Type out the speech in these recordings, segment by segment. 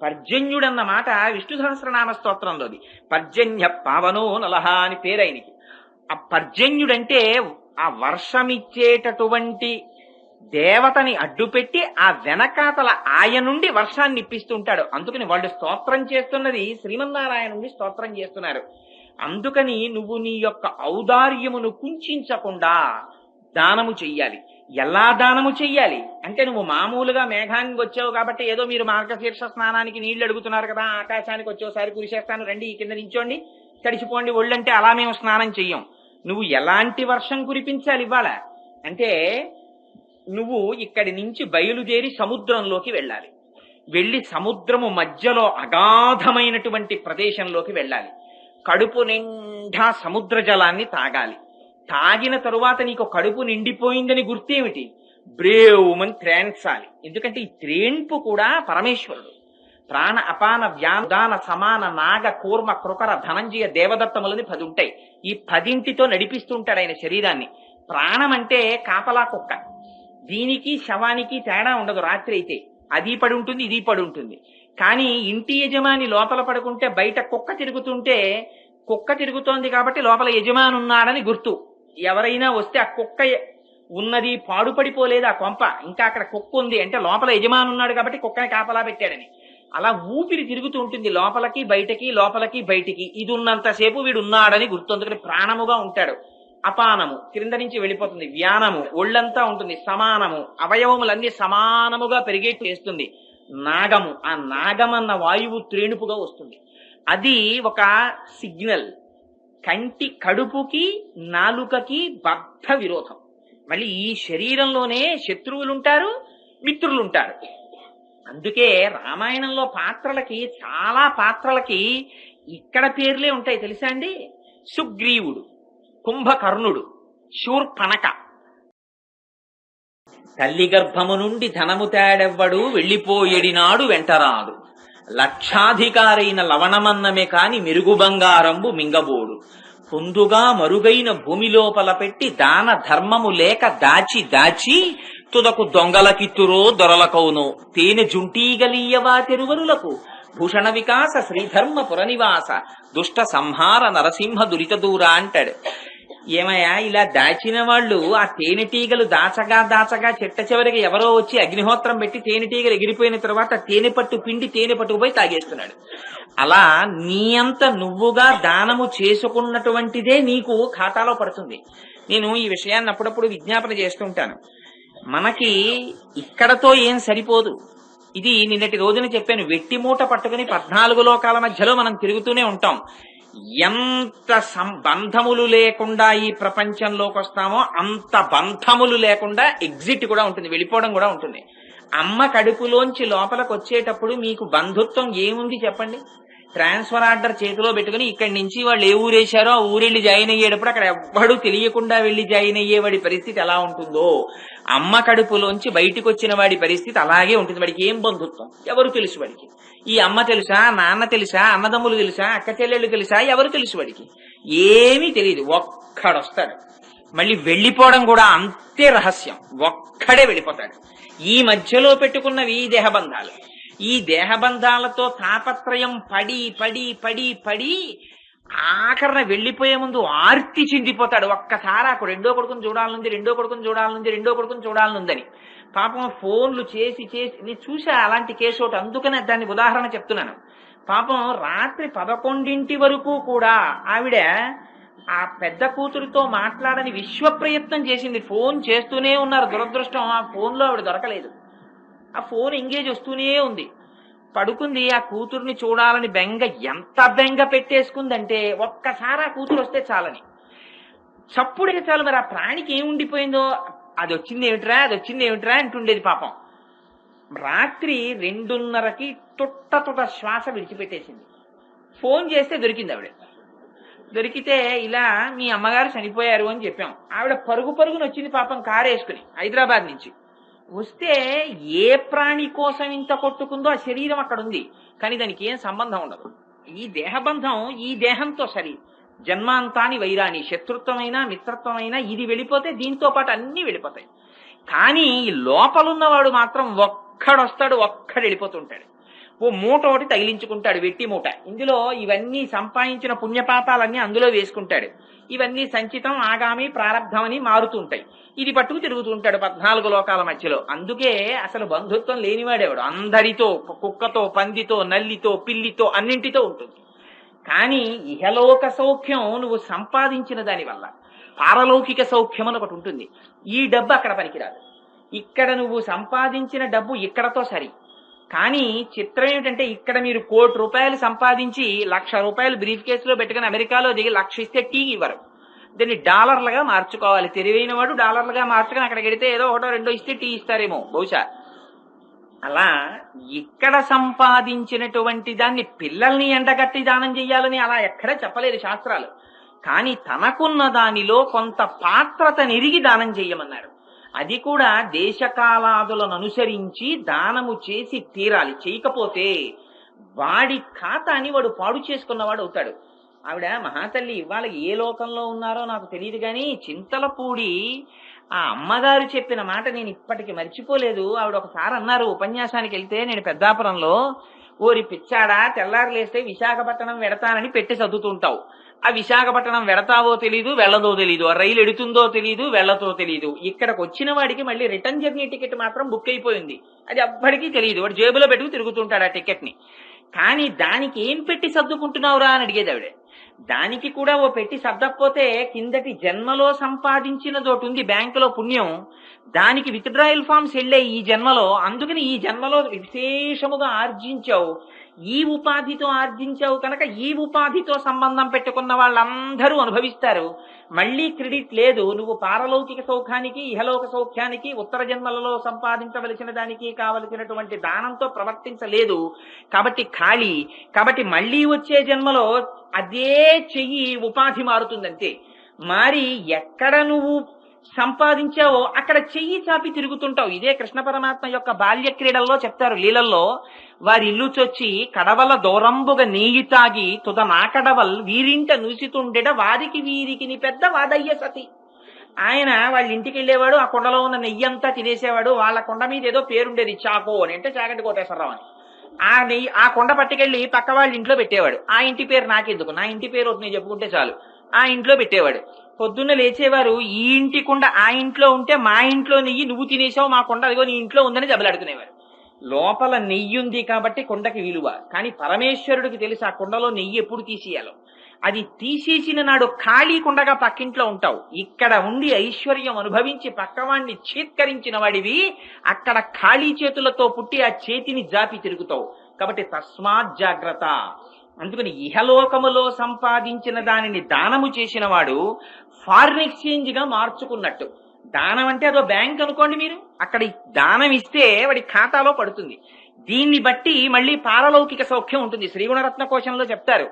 పర్జన్యుడన్న మాట విష్ణు సహస్రనామ స్తోత్రంలోది. పర్జన్య పావనో నలహ అని పేరైనకి. ఆ పర్జన్యుడంటే ఆ వర్షమిచ్చేటటువంటి దేవతని అడ్డుపెట్టి ఆ వెనకాతల నుండి వర్షాన్ని ఇప్పిస్తుంటాడు. అందుకని వాళ్ళు స్తోత్రం చేస్తున్నది శ్రీమన్నారాయణ నుండి స్తోత్రం చేస్తున్నారు. అందుకని నువ్వు నీ యొక్క ఔదార్యమును కుంచకుండా దానము చెయ్యాలి. ఎలా దానము చెయ్యాలి అంటే, నువ్వు మామూలుగా మేఘానికి వచ్చావు కాబట్టి ఏదో మీరు మార్గశీర్ష స్నానానికి నీళ్లు అడుగుతున్నారు కదా, ఆకాశానికి వచ్చేసారి కురిసేస్తాను రండి ఈ కింద నించోండి తడిచిపోండి ఒళ్ళంటే అలా మేము స్నానం చెయ్యం. నువ్వు ఎలాంటి వర్షం కురిపించాలి ఇవాళ అంటే, నువ్వు ఇక్కడి నుంచి బయలుదేరి సముద్రంలోకి వెళ్ళాలి. వెళ్ళి సముద్రము మధ్యలో అగాధమైనటువంటి ప్రదేశంలోకి వెళ్ళాలి. కడుపు నిండా సముద్ర జలాన్ని తాగాలి. తాగిన తరువాత నీకు కడుపు నిండిపోయిందని గుర్తేమిటి? బ్రేవుమని త్రేన్సాలి. ఎందుకంటే ఈ త్రేన్పు కూడా పరమేశ్వరుడు. ప్రాణ అపాన వ్యాదాన సమాన నాగ కూర్మ కృకర ధనంజయ దేవదత్తములని 10 ఉంటాయి. ఈ 10ంటితో నడిపిస్తుంటాడు ఆయన శరీరాన్ని. ప్రాణం అంటే కాపలా కుక్క. దీనికి శవానికి తేడా ఉండదు. రాత్రి అయితే అది పడి ఉంటుంది, ఇది పడి ఉంటుంది. కానీ ఇంటి యజమాని లోపల పడుకుంటే బయట కుక్క తిరుగుతుంటే, కుక్క తిరుగుతోంది కాబట్టి లోపల యజమాని ఉన్నాడని గుర్తు. ఎవరైనా వస్తే ఆ కుక్క ఉన్నది, పాడుపడిపోలేదు ఆ కొంప, ఇంకా అక్కడ కుక్క ఉంది అంటే లోపల యజమాని ఉన్నాడు కాబట్టి కుక్కని కాపలా పెట్టాడని. అలా ఊపిరి తిరుగుతూ ఉంటుంది లోపలికి బయటకి, లోపలికి బయటికి. ఇది ఉన్నంతసేపు వీడు ఉన్నాడని గుర్తు. అందుకని ప్రాణముగా ఉంటాడు. అపానము క్రింద నుంచి వెళ్ళిపోతుంది. వ్యానము ఒళ్ళంతా ఉంటుంది. సమానము అవయవములన్నీ సమానముగా పెరిగేట్టు చేస్తుంది. నాగము ఆ నాగమన్న వాయువు త్రేణుపుగా వస్తుంది. అది ఒక సిగ్నల్. కంటి కడుపుకి నాలుకకి బద్ధ విరోధం. మళ్ళీ ఈ శరీరంలోనే శత్రువులుంటారు, మిత్రులుంటారు. అందుకే రామాయణంలో పాత్రలకి, చాలా పాత్రలకి ఇక్కడ పేర్లే ఉంటాయి తెలుసా అండి. సుగ్రీవుడు, కుంభకర్ణుడు, శూర్పణక. తల్లి గర్భము నుండి ధనము తేడెవ్వడు వెళ్ళిపోయేడినాడు వెంటరాడు. లక్షాధికారైన లవణమన్నమే కాని మెరుగు బంగారంబు మింగబోడు. పొందుగా మరుగైన భూమి లోపల పెట్టి దాన ధర్మము లేక దాచి దాచి తుదకు దొంగలకిత్తురో దొరలకౌనో. తేనె జుంటీగలీయవా తెరువరులకు భూషణ వికాస శ్రీధర్మ పురనివాస దుష్ట సంహార నరసింహ దురిత దూర అంటాడు. ఏమయ్యా ఇలా దాచిన వాళ్ళు ఆ తేనెటీగలు దాచగా దాచగా చెట్ట చివరికి ఎవరో వచ్చి అగ్నిహోత్రం పెట్టి తేనెటీగలు ఎగిరిపోయిన తర్వాత తేనె పట్టు పిండి తేనె పట్టుకుపోయి తాగేస్తున్నాడు. అలా నీ అంత నువ్వుగా దానము చేసుకున్నటువంటిదే నీకు ఖాతాలో పడుతుంది. నేను ఈ విషయాన్ని అప్పుడప్పుడు విజ్ఞాపన చేస్తుంటాను. మనకి ఇక్కడతో ఏం సరిపోదు. ఇది నిన్నటి రోజున చెప్పాను. వెట్టి మూట పట్టుకుని 14 లోకాల మధ్యలో మనం తిరుగుతూనే ఉంటాం. ఎంత బంధములు లేకుండా ఈ ప్రపంచంలోకి వస్తామో అంత బంధములు లేకుండా ఎగ్జిట్ కూడా ఉంటుంది, వెళ్ళిపోవడం కూడా ఉంటుంది. అమ్మ కడుపులోంచి లోపలికి వచ్చేటప్పుడు మీకు బంధుత్వం ఏముంది చెప్పండి? ట్రాన్స్ఫర్ ఆర్డర్ చేతిలో పెట్టుకుని ఇక్కడి నుంచి వాళ్ళు ఏ ఊరేశారో ఆ ఊరెళ్ళి జాయిన్ అయ్యేటప్పుడు అక్కడ ఎవ్వడూ తెలియకుండా వెళ్లి జాయిన్ అయ్యేవాడి పరిస్థితి ఎలా ఉంటుందో, అమ్మ కడుపులోంచి బయటకు వచ్చిన వాడి పరిస్థితి అలాగే ఉంటుంది. వాడికి ఏం బంధుత్వం? ఎవరు తెలుసు వాడికి? ఈ అమ్మ తెలుసా, నాన్న తెలుసా, అన్నదమ్ములు తెలుసా, అక్క చెల్లెళ్ళు తెలుసా? ఎవరు తెలుసు వాడికి? ఏమీ తెలియదు. ఒక్కడొస్తాడు, మళ్ళీ వెళ్ళిపోవడం కూడా అంతే రహస్యం. ఒక్కడే వెళ్ళిపోతాడు. ఈ మధ్యలో పెట్టుకున్నవి ఈ దేహబంధాలు. ఈ దేహబంధాలతో తాపత్రయం పడి పడి పడి పడి ఆఖరణ వెళ్లిపోయే ముందు ఆర్తి చిందిపోతాడు. ఒక్కసారి ఆ రెండో కొడుకుని చూడాలనుంది, రెండో కొడుకుని చూడాలనుంది, రెండో కొడుకుని చూడాలనుందని పాపం ఫోన్లు చేసి చేసి నేను చూసా అలాంటి కేసు ఒకటి. అందుకనే దాన్ని ఉదాహరణ చెప్తున్నాను. పాపం రాత్రి 11 వరకు కూడా ఆవిడ ఆ పెద్ద కూతురితో మాట్లాడని విశ్వ ప్రయత్నం చేసింది. ఫోన్ చేస్తూనే ఉన్నారు. దురదృష్టం ఆ ఫోన్లో ఆవిడ దొరకలేదు. ఆ ఫోన్ ఎంగేజ్ వస్తూనే ఉంది. పడుకుంది. ఆ కూతుర్ని చూడాలని బెంగ, ఎంత బెంగ పెట్టేసుకుందంటే ఒక్కసారి ఆ కూతురు వస్తే చాలని, చప్పుడే చాలు. మరి ఆ ప్రాణికి ఏముండిపోయిందో, అది వచ్చింది ఏమిట్రా, అది వచ్చింది ఏమిట్రా అంటుండేది పాపం. రాత్రి 2:30కి తుట్ట శ్వాస విడిచిపెట్టేసింది. ఫోన్ చేస్తే దొరికింది ఆవిడ. దొరికితే ఇలా మీ అమ్మగారు చనిపోయారు అని చెప్పాం. ఆవిడ పరుగు పరుగుని వచ్చింది పాపం, కారు వేసుకుని హైదరాబాద్ నుంచి. వస్తే ఏ ప్రాణి కోసం ఇంత కొట్టుకుందో ఆ శరీరం అక్కడ ఉంది, కానీ దానికి ఏం సంబంధం ఉండదు. ఈ దేహబంధం ఈ దేహంతో సరి. జన్మాంతాని వైరాని, శత్రుత్వమైనా మిత్రత్వమైనా ఇది వెళ్ళిపోతే దీంతో పాటు అన్ని వెళ్ళిపోతాయి. కానీ లోపలున్నవాడు మాత్రం ఒక్కడొస్తాడు, ఒక్కడు వెళ్ళిపోతుంటాడు. ఓ మూట ఒకటి తగిలించుకుంటాడు, వెట్టి మూట. ఇందులో ఇవన్నీ సంపాదించిన పుణ్యపాపాలన్నీ అందులో వేసుకుంటాడు. ఇవన్నీ సంచితం, ఆగామి, ప్రారంధం అని మారుతుంటాయి. ఇది పట్టుకు తిరుగుతూ ఉంటాడు 14 లోకాల మధ్యలో. అందుకే అసలు బంధుత్వం లేనివాడేవాడు. అందరితో, కుక్కతో, పందితో, నల్లితో, పిల్లితో, అన్నింటితో ఉంటుంది. కానీ ఇహలోక సౌఖ్యం నువ్వు సంపాదించిన దాని వల్ల, పారలౌకిక సౌఖ్యం అని ఒకటి ఉంటుంది. ఈ డబ్బు అక్కడ పనికిరాదు. ఇక్కడ నువ్వు సంపాదించిన డబ్బు ఇక్కడతో సరి. కానీ చిత్రం ఏమిటంటే, ఇక్కడ మీరు ₹1,00,00,000 సంపాదించి ₹1,00,000 బ్రీఫ్ కేసులో పెట్టుకుని అమెరికాలో దిగి 1,00,000 ఇస్తే టీ ఇవ్వరు. దీన్ని డాలర్లుగా మార్చుకోవాలి. తెలివైన వాడు డాలర్లుగా మార్చుకుని అక్కడికి వెడితే ఏదో ఒకటో రెండో ఇస్తే టీ ఇస్తారేమో బహుశా. అలా ఇక్కడ సంపాదించినటువంటి దాన్ని పిల్లల్ని ఎండగట్టి దానం చెయ్యాలని అలా ఎక్కడా చెప్పలేదు శాస్త్రాలు. కానీ తనకున్న దానిలో కొంత పాత్రత నిరిగి దానం చెయ్యమన్నారు. అది కూడా దేశకాలాదులను అనుసరించి దానము చేసి తీరాలి. చేయకపోతే వాడి ఖాతాని వాడు పాడు చేసుకున్నవాడు అవుతాడు. ఆవిడ మహాతల్లి ఇవాళ ఏ లోకంలో ఉన్నారో నాకు తెలియదు, కానీ చింతలపూడి ఆ అమ్మగారు చెప్పిన మాట నేను ఇప్పటికి మర్చిపోలేదు. ఆవిడ ఒకసారి అన్నారు ఉపన్యాసానికి వెళ్తే, నేను పెద్దాపురంలో, ఓరి పిచ్చాడా తెల్లారు లేస్తే విశాఖపట్నం వెడతానని పెట్టి చదువుతుంటావు. ఆ విశాఖపట్నం వెడతావో తెలీదు, వెళ్లదో తెలీదు, ఆ రైలు ఎడుతుందో తెలీదు, వెళ్లతో తెలీదు. ఇక్కడికి వచ్చిన వాడికి మళ్ళీ రిటర్న్ జర్నీ టికెట్ మాత్రం బుక్ అయిపోయింది. అది ఎవ్వడికి తెలియదు. వాడు జేబులో పెట్టుకు తిరుగుతుంటాడు ఆ టికెట్ ని. కానీ దానికి ఏం పెట్టి సర్దుకుంటున్నావురా అని అడిగేది ఆవిడ. దానికి కూడా ఓ పెట్టి సర్దకపోతే కిందటి జన్మలో సంపాదించినదోటి ఉంది బ్యాంకులో పుణ్యం, దానికి విత్డ్రాయల్ ఫామ్స్ వెళ్ళాయి ఈ జన్మలో. అందుకని ఈ జన్మలో విశేషముగా ఆర్జించావు, ఈ ఉపాధితో ఆర్జించావు కనుక ఈ ఉపాధితో సంబంధం పెట్టుకున్న వాళ్ళందరూ అనుభవిస్తారు. మళ్లీ క్రెడిట్ లేదు. నువ్వు పారలౌకిక సౌఖ్యానికి, ఇహలోక సౌఖ్యానికి, ఉత్తర జన్మలలో సంపాదించవలసిన దానికి కావలసినటువంటి దానంతో ప్రవర్తించలేదు కాబట్టి ఖాళీ. కాబట్టి మళ్లీ వచ్చే జన్మలో అదే చెయ్యి ఉపాధి మారుతుందంతే. మారి ఎక్కడ నువ్వు సంపాదించావో అక్కడ చెయ్యి చాపి తిరుగుతుంటావు. ఇదే కృష్ణ పరమాత్మ యొక్క బాల్య క్రీడల్లో చెప్తారు. లీలల్లో వారి ఇల్లు చొచ్చి కడవల దూరంబుగా నెయ్యి తాగి తుద నాకడవల్ వీరింట నూసితుండెడ వారికి వీరికి పెద్ద వాదయ్య సతి. ఆయన వాళ్ళ ఇంటికి వెళ్ళేవాడు, ఆ కొండలో ఉన్న నెయ్యి అంతా తినేసేవాడు. వాళ్ళ కొండ మీద ఏదో పేరుండేది, చాకో అని, అంటే చాగంటి కోటేశ్వరరావు అని. ఆ నెయ్యి ఆ కొండ పట్టుకెళ్లి పక్క వాళ్ళ ఇంట్లో పెట్టేవాడు. ఆ ఇంటి పేరు నాకెందుకు, నా ఇంటి పేరు ఒకటి నేను చెప్పుకుంటే చాలు. ఆ ఇంట్లో పెట్టేవాడు. పొద్దున్న లేచేవారు, ఈ ఇంటి కుండ ఆ ఇంట్లో ఉంటే మా ఇంట్లో నెయ్యి నువ్వు తినేసావు, మా కొండ అదిగో నీ ఇంట్లో ఉందని దెబ్బలాడుకునేవారు. లోపల నెయ్యి ఉంది కాబట్టి కొండకి విలువ. కానీ పరమేశ్వరుడికి తెలుసు ఆ కొండలో నెయ్యి ఎప్పుడు తీసేయాలో. అది తీసేసిన నాడు ఖాళీ కుండగా పక్కింట్లో ఉంటావు. ఇక్కడ ఉండి ఐశ్వర్యం అనుభవించి పక్కవాణ్ణి చీత్కరించిన వాడివి, అక్కడ ఖాళీ చేతులతో పుట్టి ఆ చేతిని జాపి తిరుగుతావు. కాబట్టి తస్మాత్ జాగ్రత్త. అందుకని ఇహలోకములో సంపాదించిన దానిని దానము చేసిన వాడు ఫారిన్ ఎక్స్చేంజ్ గా మార్చుకున్నట్టు. దానం అంటే అదో బ్యాంక్ అనుకోండి మీరు, అక్కడ దానం ఇస్తే వాడి ఖాతాలో పడుతుంది. దీన్ని బట్టి మళ్ళీ పారలౌకిక సౌఖ్యం ఉంటుంది. శ్రీగుణరత్న కోశంలో చెప్తారు,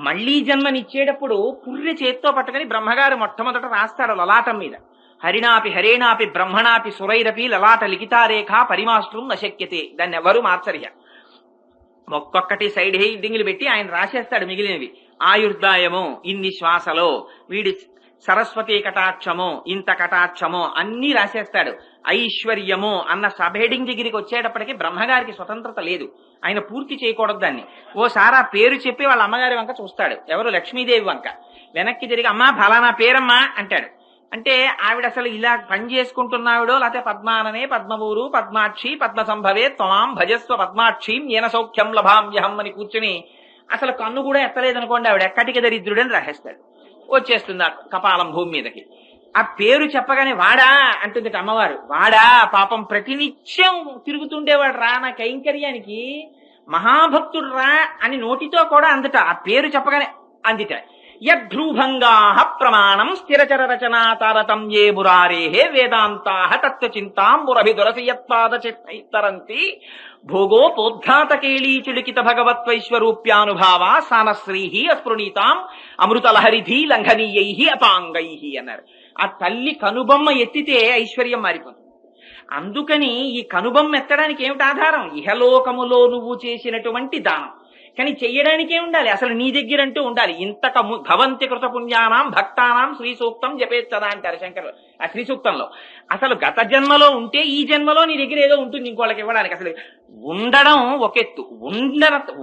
మళ్లీ జన్మనిచ్చేటప్పుడు పుర్రె చేత్తో పట్టుకుని బ్రహ్మగారు మొట్టమొదట రాస్తాడు లలాటం మీద, హరిణాపి హరేణాపి బ్రహ్మణాపి సురైరపి లలాట లిఖితారేఖ పరిమాష్ట్రం నశక్యతే. దాన్ని ఎవరు మార్చరిహ. ఒక్కొక్కటి సైడ్ హెడ్డింగ్లు పెట్టి ఆయన రాసేస్తాడు మిగిలినవి. ఆయుర్దాయము ఇన్ని శ్వాసలో, వీడి సరస్వతి కటాక్షము ఇంత కటాక్షము అన్ని రాసేస్తాడు. ఐశ్వర్యము అన్న సబ్ హెడింగ్ దగ్గరికి వచ్చేటప్పటికి బ్రహ్మగారికి స్వతంత్రత లేదు, ఆయన పూర్తి చేయకూడదు దాన్ని. ఓసారి ఆ పేరు చెప్పి వాళ్ళ అమ్మగారి వంక చూస్తాడు, ఎవరు లక్ష్మీదేవి వంక. వెనక్కి తిరిగి అమ్మా ఫలానా పేరమ్మా అంటాడు. అంటే ఆవిడ అసలు ఇలా పని చేసుకుంటున్నావిడో, లేకపోతే పద్మాననే పద్మవూరు పద్మాక్షి పద్మ సంభవే త్వాం భజస్వ పద్మాక్షిం ఏన సౌఖ్యం లభామ్యహం అని కూర్చుని అసలు కన్ను కూడా ఎత్తలేదనుకోండి, ఆవిడ ఎక్కటికి దరిద్రుడని రాసేస్తాడు. వచ్చేస్తుంది ఆ కపాలం భూమి మీదకి. ఆ పేరు చెప్పగానే వాడా అంటుంది అమ్మవారు. వాడా పాపం ప్రతినిత్యం తిరుగుతుండేవాడు రా నా కైంకర్యానికి, మహాభక్తుడు రా అని నోటితో కూడా అందుట. ఆ పేరు చెప్పగానే అందిట. యద్భ్రూభంగా ప్రమాణం స్థిరచర రచనా తారతమ్యే మురారేహే వేదాంతా తత్వచింతాంబురభిదురసియత్పాదచిత్తరంతి భోగోపోద్ఘాతకేళీచులికిత భగవత్వైశ్వరూప్యానుభావ సానశ్రీహి అస్పృణీతాం అమృతలహరిధి లంఘనీయై అపాంగై అన్నారు. ఆ తల్లి కనుబొమ్మ ఎత్తితే ఐశ్వర్యం మారిపోతుంది. అందుకని ఈ కనుబొమ్మ ఎత్తడానికి ఏమిటి ఆధారం? ఇహలోకములో నువ్వు చేసినటువంటి దానం. కానీ చెయ్యడానికే ఉండాలి, అసలు నీ దగ్గర అంటూ ఉండాలి. ఇంతక భవంతి కృత పుణ్యానాం భక్తానాం శ్రీ సూక్తం జపేచ్చదా అంటారు శంకరులు ఆ శ్రీ సూక్తంలో. అసలు గత జన్మలో ఉంటే ఈ జన్మలో నీ దగ్గర ఏదో ఉంటుంది ఇంకోళ్ళకి ఇవ్వడానికి. అసలు ఉండడం ఒక ఎత్తు,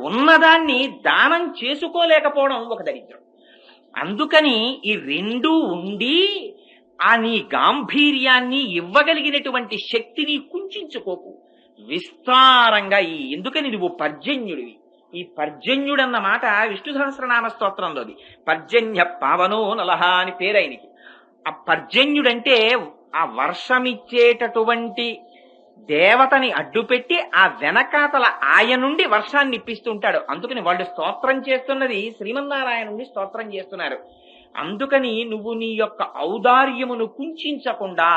ఉన్నదాన్ని దానం చేసుకోలేకపోవడం ఒక దరిద్రం. అందుకని ఈ రెండూ ఉండి ఆ నీ గాంభీర్యాన్ని ఇవ్వగలిగినటువంటి శక్తిని కుంచుకోకు, విస్తారంగా ఎందుకని నువ్వు పర్జన్యుడివి. ఈ పర్జన్యుడన్న మాట విష్ణు సహస్రనామ స్తోత్రంలోది. పర్జన్య పావనో నలహ అని పేరైనకి. ఆ పర్జన్యుడంటే ఆ వర్షమిచ్చేటటువంటి దేవతని అడ్డుపెట్టి ఆ వెనకాతల ఆయ నుండి వర్షాన్ని ఇప్పిస్తుంటాడు. అందుకని వాళ్ళు స్తోత్రం చేస్తున్నది శ్రీమన్నారాయణ నుండి స్తోత్రం చేస్తున్నారు. అందుకని నువ్వు నీ యొక్క ఔదార్యమును కుంచకుండా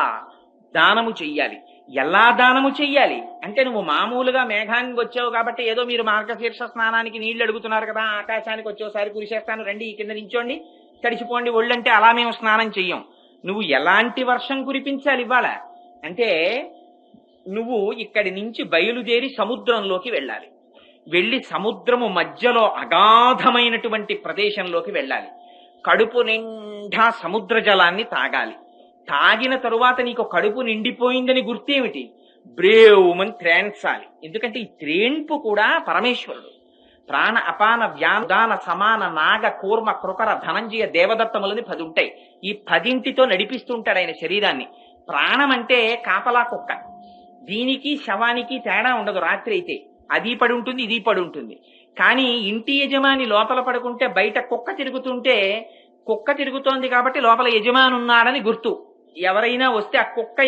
దానము చెయ్యాలి. ఎలా దానము చెయ్యాలి అంటే, నువ్వు మామూలుగా మేఘానికి వచ్చావు కాబట్టి ఏదో మీరు మార్గశీర్ష స్నానానికి నీళ్లు అడుగుతున్నారు కదా, ఆకాశానికి వచ్చేసారి కురిసేస్తాను రండి ఈ కింద నించోండి తడిచిపోండి ఒళ్ళంటే అలా మేము స్నానం చెయ్యం. నువ్వు ఎలాంటి వర్షం కురిపించాలి ఇవాళ అంటే, నువ్వు ఇక్కడి నుంచి బయలుదేరి సముద్రంలోకి వెళ్ళాలి. వెళ్ళి సముద్రము మధ్యలో అగాధమైనటువంటి ప్రదేశంలోకి వెళ్ళాలి. కడుపు నిండా సముద్ర జలాన్ని తాగాలి. తాగిన తరువాత నీకు కడుపు నిండిపోయిందని గుర్తేమిటి? బ్రేవుమని త్రేన్సాలి. ఎందుకంటే ఈ త్రేన్పు కూడా పరమేశ్వరుడు. ప్రాణ అపాన వ్యాదాన సమాన నాగ కూర్మ కృకర ధనంజయ దేవదత్తములని 10 ఉంటాయి. ఈ 10 నడిపిస్తుంటాడు ఆయన శరీరాన్ని. ప్రాణం అంటే కాపలా కుక్క, దీనికి శవానికి తేడా ఉండదు. రాత్రి అయితే అది పడి ఉంటుంది, ఇది పడి ఉంటుంది. కానీ ఇంటి యజమాని లోపల పడుకుంటే బయట కుక్క తిరుగుతుంటే, కుక్క తిరుగుతోంది కాబట్టి లోపల యజమాని ఉన్నాడని గుర్తు. ఎవరైనా వస్తే ఆ కుక్క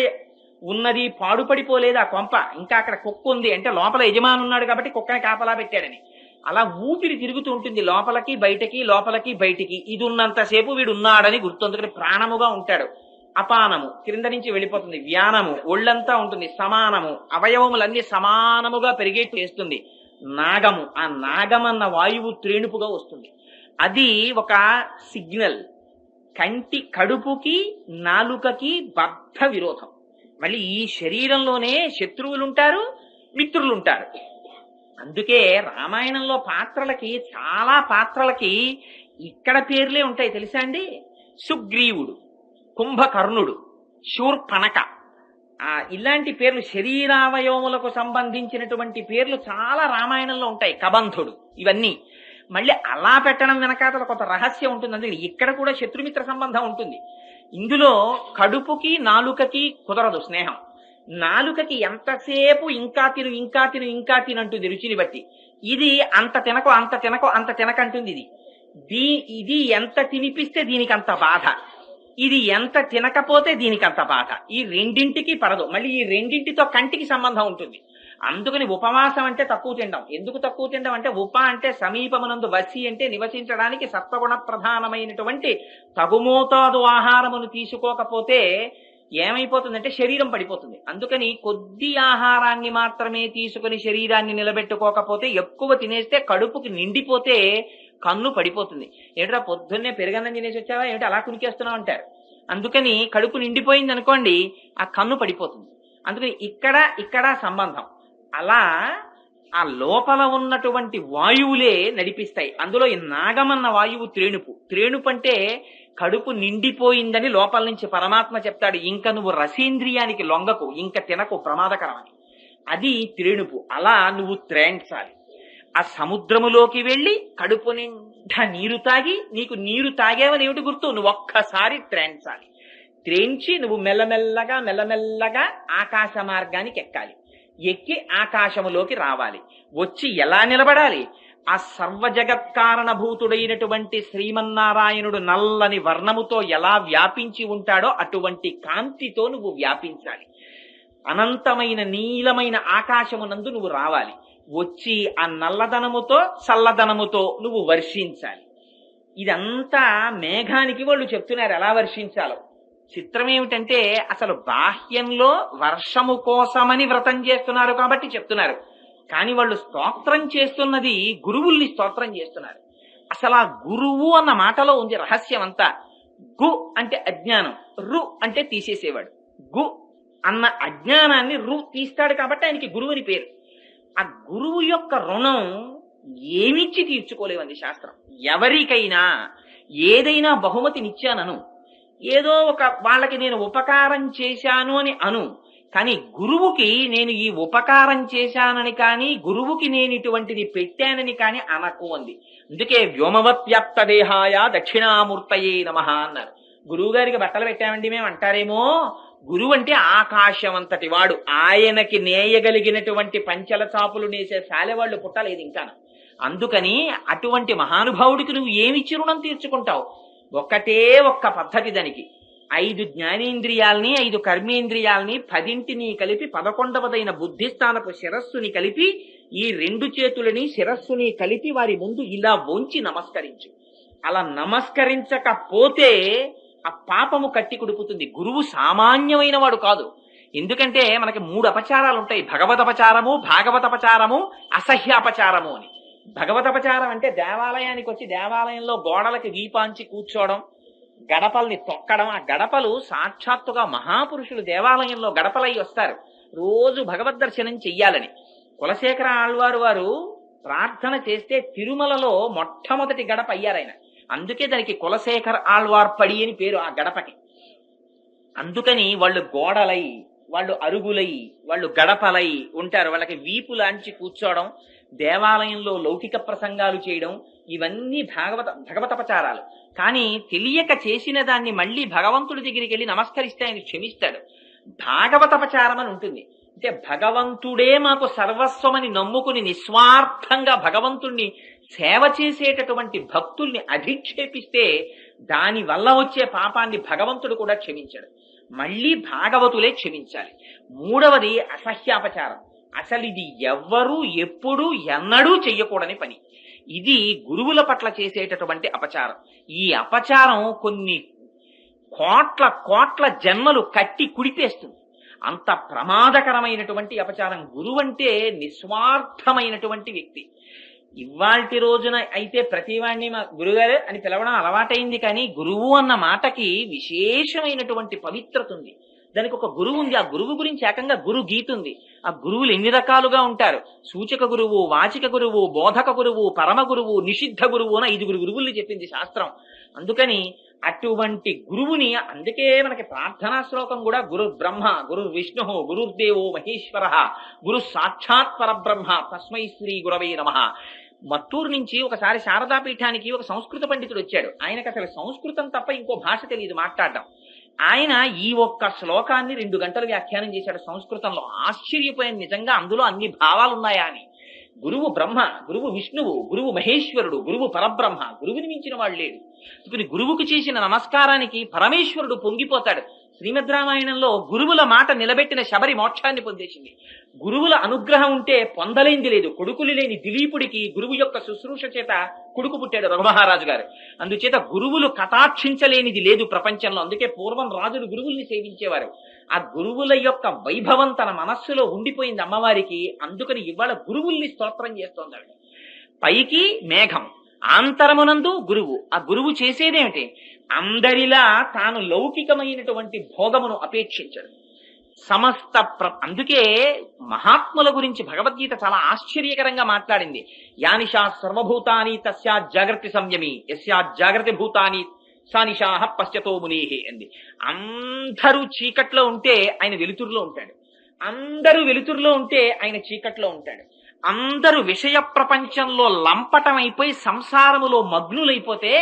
ఉన్నది, పాడుపడిపోలేదు ఆ కొంప, ఇంకా అక్కడ కుక్క ఉంది అంటే లోపల యజమాని ఉన్నాడు కాబట్టి కుక్కని కాపలా పెట్టాడని. అలా ఊపిరి తిరుగుతూ ఉంటుంది లోపలికి బయటకి, లోపలికి బయటికి. ఇది ఉన్నంతసేపు వీడు ఉన్నాడని గుర్తు. అందుకని ప్రాణముగా ఉంటాడు. అపానము క్రింద నుంచి వెళ్ళిపోతుంది, వ్యానము ఒళ్ళంతా ఉంటుంది, సమానము అవయవములన్నీ సమానముగా పెరిగేట్టు చేస్తుంది. నాగము, ఆ నాగమన్న వాయువు త్రేణుపుగా వస్తుంది. అది ఒక సిగ్నల్. కంటి కడుపుకి నాలుకకి బద్ధ విరోధం. మళ్ళీ ఈ శరీరంలోనే శత్రువులుంటారు, మిత్రులుంటారు. అందుకే రామాయణంలో పాత్రలకి, చాలా పాత్రలకి ఇక్కడ పేర్లే ఉంటాయి తెలుసా అండి. సుగ్రీవుడు, కుంభకర్ణుడు, శూర్పణక, ఇలాంటి పేర్లు శరీరావయవములకు సంబంధించినటువంటి పేర్లు చాలా రామాయణంలో ఉంటాయి. కబంధుడు, ఇవన్నీ. మళ్ళీ అలా పెట్టడం వెనకాతల కొంత రహస్యం ఉంటుంది. అందుకని ఇక్కడ కూడా శత్రుమిత్ర సంబంధం ఉంటుంది. ఇందులో కడుపుకి నాలుకకి కుదరదు స్నేహం. నాలుకకి ఎంతసేపు ఇంకా తిను ఇంకా తిను ఇంకా తినంటుంది రుచిని బట్టి. ఇది అంత తినకు అంత తినకు అంత తినకంటుంది. ఇది ఎంత తినిపిస్తే దీనికి అంత బాధ, ఇది ఎంత తినకపోతే దీనికి అంత బాధ. ఈ రెండింటికి పడదు. మళ్ళీ ఈ రెండింటితో కంటికి సంబంధం ఉంటుంది. అందుకని ఉపవాసం అంటే తక్కువ తినడం. ఎందుకు తక్కువ తినడం అంటే, ఉప అంటే సమీపమునందు, వసి అంటే నివసించడానికి సత్వగుణ ప్రధానమైనటువంటి తగుమోతాదు ఆహారమును తీసుకోకపోతే ఏమైపోతుందంటే శరీరం పడిపోతుంది. అందుకని కొద్ది ఆహారాన్ని మాత్రమే తీసుకుని శరీరాన్ని నిలబెట్టుకోకపోతే, ఎక్కువ తినేస్తే కడుపుకి నిండిపోతే కన్ను పడిపోతుంది. ఏమిటా పొద్దున్నే పెరుగన్నం తినేసి వచ్చావా ఏమిటి అలా కునికేస్తున్నావు అంటారు. అందుకని కడుపు నిండిపోయింది అనుకోండి, ఆ కన్ను పడిపోతుంది. అందుకని ఇక్కడ సంబంధం. అలా ఆ లోపల ఉన్నటువంటి వాయువులే నడిపిస్తాయి. అందులో ఈ నాగమన్న వాయువు త్రేణుపు. త్రేణుపు అంటే కడుపు నిండిపోయిందని లోపల నుంచి పరమాత్మ చెప్తాడు, ఇంకా నువ్వు రసేంద్రియానికి లొంగకు, ఇంకా తినకు, ప్రమాదకరమని. అది త్రేణుపు. అలా నువ్వు త్రేంచాలి. ఆ సముద్రములోకి వెళ్ళి కడుపు నిండా నీరు తాగి, నీకు నీరు తాగేవని ఏమిటి గుర్తు, నువ్వు ఒక్కసారి త్రేంచాలి. త్రేంచి నువ్వు మెల్లమెల్లగా మెల్లమెల్లగా ఆకాశ మార్గానికి ఎక్కాలి. ఎక్కి ఆకాశములోకి రావాలి. వచ్చి ఎలా నిలబడాలి, ఆ సర్వజగత్కారణభూతుడైనటువంటి శ్రీమన్నారాయణుడు నల్లని వర్ణముతో ఎలా వ్యాపించి ఉంటాడో అటువంటి కాంతితో నువ్వు వ్యాపించాలి. అనంతమైన నీలమైన ఆకాశమునందు నువ్వు రావాలి. వచ్చి ఆ నల్లదనముతో చల్లదనముతో నువ్వు వర్షించాలి. ఇదంతా మేఘానికి వాళ్ళు చెప్తున్నారు ఎలా వర్షించాలో. చిత్రం ఏమిటంటే, అసలు బాహ్యంలో వర్షము కోసమని వ్రతం చేస్తున్నారు కాబట్టి చెప్తున్నారు. కానీ వాళ్ళు స్తోత్రం చేస్తున్నది గురువుల్ని స్తోత్రం చేస్తున్నారు. అసలు ఆ గురువు అన్న మాటలో ఉంది రహస్యం అంతా. గు అంటే అజ్ఞానం, రు అంటే తీసేసేవాడు. గు అన్న అజ్ఞానాన్ని రు తీస్తాడు కాబట్టి ఆయనకి గురువు అని పేరు. ఆ గురువు యొక్క రుణం ఏమిచ్చి తీర్చుకోలేవంది శాస్త్రం. ఎవరికైనా ఏదైనా బహుమతినిచ్చానను, ఏదో ఒక వాళ్ళకి నేను ఉపకారం చేశాను అని అను, కానీ గురువుకి నేను ఈ ఉపకారం చేశానని కానీ గురువుకి నేను ఇటువంటిది పెట్టానని కానీ అనకు అంది. అందుకే వ్యోమవత్ వ్యాప్త దేహాయ దక్షిణామూర్తయే నమః అన్నారు. గురువు గారికి బట్టలు పెట్టామండి మేము అంటారేమో, గురువు అంటే ఆకాశం అంతటి వాడు, ఆయనకి నేయగలిగినటువంటి పంచల చాపులు నేసే శాలెవాళ్ళు పుట్టలేదు ఇంకా. అందుకని అటువంటి మహానుభావుడికి నువ్వు ఏమిచ్చి రుణం తీర్చుకుంటావు? ఒక్కటే ఒక్క పద్ధతి దానికి. 5 జ్ఞానేంద్రియాల్ని 5 కర్మేంద్రియాల్ని 10ంటిని కలిపి 11వదైన బుద్ధిస్థానపు శిరస్సుని కలిపి ఈ 2 చేతులని శిరస్సుని కలిపి వారి ముందు ఇలా వంచి నమస్కరించు. అలా నమస్కరించకపోతే ఆ పాపము కట్టి కుడుపుతుంది. గురువు సామాన్యమైన వాడు కాదు. ఎందుకంటే మనకి 3 అపచారాలు ఉంటాయి: భగవదపచారము, భాగవతపచారము, అసహ్యాపచారము అని. భగవతపచారం అంటే దేవాలయానికి వచ్చి దేవాలయంలో గోడలకి వీపాంచి కూర్చోవడం, గడపల్ని తొక్కడం. ఆ గడపలు సాక్షాత్తుగా మహాపురుషులు దేవాలయంలో గడపలై వస్తారు రోజు భగవద్ దర్శనం చెయ్యాలని. కులశేఖర ఆళ్వారు వారు ప్రార్థన చేస్తే తిరుమలలో మొట్టమొదటి గడప అయ్యారాయన. అందుకే దానికి కులశేఖర ఆళ్వార్ పడి అని పేరు ఆ గడపకి. అందుకని వాళ్ళు గోడలై, వాళ్ళు అరుగులై, వాళ్ళు గడపలై ఉంటారు. వాళ్ళకి వీపు లాంచి కూర్చోవడం, దేవాలయంలో లౌకిక ప్రసంగాలు చేయడం, ఇవన్నీ భగవతపచారాలు. కానీ తెలియక చేసిన దాన్ని మళ్ళీ భగవంతుడి దగ్గరికి వెళ్ళి నమస్కరిస్తే ఆయన క్షమిస్తాడు. భాగవతపచారం అని ఉంటుంది. అంటే భగవంతుడే మాకు సర్వస్వమని నమ్ముకుని నిస్వార్థంగా భగవంతుణ్ణి సేవ చేసేటటువంటి భక్తుల్ని అధిక్షేపిస్తే దాని వల్ల వచ్చే పాపాన్ని భగవంతుడు కూడా క్షమించాడు. మళ్ళీ భాగవతులే క్షమించాలి. 3వది అసహ్యాపచారం. అసలు ఇది ఎవ్వరూ ఎప్పుడూ ఎన్నడూ చెయ్యకూడని పని. ఇది గురువుల పట్ల చేసేటటువంటి అపచారం. ఈ అపచారం కొన్ని కోట్ల జన్మలు కట్టి కుడిపేస్తుంది. అంత ప్రమాదకరమైనటువంటి అపచారం. గురువు అంటే నిస్వార్థమైనటువంటి వ్యక్తి. ఇవాల్టి రోజున అయితే ప్రతివాణ్ణి మా గురుగారు అని పిలవడం అలవాటైంది, కానీ గురువు అన్న మాటకి విశేషమైనటువంటి పవిత్రత ఉంది. దానికి ఒక గురువు ఉంది. ఆ గురువు గురించి ఏకంగా గురు గీత ఉంది. ఆ గురువులు ఎన్ని రకాలుగా ఉంటారు: సూచక గురువు, వాచిక గురువు, బోధక గురువు, పరమ గురువు, నిషిద్ధ గురువు అని 5 గురువుల్ని చెప్పింది శాస్త్రం. అందుకని అటువంటి గురువుని, అందుకే మనకి ప్రార్థనా శ్లోకం కూడా గురు బ్రహ్మ, గురు విష్ణు, గురుర్దేవో మహేశ్వర, గురు సాక్షాత్ పరబ్రహ్మ, తస్మై శ్రీ గురవే నమః. మత్తూరు నుంచి ఒకసారి శారదాపీఠానికి ఒక సంస్కృత పండితుడు వచ్చాడు. ఆయనకు అసలు సంస్కృతం తప్ప ఇంకో భాష తెలియదు మాట్లాడడం. ఆయన ఈ ఒక్క శ్లోకాన్ని 2 గంటలు వ్యాఖ్యానం చేశాడు సంస్కృతంలో. ఆశ్చర్యపోయాను నిజంగా అందులో అన్ని భావాలున్నాయా అని. గురువు బ్రహ్మ, గురువు విష్ణువు, గురువు మహేశ్వరుడు, గురువు పరబ్రహ్మ, గురువుని మించిన వాడు లేడు. ఇప్పుడు గురువుకు చేసిన నమస్కారానికి పరమేశ్వరుడు పొంగిపోతాడు. శ్రీమద్ రామాయణంలో గురువుల మాట నిలబెట్టిన శబరి మోక్షాన్ని పొందేసింది. గురువుల అనుగ్రహం ఉంటే పొందలేంది లేదు. కొడుకులు లేని దిలీపుడికి గురువు యొక్క శుశ్రూష చేత కొడుకు పుట్టాడు రఘుమహారాజు గారు. అందుచేత గురువులు కటాక్షించలేనిది లేదు ప్రపంచంలో. అందుకే పూర్వం రాజులు గురువుల్ని సేవించేవారు. ఆ గురువుల యొక్క వైభవం తన మనస్సులో ఉండిపోయింది అమ్మవారికి. అందుకని ఇవాళ గురువుల్ని స్తోత్రం చేస్తోంది. పైకి మేఘం, ఆంతరమునందు గురువు. ఆ గురువు చేసేదేమిటి? అందరిలా తాను లౌకికమైనటువంటి భోగమును అపేక్షించడు. అందుకే మహాత్ముల గురించి భగవద్గీత చాలా ఆశ్చర్యకరంగా మాట్లాడింది. యానిషా సర్వభూతాని తస్యా జాగ్రత్త సంయమి, యస్యా జాగ్రత్త భూతాని సానిషాహ పశ్చతో మునేహే అంది. అందరూ చీకట్లో ఉంటే ఆయన వెలుతురులో ఉంటాడు. అందరూ వెలుతురులో ఉంటే ఆయన చీకట్లో ఉంటాడు. అందరూ విషయ ప్రపంచంలో లంపటమైపోయి సంసారములో మగ్నులైపోతే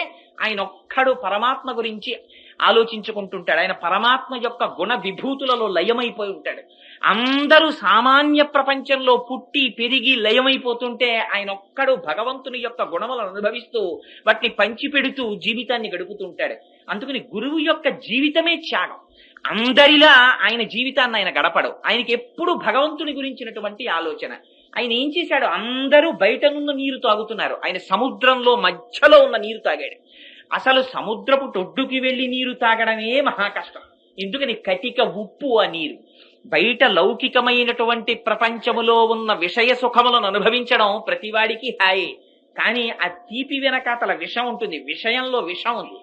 ఆయన ఒక్కడు పరమాత్మ గురించి ఆలోచించుకుంటుంటాడు. ఆయన పరమాత్మ యొక్క గుణ విభూతులలో లయమైపోయి ఉంటాడు. అందరూ సామాన్య ప్రపంచంలో పుట్టి పెరిగి లయమైపోతుంటే ఆయన ఒక్కడు భగవంతుని యొక్క గుణములను అనుభవిస్తూ వాటిని పంచిపెడుతూ జీవితాన్ని గడుపుతుంటాడు. అందుకని గురువు యొక్క జీవితమే త్యాగం. అందరిలా ఆయన జీవితాన్ని ఆయన గడపడు. ఆయనకి ఎప్పుడు భగవంతుని గురించినటువంటి ఆలోచన. ఆయన ఏం చేశాడు? అందరూ బయట నున్న నీరు తాగుతున్నారు, ఆయన సముద్రంలో మధ్యలో ఉన్న నీరు తాగాడు. అసలు సముద్రపు టొడ్డుకి వెళ్లి నీరు తాగడమే మహా కష్టం. ఎందుకని? కటిక ఉప్పు ఆ నీరు. బయట లౌకికమైనటువంటి ప్రపంచములో ఉన్న విషయ సుఖములను అనుభవించడం ప్రతివాడికి హాయే. కానీ ఆ తీపి వెనకాతల విషం ఉంటుంది. విషయంలో విషం ఉంది,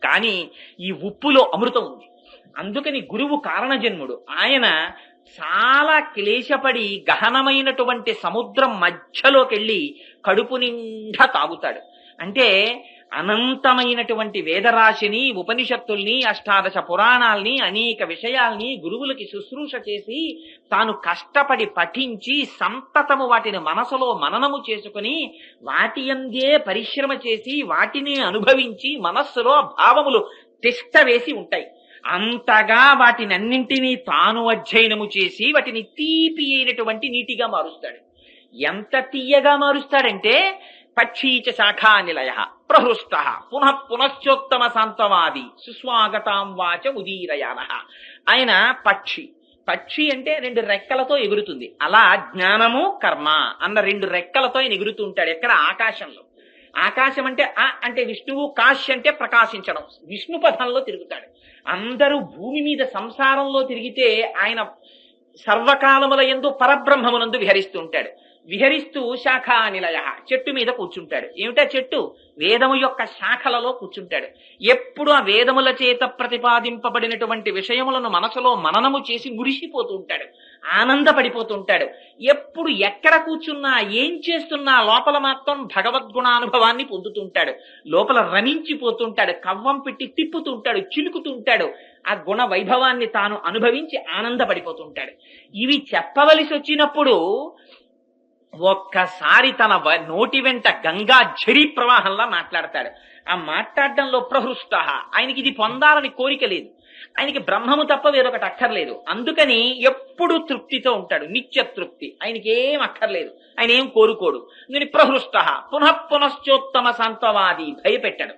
కానీ ఈ ఉప్పులో అమృతం ఉంది. అందుకని గురువు కారణజన్ముడు. ఆయన చాలా క్లేశపడి గహనమైనటువంటి సముద్రం మధ్యలోకెళ్ళి కడుపు నిండా తాగుతాడు. అంటే అనంతమైనటువంటి వేదరాశిని, ఉపనిషత్తుల్ని, అష్టాదశ పురాణాల్ని, అనేక విషయాల్ని గురువులకి శుశ్రూష చేసి తాను కష్టపడి పఠించి సంతతము వాటిని మనసులో మననము చేసుకుని వాటి యందే పరిశ్రమ చేసి వాటిని అనుభవించి మనస్సులో భావములు తిష్ట వేసి ఉంటాయి. అంతగా వాటినన్నింటినీ తాను అధ్యయనము చేసి వాటిని తీపి అయినటువంటి నీటిగా మారుస్తాడు. ఎంత తీయగా మారుస్తాడంటే పక్షీచ శాఖా నిలయ ప్రహృష్ట పునః పునశ్చోత్తమ సాంతవాది సుస్వాగతాం వాచ ఉదీరయాన. ఆయన పక్షి. పక్షి అంటే రెండు రెక్కలతో ఎగురుతుంది. అలా జ్ఞానము కర్మ అన్న రెండు రెక్కలతో ఆయన ఎగురుతూ ఉంటాడు. ఎక్కడ? ఆకాశంలో. ఆకాశం అంటే అంటే విష్ణువు, కాశ్ అంటే ప్రకాశించడం, విష్ణు పథంలో తిరుగుతాడు. అందరూ భూమి మీద సంసారంలో తిరిగితే ఆయన సర్వకాలముల యందు పరబ్రహ్మమునందు విహరిస్తూ ఉంటాడు. విహరిస్తూ శాఖా నిలయ చెట్టు మీద కూర్చుంటాడు. ఏమిటా చెట్టు? వేదము యొక్క శాఖలలో కూర్చుంటాడు. ఎప్పుడు ఆ వేదముల చేత ప్రతిపాదింపబడినటువంటి విషయములను మనసులో మననము చేసి మురిసిపోతూ ఉంటాడు, ఆనందపడిపోతుంటాడు. ఎప్పుడు ఎక్కడ కూర్చున్నా, ఏం చేస్తున్నా లోపల మాత్రం భగవద్గుణానుభవాన్ని పొందుతుంటాడు. లోపల రమించిపోతుంటాడు, కవ్వం పెట్టి తిప్పుతుంటాడు, చిలుకుతుంటాడు. ఆ గుణ వైభవాన్ని తాను అనుభవించి ఆనందపడిపోతుంటాడు. ఇవి చెప్పవలసి వచ్చినప్పుడు ఒక్కసారి తన నోటి వెంట గంగా ఝరీ ప్రవాహంలా మాట్లాడతాడు. ఆ మాట్లాడడంలో ప్రహృష్ట. ఆయనకి ఇది పొందాలని కోరిక లేదు. ఆయనకి బ్రహ్మము తప్ప వేరొకటి అక్కర్లేదు. అందుకని ఎప్పుడు తృప్తితో ఉంటాడు, నిత్య తృప్తి. ఆయనకి ఏం అక్కర్లేదు, ఆయన ఏం కోరుకోడు. నేను ప్రహృష్ట పునః పునశ్చోత్తమ సాంతవాది. భయపెట్టాడు.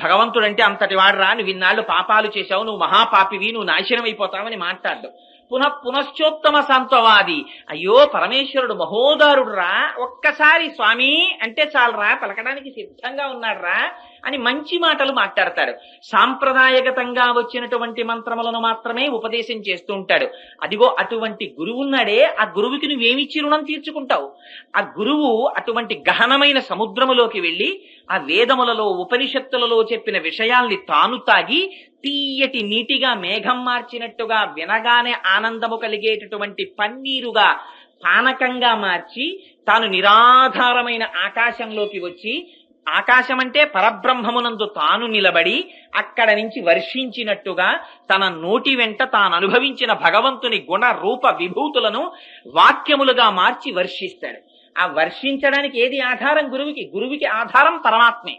భగవంతుడంటే అంతటి వాడురా, నువ్వు ఇన్నాళ్ళు పాపాలు చేశావు, నువ్వు మహాపాపివి, నువ్వు నాశనం అయిపోతావని మాట్లాడ్డావు. పునః పునశ్చోత్తమ సాంతవాది. అయ్యో పరమేశ్వరుడు మహోదారుడు రా, ఒక్కసారి స్వామి అంటే చాలరా, పలకడానికి సిద్ధంగా ఉన్నాడురా అని మంచి మాటలు మాట్లాడతాడు. సాంప్రదాయగతంగా వచ్చినటువంటి మంత్రములను మాత్రమే ఉపదేశం చేస్తూ ఉంటాడు. అదిగో అటువంటి గురువున్నాడే, ఆ గురువుకి నువ్వేమిచ్చి రుణం తీర్చుకుంటావు? ఆ గురువు అటువంటి గహనమైన సముద్రములోకి వెళ్లి ఆ వేదములలో, ఉపనిషత్తులలో చెప్పిన విషయాల్ని తాను తాగి తీయటి నీటిగా మేఘం మార్చినట్టుగా వినగానే ఆనందము కలిగేటటువంటి పన్నీరుగా పానకంగా మార్చి తాను నిరాధారమైన ఆకాశంలోకి వచ్చి, ఆకాశం అంటే పరబ్రహ్మమునందు తాను నిలబడి అక్కడ నుంచి వర్షించినట్టుగా తన నోటి వెంట తాను అనుభవించిన భగవంతుని గుణ రూప విభూతులను వాక్యములుగా మార్చి వర్షిస్తాడు. ఆ వర్షించడానికి ఏది ఆధారం? గురువుకి ఆధారం పరమాత్మే.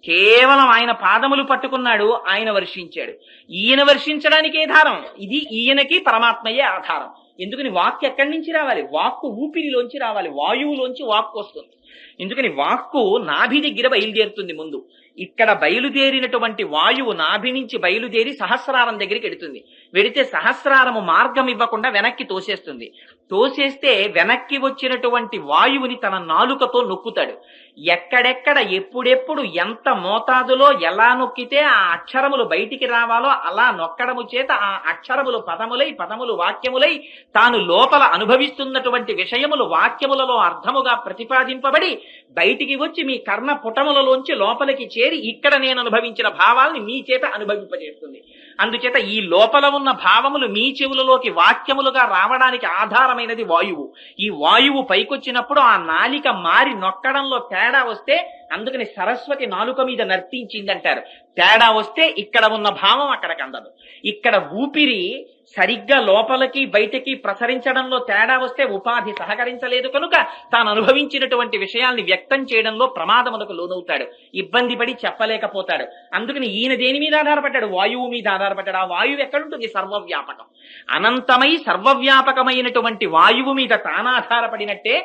కేవలం ఆయన పాదములు పట్టుకున్నాడు, ఆయన వర్షించాడు. ఈయన వర్షించడానికి ఆధారం ఇది, ఈయనకి పరమాత్మయే ఆధారం. ఎందుకని వాక్కు ఎక్కడి నుంచి రావాలి? వాక్కు ఊపిరిలోంచి రావాలి, వాయువులోంచి వాక్కు వస్తుంది. ఎందుకని వాక్కు నాభి దగ్గర బయలుదేరుతుంది. ముందు ఇక్కడ బయలుదేరినటువంటి వాయువు నాభి నుంచి బయలుదేరి సహస్రారం దగ్గరికి వెడుతుంది. వెడితే సహస్రారము మార్గం ఇవ్వకుండా వెనక్కి తోసేస్తుంది. తోసేస్తే వెనక్కి వచ్చినటువంటి వాయువుని తన నాలుకతో నొక్కుతాడు. ఎక్కడెక్కడ ఎప్పుడెప్పుడు ఎంత మోతాదులో ఎలా నొక్కితే ఆ అక్షరములు బయటికి రావాలో అలా నొక్కడము చేత ఆ అక్షరములు పదములై, పదములు వాక్యములై, తాను లోపల అనుభవిస్తున్నటువంటి విషయములు వాక్యములలో అర్థముగా ప్రతిపాదింపబడి బయటికి వచ్చి మీ కర్ణ పుటములలోంచి లోపలికి చేరి ఇక్కడ నేను అనుభవించిన భావాల్ని మీ చేత అనుభవింపజేస్తుంది. అందుచేత ఈ లోపల ఉన్న భావములు మీ చెవులలోకి వాక్యములుగా రావడానికి ఆధారమైనది వాయువు. ఈ వాయువు పైకొచ్చినప్పుడు ఆ నాలిక మారి నొక్కడంలో తేడా వస్తే, అందుకని సరస్వతి నాలుక మీద నర్తించిందంటారు. తేడా వస్తే ఇక్కడ ఉన్న భావం అక్కడికి అందదు. ఇక్కడ ఊపిరి సరిగ్గా లోపలికి బయటికి ప్రసరించడంలో తేడా వస్తే ఉపాధి సహకరించలేదు కనుక తాను అనుభవించినటువంటి విషయాల్ని వ్యక్తం చేయడంలో ప్రమాదములకు లోనవుతాడు, ఇబ్బంది పడి చెప్పలేకపోతాడు. అందుకని ఈయన దేని మీద ఆధారపడ్డాడు? వాయువు మీద ఆధారపడ్డాడు. ఆ వాయువు ఎక్కడుంటుంది? సర్వవ్యాపకం. అనంతమై సర్వవ్యాపకమైనటువంటి వాయువు మీద తానాధారపడినట్టే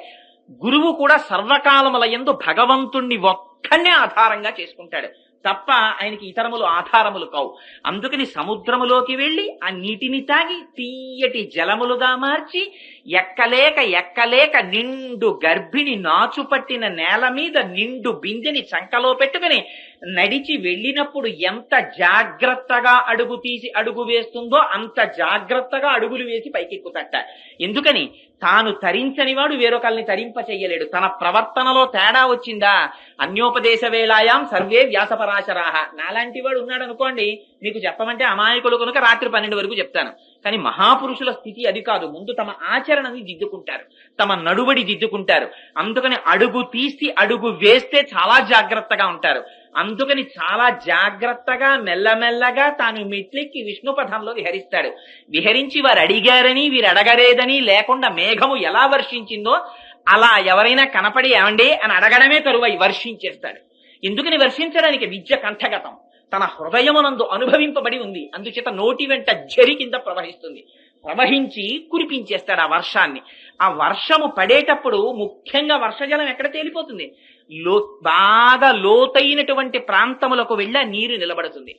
గురువు కూడా సర్వకాలముల యందు భగవంతుణ్ణి ఒక్కనే ఆధారంగా చేసుకుంటాడు తప్ప ఆయనకి ఇతరములు ఆధారములు కావు. అందుకని సముద్రములోకి వెళ్లి ఆ నీటిని తాగి తీయటి జలములుగా మార్చి ఎక్కలేక ఎక్కలేక నిండు గర్భిణి నాచు పట్టిన నేల మీద నిండు బిందెని చంకలో పెట్టుకుని నడిచి వెళ్ళినప్పుడు ఎంత జాగ్రత్తగా అడుగు తీసి అడుగు వేస్తుందో అంత జాగ్రత్తగా అడుగులు వేసి పైకెక్కుతట. ఎందుకని? తాను తరించని వాడు వేరొకల్ని తరింప చెయ్యలేడు. తన ప్రవర్తనలో తేడా వచ్చిందా, అన్యోపదేశ వేళాయాం సర్వే వ్యాసపరాశరాహ. నాలాంటి వాడు ఉన్నాడు అనుకోండి, మీకు చెప్పమంటే అమాయకులు కనుక రాత్రి 12 వరకు చెప్తాను. కానీ మహాపురుషుల స్థితి అది కాదు. ముందు తమ ఆచరణని దిద్దుకుంటారు, తమ నడువడి దిద్దుకుంటారు. అందుకని అడుగు తీసి అడుగు వేస్తే చాలా జాగ్రత్తగా ఉంటారు. అందుకని చాలా జాగ్రత్తగా మెల్లమెల్లగా తాను మెట్లెక్కి విష్ణుపథంలో విహరిస్తాడు. విహరించి వారు అడిగారని వీరు అడగలేదని లేకుండా మేఘము ఎలా వర్షించిందో అలా ఎవరైనా కనపడి ఏమండి అని అడగడమే తరువాయి వర్షించేస్తాడు. ఎందుకని వర్షించడానికి? విద్య కంఠగతం, తన హృదయమునందు అనుభవింపబడి ఉంది. అందుచేత నోటి వెంట జరి కింద ప్రవహిస్తుంది. ప్రవహించి కురిపించేస్తాడు ఆ వర్షాన్ని. ఆ వర్షము పడేటప్పుడు ముఖ్యంగా వర్షజలం ఎక్కడ తేలిపోతుంది? బాగా లోతైనటువంటి ప్రాంతములకు వెళ్ళి ఆ నీరు నిలబడుతుంది.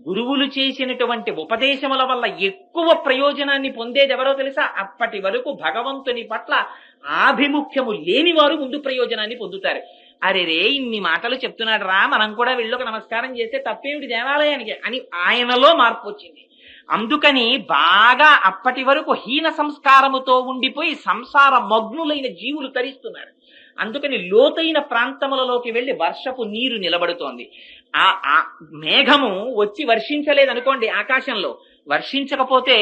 గురువులు చేసినటువంటి ఉపదేశముల వల్ల ఎక్కువ ప్రయోజనాన్ని పొందేది ఎవరో తెలుసా? అప్పటి వరకు భగవంతుని పట్ల ఆభిముఖ్యము లేని వారు ముందు ప్రయోజనాన్ని పొందుతారు. అరెరే ఇన్ని మాటలు చెప్తున్నాడు రా, మనం కూడా వెళ్ళొక నమస్కారం చేస్తే తప్పేమిటి దేవాలయానికి అని ఆయనలో మార్పు వచ్చింది. అందుకని బాగా అప్పటి వరకు హీన సంస్కారముతో ఉండిపోయి సంసార మగ్నులైన జీవులు తరిస్తున్నారు. అందుకని లోతైన ప్రాంతములలోకి వెళ్లి వర్షపు నీరు నిలబడుతోంది. ఆ మేఘము వచ్చి వర్షించలేదనుకోండి, ఆకాశంలో వర్షించకపోతే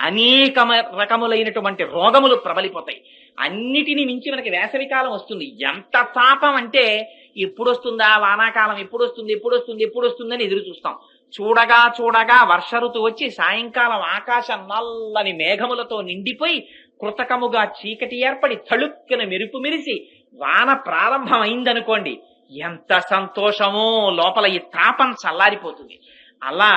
అనేక రకములైనటువంటి రోగములు ప్రబలిపోతాయి. అన్నిటినీ మించి మనకి వేసవికాలం వస్తుంది. ఎంత తాపం అంటే ఎప్పుడు వస్తుందా వానాకాలం, ఎప్పుడు వస్తుందని ఎదురు చూస్తాం. చూడగా చూడగా వర్ష ఋతువు వచ్చి సాయంకాలం ఆకాశం నల్లని మేఘములతో నిండిపోయి కృతకముగా చీకటి ఏర్పడి తళుక్కున మెరుపు మెరిసి వాన ప్రారంభమైందనుకోండి, ఎంత సంతోషమో, లోపల ఈ తాపం చల్లారిపోతుంది. అలా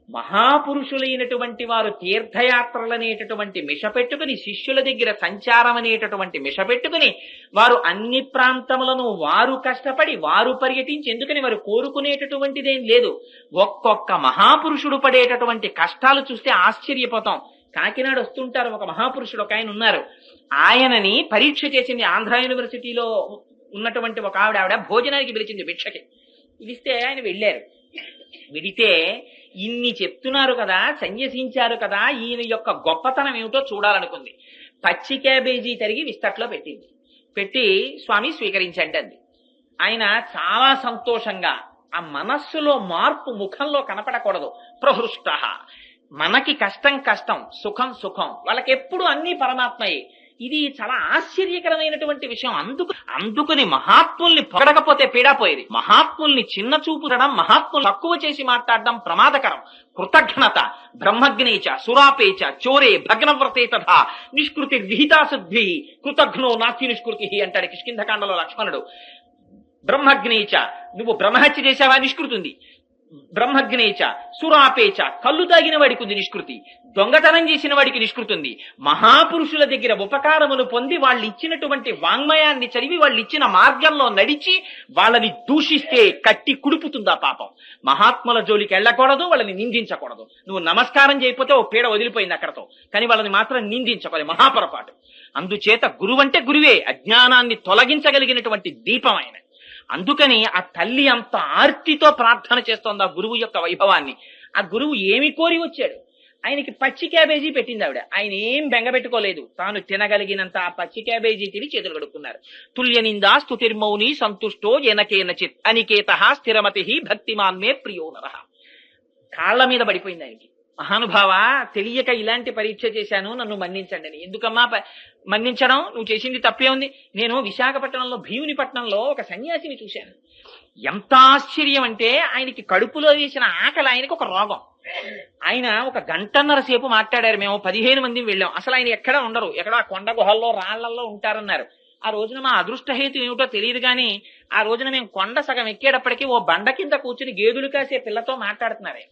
మహాపురుషులైనటువంటి వారు తీర్థయాత్రలనేటటువంటి మిష పెట్టుకుని, శిష్యుల దగ్గర సంచారం అనేటటువంటి మిష పెట్టుకుని, వారు అన్ని ప్రాంతములను వారు కష్టపడి వారు పర్యటించి, ఎందుకని వారు కోరుకునేటటువంటిదేం లేదు. ఒక్కొక్క మహాపురుషుడు పడేటటువంటి కష్టాలు చూస్తే ఆశ్చర్యపోతాం. కాకినాడ వస్తుంటారు ఒక మహాపురుషుడు, ఒక ఆయన ఉన్నారు. ఆయనని పరీక్ష చేసింది ఆంధ్ర యూనివర్సిటీలో ఉన్నటువంటి ఒక ఆవిడ భోజనానికి పిలిచింది, భిక్షకి పిలిస్తే ఆయన వెళ్ళారు. వెడితే ఇన్ని చెప్తున్నారు కదా, సన్యసించారు కదా, ఈయన యొక్క గొప్పతనం ఏమిటో చూడాలనుకుంది. పచ్చి క్యాబేజీ తరిగి విస్తట్లో పెట్టింది. పెట్టి స్వామి స్వీకరించండి అంది. ఆయన చాలా సంతోషంగా, ఆ మనస్సులో మార్పు ముఖంలో కనపడకూడదు. ప్రహృష్ట, మనకి కష్టం కష్టం, సుఖం సుఖం, వాళ్ళకెప్పుడు అన్ని పరమాత్మయే. ఇది చాలా ఆశ్చర్యకరమైనటువంటి విషయం. అందుకని మహాత్ముల్ని పొగడకపోతే పీడాపోయేది. మహాత్ముల్ని చిన్న చూపుడడం, మహాత్ములు తక్కువ చేసి మాట్లాడడం ప్రమాదకరం. కృతజ్ఞత బ్రహ్మజ్ఞేచ సురాపేచ చోరే భగ్నవ్రతే తథా నిష్కృతి విహితాశుద్ధి కృతజ్ఞో నాస్తి నిష్కృతి అంటాడు కిష్కింధకాండలో లక్ష్మణుడు. బ్రహ్మజ్ఞేచ, నువ్వు బ్రహ్మహత్య చేశావా? నిష్కృతి ఉంది. బ్రహ్మజ్ఞేచ సురాపేచ, కళ్ళు తాగిన వాడికి ఉంది నిష్కృతి. దొంగతనం చేసిన వాడికి నిష్కృతి ఉంది. మహాపురుషుల దగ్గర ఉపకారమును పొంది వాళ్ళు ఇచ్చినటువంటి వాంగ్మయాన్ని చదివి వాళ్ళు ఇచ్చిన మార్గంలో నడిచి వాళ్ళని దూషిస్తే కట్టి కుడుపుతుందా పాపం. మహాత్ముల జోలికి వెళ్ళకూడదు, వాళ్ళని నిందించకూడదు. నువ్వు నమస్కారం చేయకపోతే ఓ పీడ వదిలిపోయింది అక్కడతో, కానీ వాళ్ళని మాత్రం నిందించకూడదు, మహాపొరపాటు. అందుచేత గురువంటే గురువే, అజ్ఞానాన్ని తొలగించగలిగినటువంటి దీపం ఆయన. అందుకని ఆ తల్లి అంత ఆర్తితో ప్రార్థన చేస్తోంది ఆ గురువు యొక్క వైభవాన్ని. ఆ గురువు ఏమి కోరి వచ్చాడు? ఆయనకి పచ్చి క్యాబేజీ పెట్టింది ఆవిడ. ఆయన ఏం బెంగపెట్టుకోలేదు, తాను తినగలిగినంత ఆ పచ్చి క్యాబేజీ తిని చేతులు కడుక్కున్నారు. తుల్య నిందా స్తుతిర్మౌని సంతుష్టో ఎనకేనచిత్ అనికేత స్థిరమతి భక్తిమాన్మే ప్రియో నరః. కాళ్ల మీద పడిపోయింది ఆయనకి. మహానుభావ, తెలియక ఇలాంటి పరీక్ష చేశాను, నన్ను మన్నించండి అని. ఎందుకమ్మా మన్నించడం? నువ్వు చేసింది తప్పే ఉంది. నేను విశాఖపట్నంలో భీమునిపట్నంలో ఒక సన్యాసిని చూశాను. ఎంత ఆశ్చర్యం అంటే, ఆయనకి కడుపులో వేసిన ఆకలి, ఆయనకి ఒక రోగం. ఆయన ఒక గంటన్నర సేపు మాట్లాడారు. మేము 15 మంది వెళ్ళాం. అసలు ఆయన ఎక్కడ ఉండరు, ఎక్కడో ఆ కొండ గుహల్లో రాళ్లలో ఉంటారన్నారు. ఆ రోజున మా అదృష్టహేతు ఏమిటో తెలియదు కానీ, ఆ రోజున మేము కొండ సగం ఎక్కేటప్పటికీ ఓ బండ కింద కూర్చుని గేదెలు కాసే పిల్లతో మాట్లాడుతున్నారు.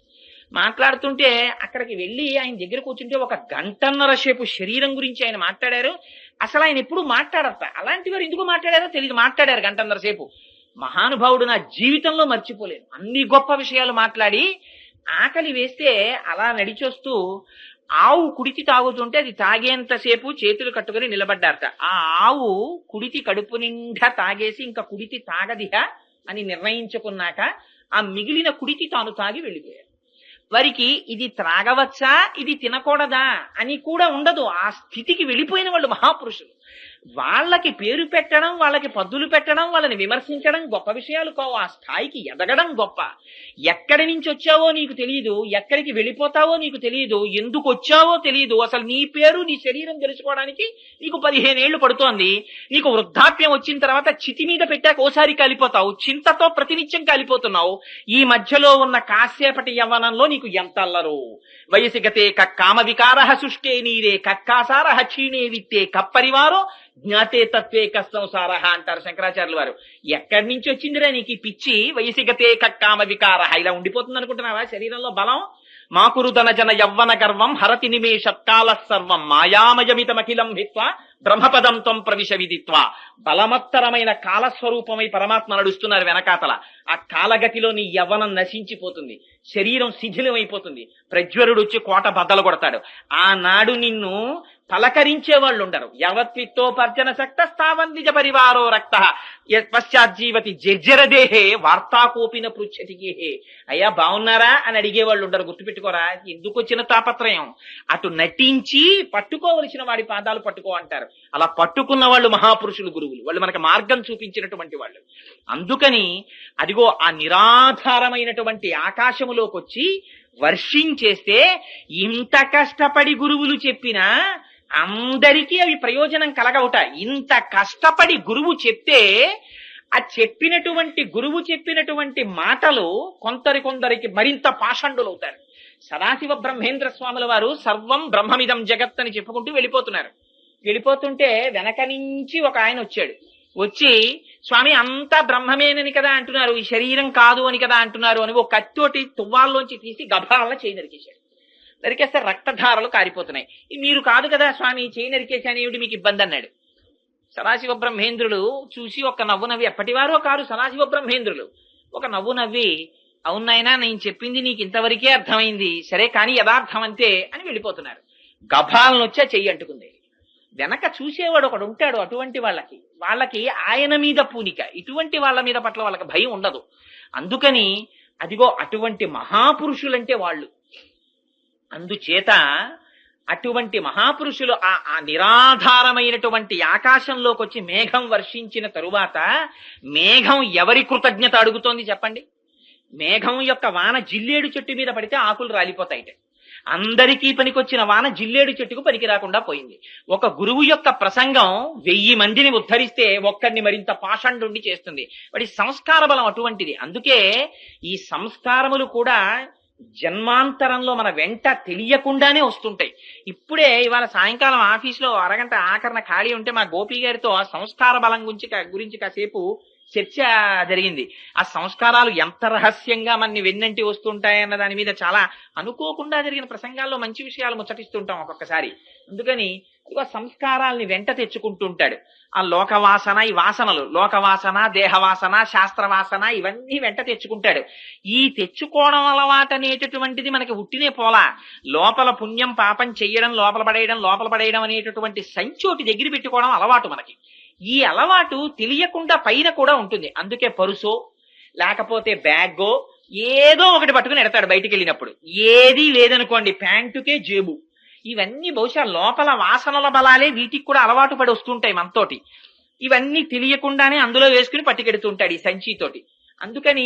మాట్లాడుతుంటే అక్కడికి వెళ్ళి ఆయన దగ్గర కూర్చుంటే ఒక గంటన్నర సేపు శరీరం గురించి ఆయన మాట్లాడారు. అసలు ఆయన ఎప్పుడు మాట్లాడతా, అలాంటి వారు ఎందుకు మాట్లాడారో తెలియదు, మాట్లాడారు గంటన్నర సేపు. మహానుభావుడు నా జీవితంలో మర్చిపోలేను. అన్ని గొప్ప విషయాలు మాట్లాడి, ఆకలి వేస్తే అలా నడిచొస్తూ ఆవు కుడితి తాగుతుంటే అది తాగేంతసేపు చేతులు కట్టుకుని నిలబడ్డారట. ఆ ఆవు కుడితి కడుపు నిండా తాగేసి ఇంకా కుడితి తాగదిహ అని నిర్ణయించుకున్నాక ఆ మిగిలిన కుడికి తాను తాగి వెళ్ళిపోయారు. వారికి ఇది త్రాగవచ్చా ఇది తినకూడదా అని కూడా ఉండదు. ఆ స్థితికి వెళ్ళిపోయిన వాళ్ళు మహాపురుషులు. వాళ్ళకి పేరు పెట్టడం, వాళ్ళకి పద్దులు పెట్టడం, వాళ్ళని విమర్శించడం గొప్ప విషయాలు కావు. ఆ స్థాయికి ఎదగడం గొప్ప. ఎక్కడి నుంచి వచ్చావో నీకు తెలియదు, ఎక్కడికి వెళ్ళిపోతావో నీకు తెలియదు, ఎందుకు వచ్చావో తెలియదు. అసలు నీ పేరు నీ శరీరం తెలుసుకోవడానికి నీకు 15 ఏళ్లు పడుతోంది. నీకు వృద్ధాప్యం వచ్చిన తర్వాత చితి మీద పెట్టాక ఓసారి కాలిపోతావు, చింతతో ప్రతినిత్యం కాలిపోతున్నావు. ఈ మధ్యలో ఉన్న కాసేపటి యవ్వనంలో నీకు ఎంత అల్లరు. వయసి గతే కామ వికార శుష్కే నీరే కక్కాసార క్షీణే విత్తే కప్పరివారో జ్ఞాతే తత్వే కస్తంసార అంటారు శంకరాచార్యులు వారు. ఎక్కడి నుంచి వచ్చిందిరా నీకు ఈ పిచ్చి? వయసిగతే కక్కామ వికార ఇలా ఉండిపోతుంది అనుకుంటున్నావా? శరీరంలో బలం మాకురుదన జన యవ్వన గర్వం హరతి నిమేషత్కాల సర్వం మాయామయమితమఖిలం హిత్వా బ్రహ్మపదం త్వం ప్రవిశ విదిత్వ. బలమత్తరమైన కాలస్వరూపమై పరమాత్మ నడుస్తున్నారు వెనకాతల. ఆ కాలగతిలో నీ యవ్వనం నశించిపోతుంది, శరీరం శిథిలమైపోతుంది. ప్రజ్వరుడు వచ్చి కోట బద్దలు కొడతాడు. ఆనాడు నిన్ను పలకరించే వాళ్ళు ఉండరు. యవత్విత్తోపర్జన శక్త స్థావన్ నిజ పరివారో రక్త పశ్చాజ్జీవతి జర్జరదేహే వార్తాకోపిన పృచ్ఛతిగే. అయ్యా బాగున్నారా అని అడిగేవాళ్ళు ఉండరు. గుర్తుపెట్టుకోరా, ఎందుకు వచ్చిన తాపత్రయం? అటు నటించి పట్టుకోవలసిన వాడి పాదాలు పట్టుకో అంటారు. అలా పట్టుకున్న వాళ్ళు మహాపురుషులు, గురువులు. వాళ్ళు మనకు మార్గం చూపించినటువంటి వాళ్ళు. అందుకని అదిగో ఆ నిరాధారమైనటువంటి ఆకాశములోకి వచ్చి వర్షించేస్తే ఇంత కష్టపడి గురువులు చెప్పినా అందరికీ అవి ప్రయోజనం కలగవుట. ఇంత కష్టపడి గురువు చెప్తే ఆ గురువు చెప్పినటువంటి మాటలు కొందరికి మరింత పాషండులవుతారు. సదాశివ బ్రహ్మేంద్ర స్వాముల వారు సర్వం బ్రహ్మమిదం జగత్ అని చెప్పుకుంటూ వెళ్ళిపోతున్నారు. వెళ్ళిపోతుంటే వెనక నుంచి ఒక ఆయన వచ్చాడు. వచ్చి స్వామి అంతా బ్రహ్మమేనని కదా అంటున్నారు, ఈ శరీరం కాదు అని కదా అంటున్నారు అని ఒక కత్తోటి తువ్వాల్లోంచి తీసి గభాల చేయి నరికేశాడు. నరికేస్తే రక్తధారలు కారిపోతున్నాయి. మీరు కాదు కదా స్వామి చేయి నరికేశాను, ఏమిటి మీకు ఇబ్బంది అన్నాడు. సదాశివ బ్రహ్మేంద్రులు చూసి ఒక నవ్వు నవ్వి, ఎప్పటివారో కారు సదాశివ బ్రహ్మేంద్రులు, ఒక నవ్వు నవ్వి, అవునాయనా నేను చెప్పింది నీకు ఇంతవరకే అర్థమైంది, సరే కానీ యథార్థం అంతే అని వెళ్ళిపోతున్నారు. గభాలను వచ్చా చెయ్యి అంటుకుంది. వెనక చూసేవాడు ఒకడు ఉంటాడు. అటువంటి వాళ్ళకి ఆయన మీద పూనిక, ఇటువంటి వాళ్ళ మీద పట్ల వాళ్ళకి భయం ఉండదు. అందుకని అదిగో అటువంటి మహాపురుషులంటే వాళ్ళు. అందుచేత అటువంటి మహాపురుషులు ఆ నిరాధారమైనటువంటి ఆకాశంలోకి వచ్చి మేఘం వర్షించిన తరువాత మేఘం ఎవరి కృతజ్ఞత అడుగుతోంది చెప్పండి? మేఘం యొక్క వాన జిల్లేడు చెట్టు మీద పడితే ఆకులు రాలిపోతాయిట. అందరికీ పనికొచ్చిన వాన జిల్లేడు చెట్టుకు పనికి రాకుండా పోయింది. ఒక గురువు యొక్క ప్రసంగం 1000 మందిని ఉద్ధరిస్తే ఒక్కడిని మరింత పాషండుండి చేస్తుంది. వాడి సంస్కార బలం అటువంటిది. అందుకే ఈ సంస్కారములు కూడా జన్మాంతరంలో మన వెంట తెలియకుండానే వస్తుంటాయి. ఇప్పుడే ఇవాళ సాయంకాలం ఆఫీసులో అరగంట ఆఖరణ ఖాళీ ఉంటే మా గోపి గారితో సంస్కార బలం గురించి కాసేపు చర్చ జరిగింది. ఆ సంస్కారాలు ఎంత రహస్యంగా మనని వెన్నంటి వస్తుంటాయన్న దాని మీద చాలా అనుకోకుండా జరిగిన ప్రసంగాల్లో మంచి విషయాలు ముచ్చటిస్తుంటాం ఒక్కొక్కసారి. అందుకని ఇక సంస్కారాల్ని వెంట తెచ్చుకుంటుంటాడు. ఆ లోకవాసన, ఈ వాసనలు, లోకవాసన, దేహవాసన, శాస్త్రవాసన, ఇవన్నీ వెంట తెచ్చుకుంటాడు. ఈ తెచ్చుకోవడం అలవాటు అనేటటువంటిది మనకి ఉట్టినే పోలా. లోపల పుణ్యం పాపం చెయ్యడం, లోపల పడేయడం అనేటటువంటి సంచోటి దగ్గర పెట్టుకోవడం అలవాటు మనకి. ఈ అలవాటు తెలియకుండా పైన కూడా ఉంటుంది. అందుకే పరుసో లేకపోతే బ్యాగో ఏదో ఒకటి పట్టుకుని ఎడతాడు బయటికి వెళ్ళినప్పుడు. ఏది లేదనుకోండి, ప్యాంటుకే జేబు. ఇవన్నీ బహుశా లోపల వాసనల బలాలే వీటికి కూడా అలవాటు పడి వస్తుంటాయి మనతోటి. ఇవన్నీ తెలియకుండానే అందులో వేసుకుని పట్టుకెడుతుంటాడు ఈ సంచితోటి. అందుకని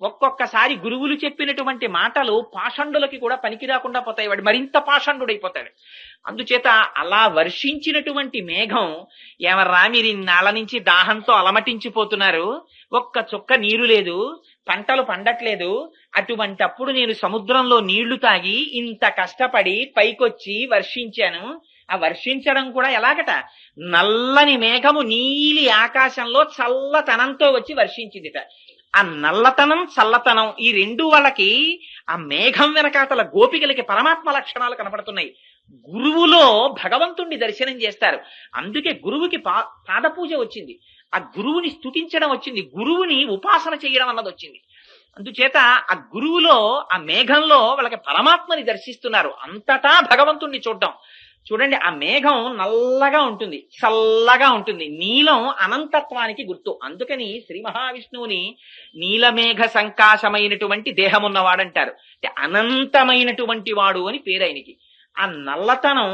ఒక్కొక్కసారి గురువులు చెప్పినటువంటి మాటలు పాషండులకి కూడా పనికి రాకుండా పోతాయి. వాడు మరింత పాషండుడైపోతాడు. అందుచేత అలా వర్షించినటువంటి మేఘం, ఎవర్రా మీరు ఇన్నాళ్ళ నుంచి దాహంతో అలమటించిపోతున్నారు, ఒక్క చుక్క నీరు లేదు, పంటలు పండట్లేదు, అటువంటప్పుడు నేను సముద్రంలో నీళ్లు తాగి ఇంత కష్టపడి పైకొచ్చి వర్షించాను. ఆ వర్షించడం కూడా ఎలాగట, నల్లని మేఘము నీలి ఆకాశంలో చల్లతనంతో వచ్చి వర్షించిందిట. ఆ నల్లతనం చల్లతనం ఈ రెండు వాళ్ళకి ఆ మేఘం వెనకాతల గోపికలకి పరమాత్మ లక్షణాలు కనపడుతున్నాయి. గురువులో భగవంతుణ్ణి దర్శనం చేస్తారు. అందుకే గురువుకి పాదపూజ వచ్చింది, ఆ గురువుని స్తుతించడం వచ్చింది, గురువుని ఉపాసన చేయడం అన్నది వచ్చింది. అందుచేత ఆ గురువులో, ఆ మేఘంలో వాళ్ళకి పరమాత్మని దర్శిస్తున్నారు. అంతటా భగవంతుణ్ణి చూడడం. చూడండి, ఆ మేఘం నల్లగా ఉంటుంది, చల్లగా ఉంటుంది. నీలం అనంతత్వానికి గుర్తు. అందుకని శ్రీ మహావిష్ణువుని నీలమేఘ సంకాశమైనటువంటి దేహం ఉన్నవాడంటారు. అంటే అనంతమైనటువంటి వాడు అని పేరు ఆయనకి. ఆ నల్లతనం,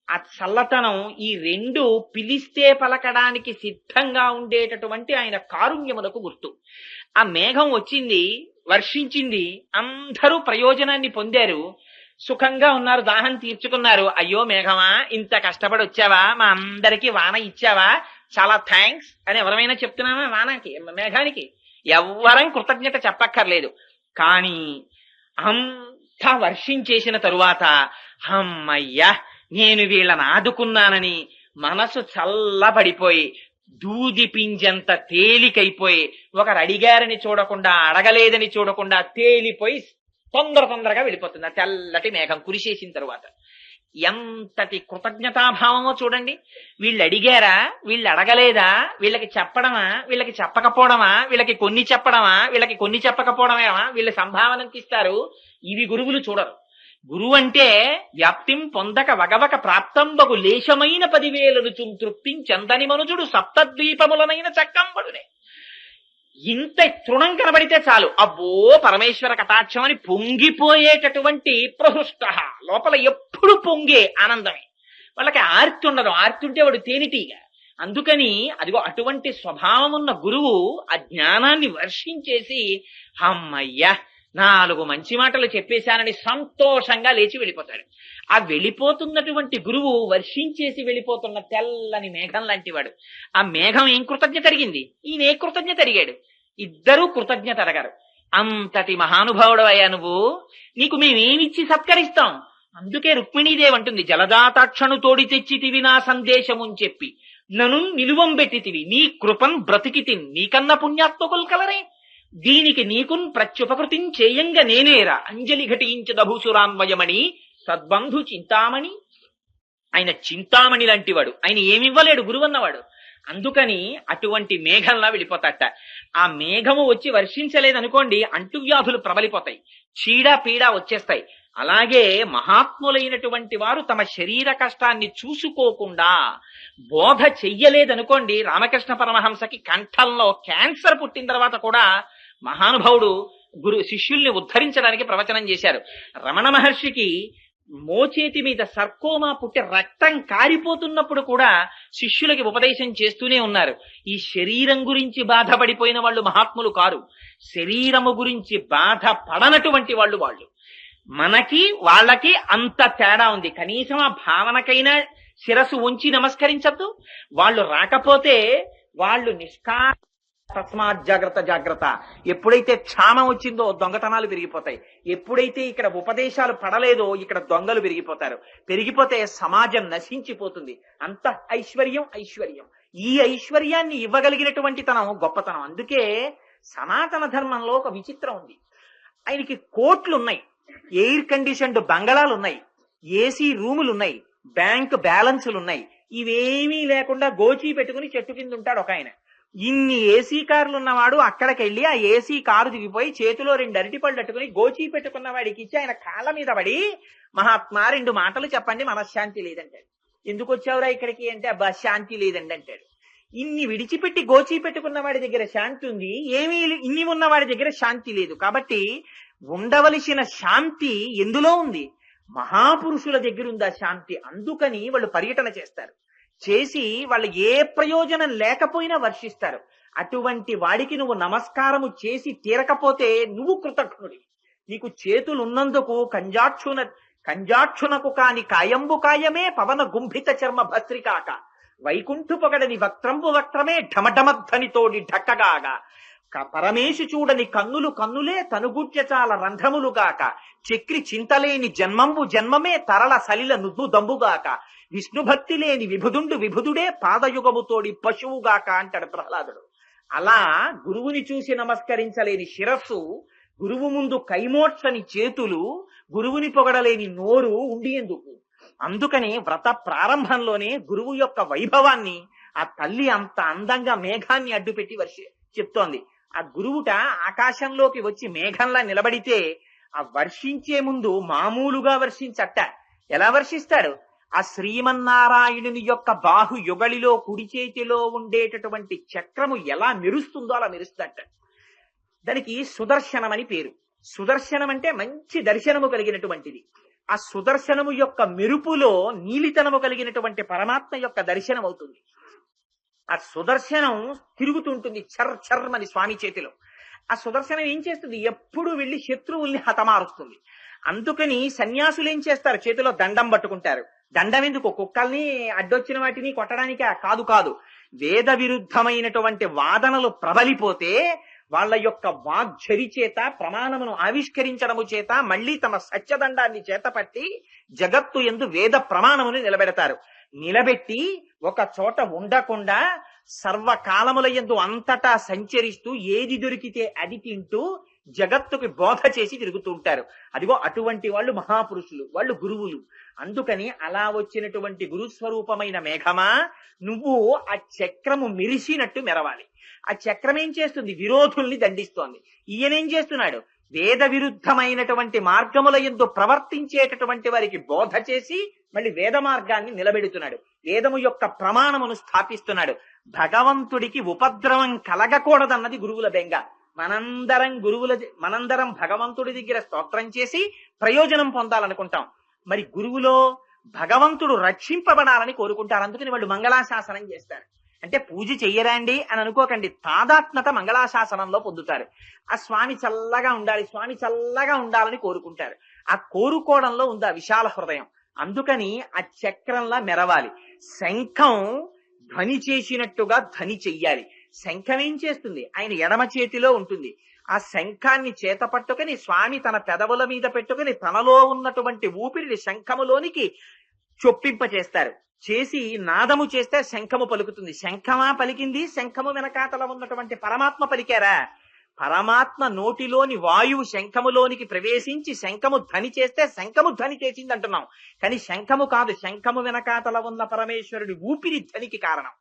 ఆ చల్లతనం, ఈ రెండు పిలిస్తే పలకడానికి సిద్ధంగా ఉండేటటువంటి ఆయన కారుణ్యములకు గుర్తు. ఆ మేఘం వచ్చింది, వర్షించింది, అందరూ ప్రయోజనాన్ని పొందారు, సుఖంగా ఉన్నారు, దాహం తీర్చుకున్నారు. అయ్యో మేఘమా, ఇంత కష్టపడి వచ్చావా, మా అందరికీ వాన ఇచ్చావా, చాలా థ్యాంక్స్ అని ఎవరమైనా చెప్తున్నామా? వానకి, మేఘానికి ఎవ్వరం కృతజ్ఞత చెప్పక్కర్లేదు. కానీ అంతా వర్షించేసిన తరువాత అమ్మయ్యా నేను వీళ్ళని ఆదుకున్నానని మనసు చల్లబడిపోయి దూది పింజంత తేలికైపోయి, ఒకరు అడిగారని చూడకుండా, అడగలేదని చూడకుండా తేలిపోయి తొందరగా వెళ్ళిపోతుంది ఆ తెల్లటి మేఘం కురిసేసిన తరువాత. ఎంతటి కృతజ్ఞతాభావమో చూడండి. వీళ్ళు అడిగారా, వీళ్ళు అడగలేదా, వీళ్ళకి చెప్పడమా, వీళ్ళకి చెప్పకపోవడమా, వీళ్ళకి కొన్ని చెప్పడమా, వీళ్ళకి కొన్ని చెప్పకపోవడమేమా, వీళ్ళు సంభావనకి ఇస్తారు. ఇవి గురువులు చూడరు. గురువు అంటే వ్యాప్తిం పొందక వగవక ప్రాప్తంబగు లేశమైన 10,000 తృప్తించందని మనుజుడు సప్తద్వీపములనైన చక్కంబడునే. ఇంత తృణం కనబడితే చాలు, అబ్బో పరమేశ్వర కటాక్షం అని పొంగిపోయేటటువంటి ప్రహృష్ట, లోపల ఎప్పుడు పొంగే ఆనందమే. వాళ్ళకి ఆర్తి ఉండదు, ఆర్తి ఉంటే వాడు తేనిటీగా. అందుకని అదిగో అటువంటి స్వభావం ఉన్న గురువు ఆ జ్ఞానాన్ని వర్షించేసి అమ్మయ్యా 4 మంచి మాటలు చెప్పేశానని సంతోషంగా లేచి వెళ్ళిపోతాడు. ఆ వెళ్ళిపోతున్నటువంటి గురువు వర్షించేసి వెళ్ళిపోతున్న తెల్లని మేఘం లాంటి వాడు. ఆ మేఘం ఏం కృతజ్ఞత అడిగింది, ఈయన ఏ కృతజ్ఞత అడిగాడు, ఇద్దరూ కృతజ్ఞత అడగారు. అంతటి మహానుభావుడు అయ్యా నువ్వు, నీకు మేమేమిచ్చి సత్కరిస్తాం. అందుకే రుక్మిణీదేవి అంటుంది, జలదాతాక్షను తోడి తెచ్చితివి నా సందేశముని చెప్పి నను నిలువం పెట్టితివి, నీ కృపన్ బ్రతికితిన్ నీకన్న పుణ్యాత్మకులు కలరే, దీనికి నీకున్ ప్రత్యుపకృతిం చేయంగ నేనేరా, అంజలి ఘటించదభూసురాన్వయమణి సద్బంధు చింతామణి. ఆయన చింతామణి లాంటి వాడు, ఆయన ఏమివ్వలేడు గురువన్నవాడు. అందుకని అటువంటి మేఘంలా వెళ్ళిపోతాట. ఆ మేఘము వచ్చి వర్షించలేదనుకోండి, అంటువ్యాధులు ప్రబలిపోతాయి, చీడ పీడ వచ్చేస్తాయి. అలాగే మహాత్ములైనటువంటి వారు తమ శరీర కష్టాన్ని చూసుకోకుండా బోధ చెయ్యలేదనుకోండి, రామకృష్ణ పరమహంసకి కంఠంలో క్యాన్సర్ పుట్టిన తర్వాత కూడా మహానుభావుడు శిష్యుల్ని ఉద్ధరించడానికి ప్రవచనం చేశారు. రమణ మహర్షికి మోచేతి మీద సర్కోమా పుట్టి రక్తం కారిపోతున్నప్పుడు కూడా శిష్యులకి ఉపదేశం చేస్తూనే ఉన్నారు. ఈ శరీరం గురించి బాధపడిపోయిన వాళ్ళు మహాత్ములు కారు, శరీరము గురించి బాధ పడనటువంటి వాళ్ళు. మనకి వాళ్ళకి అంత తేడా ఉంది. కనీసం ఆ భావనకైనా శిరస్సు ఉంచి నమస్కరించద్దు. వాళ్ళు రాకపోతే వాళ్ళు తస్మాత్ జాగ్రత్త. ఎప్పుడైతే క్షామం వచ్చిందో దొంగతనాలు పెరిగిపోతాయి. ఎప్పుడైతే ఇక్కడ ఉపదేశాలు పడలేదో ఇక్కడ దొంగలు పెరిగిపోతే సమాజం నశించిపోతుంది. అంత ఐశ్వర్యం. ఈ ఐశ్వర్యాన్ని ఇవ్వగలిగినటువంటి తనం గొప్పతనం. అందుకే సనాతన ధర్మంలో ఒక విచిత్రం ఉంది. ఆయనకి కోట్లున్నాయి, ఎయిర్ కండిషన్డ్ బంగళాలున్నాయి, ఏసీ రూములున్నాయి, బ్యాంక్ బ్యాలెన్సులున్నాయి. ఇవేమీ లేకుండా గోచీ పెట్టుకుని చెట్టు కింద ఉంటాడు ఒక ఆయన. ఇన్ని ఏసీ కార్లు ఉన్నవాడు అక్కడికి వెళ్ళి ఆ ఏసీ కారు దిగిపోయి చేతిలో 2 అరటిపళ్ళు అట్టుకుని గోచీ పెట్టుకున్న వాడికి ఇచ్చి ఆయన కాళ్ళ మీద పడి, మహాత్మా 2 మాటలు చెప్పండి, మనశ్శాంతి లేదంటాడు. ఎందుకు వచ్చావురా ఇక్కడికి అంటే, అబ్బా శాంతి లేదండి అంటాడు. ఇన్ని విడిచిపెట్టి గోచీ పెట్టుకున్న వాడి దగ్గర శాంతి ఉంది, ఏమీ ఇన్ని ఉన్నవాడి దగ్గర శాంతి లేదు. కాబట్టి ఉండవలసిన శాంతి ఎందులో ఉంది? మహాపురుషుల దగ్గర ఉందా శాంతి. అందుకని వాళ్ళు పర్యటన చేసి వాళ్ళు ఏ ప్రయోజనం లేకపోయినా వర్షిస్తారు. అటువంటి వాడికి నువ్వు నమస్కారము చేసి తీరకపోతే నువ్వు కృతజ్ఞుడి. నీకు చేతులు ఉన్నందుకు కంజాక్షునకు కాని కాయంబు కాయమే పవన గుంభిత చర్మ భస్త్రికాక వైకుంఠు పొగడని వక్త్రంబు వక్త్రమే ఢమఢమధ్వనితోడి ఢక్కగాగా పరమేశు చూడని కన్నులే తనుగుడ్య చాలా రంధ్రములుగాక చక్రి చింతలేని జన్మంబు జన్మమే తరల సలిల నుద్దు దంబుగాక విష్ణుభక్తి లేని విభుదుడే పాదయుగముతోడి పశువుగాక అంటాడు ప్రహ్లాదుడు. అలా గురువుని చూసి నమస్కరించలేని శిరస్సు, గురువు ముందు కైమోడ్చని చేతులు, గురువుని పొగడలేని నోరు ఉండి ఎందుకు? అందుకని వ్రత ప్రారంభంలోనే గురువు యొక్క వైభవాన్ని ఆ తల్లి అంత అందంగా మేఘాన్ని అడ్డుపెట్టి చెప్తోంది. ఆ గురువుట ఆకాశంలోకి వచ్చి మేఘంలా నిలబడితే ఆ వర్షించే ముందు మామూలుగా వర్షించట. ఎలా వర్షిస్తాడు? ఆ శ్రీమన్నారాయణుని యొక్క బాహు యుగళిలో కుడి చేతిలో ఉండేటటువంటి చక్రము ఎలా మెరుస్తుందో అలా మెరుస్తట. దానికి సుదర్శనం అని పేరు. సుదర్శనం అంటే మంచి దర్శనము కలిగినటువంటిది. ఆ సుదర్శనము యొక్క మెరుపులో నీలితనము కలిగినటువంటి పరమాత్మ యొక్క దర్శనం అవుతుంది. ఆ సుదర్శనం తిరుగుతుంటుంది చర్ చర్మని స్వామి చేతిలో. ఆ సుదర్శనం ఏం చేస్తుంది? ఎప్పుడు వెళ్లి శత్రువుల్ని హతమారుస్తుంది. అందుకని సన్యాసులు ఏం చేస్తారు? చేతిలో దండం పట్టుకుంటారు. దండం ఎందుకు? కుక్కల్ని అడ్డొచ్చిన వాటిని కొట్టడానికా? కాదు కాదు. వేద విరుద్ధమైనటువంటి వాదనలు ప్రబలిపోతే వాళ్ళ యొక్క వాగ్ఝరి చేత ప్రమాణమును ఆవిష్కరించడము చేత మళ్లీ తమ సత్యదండాన్ని చేతపట్టి జగత్తు యందు వేద ప్రమాణమును నిలబెడతారు. నిలబెట్టి ఒక చోట ఉండకుండా సర్వకాలముల యందు అంతటా సంచరిస్తూ ఏది దొరికితే అది తింటూ జగత్తుకి బోధ చేసి తిరుగుతూ ఉంటారు. అదిగో అటువంటి వాళ్ళు మహాపురుషులు, వాళ్ళు గురువులు. అందుకని అలా వచ్చినటువంటి గురుస్వరూపమైన మేఘమా, నువ్వు ఆ చక్రము మెరిసినట్టు మెరవాలి. ఆ చక్రం ఏం చేస్తుంది? విరోధుల్ని దండిస్తోంది. ఈయనేం చేస్తున్నాడు? వేద విరుద్ధమైనటువంటి మార్గముల యందు ప్రవర్తించేటటువంటి వారికి బోధ చేసి మళ్ళీ వేద మార్గాన్ని నిలబెడుతున్నాడు. వేదము యొక్క ప్రమాణమును స్థాపిస్తున్నాడు. భగవంతుడికి ఉపద్రవం కలగకూడదన్నది గురువుల బెంగ. మనందరం భగవంతుడి దగ్గర స్తోత్రం చేసి ప్రయోజనం పొందాలనుకుంటాం. మరి గురువులో భగవంతుడు రక్షింపబడాలని కోరుకుంటారు. అందుకని వాళ్ళు మంగళాశాసనం చేస్తారు. అంటే పూజ చెయ్యరాండి అని అనుకోకండి. తాదాత్మత మంగళాశాసనంలో పొందుతారు. ఆ స్వామి చల్లగా ఉండాలి, స్వామి చల్లగా ఉండాలని కోరుకుంటారు. ఆ కోరుకోవడంలో ఉంది ఆ విశాల హృదయం. అందుకని ఆ చక్రంలా మెరవాలి. శంఖం ధ్వని చేసినట్టుగా ధ్వని చెయ్యాలి. శంఖం ఏం చేస్తుంది? ఆయన ఎడమ చేతిలో ఉంటుంది. ఆ శంఖాన్ని చేత పట్టుకుని స్వామి తన పెదవుల మీద పెట్టుకుని తనలో ఉన్నటువంటి ఊపిరిని శంఖములోనికి చొప్పింప చేస్తారు. చేసి నాదము చేస్తే శంఖము పలుకుతుంది. శంఖమా పలికింది? శంఖము వెనకాతల ఉన్నటువంటి పరమాత్మ పలికారా? పరమాత్మ నోటిలోని వాయువు శంఖములోనికి ప్రవేశించి శంఖము ధ్వని చేస్తే శంఖము ధ్వని చేసింది అంటున్నాం. కానీ శంఖము కాదు, శంఖము వెనకాతల ఉన్న పరమేశ్వరుడి ఊపిరి ధ్వనికి కారణం.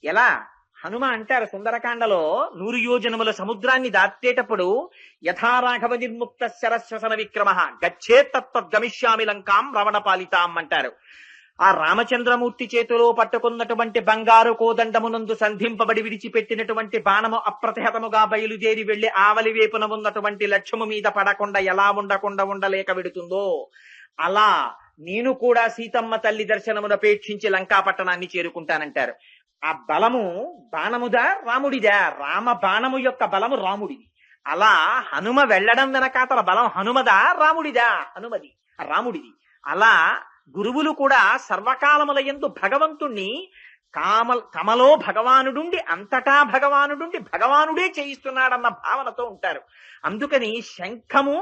ఎలా? హనుమ అంటారు సుందరకాండలో, 100 యోజనముల సముద్రాన్ని దాటేటప్పుడు యథారాఘవ నిర్ముక్త శరశ్వసన విక్రమ గచ్చే తత్వద్గమిష్యామి లంకాం రవణ పాలితాం అంటారు. ఆ రామచంద్రమూర్తి చేతిలో పట్టుకున్నటువంటి బంగారు కోదండమునందు సంధింపబడి విడిచిపెట్టినటువంటి బాణము అప్రతిహతముగా బయలుదేరి వెళ్లి ఆవలి వేపున ఉన్నటువంటి లక్ష్యము మీద పడకుండా ఎలా ఉండలేక విడుతుందో అలా నేను కూడా సీతమ్మ తల్లి దర్శనమును అపేక్షించి లంకా పట్టణాన్ని చేరుకుంటానంటారు. ఆ బలము బాణముదా రాముడిదా? రామ బాణము యొక్క బలము రాముడిది. అలా హనుమ వెళ్లడం వెనకాతల బలం హనుమదా రాముడిదా? హనుమది, రాముడిది. అలా గురువులు కూడా సర్వకాలముల యందు భగవంతుణ్ణి తమలో భగవానుడుండి అంతటా భగవానుడుండి భగవానుడే చేయిస్తున్నాడన్న భావనతో ఉంటారు. అందుకని శంఖము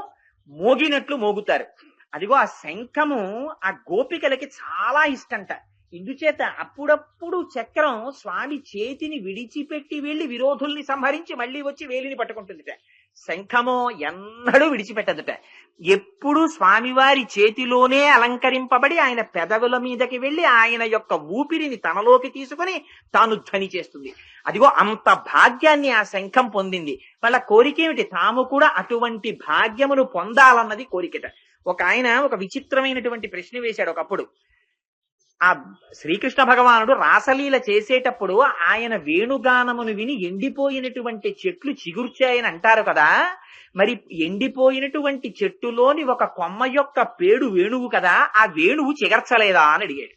మోగినట్లు మోగుతారు. అదిగో ఆ శంఖము ఆ గోపికలకి చాలా ఇష్టంట. ఇందుచేత అప్పుడప్పుడు చక్రం స్వామి చేతిని విడిచిపెట్టి వెళ్లి విరోధుల్ని సంహరించి మళ్లీ వచ్చి వేలిని పట్టుకుంటుందిట. శంఖమో ఎన్నడూ విడిచిపెట్టదుట. ఎప్పుడు స్వామివారి చేతిలోనే అలంకరింపబడి ఆయన పెదవుల మీదకి వెళ్లి ఆయన యొక్క ఊపిరిని తనలోకి తీసుకుని తాను ధ్వని చేస్తుంది. అదిగో అంత భాగ్యాన్ని ఆ శంఖం పొందింది. వాళ్ళ కోరికేమిటి? తాము కూడా అటువంటి భాగ్యమును పొందాలన్నది కోరికట. ఆయన ఒక విచిత్రమైనటువంటి ప్రశ్న వేశాడు ఒకప్పుడు. ఆ శ్రీకృష్ణ భగవానుడు రాసలీల చేసేటప్పుడు ఆయన వేణుగానమును విని ఎండిపోయినటువంటి చెట్లు చిగుర్చాయని అంటారు కదా. మరి ఎండిపోయినటువంటి చెట్టులోని ఒక కొమ్మ యొక్క పేడు వేణువు కదా, ఆ వేణువు చిగర్చలేదా అని అడిగాడు.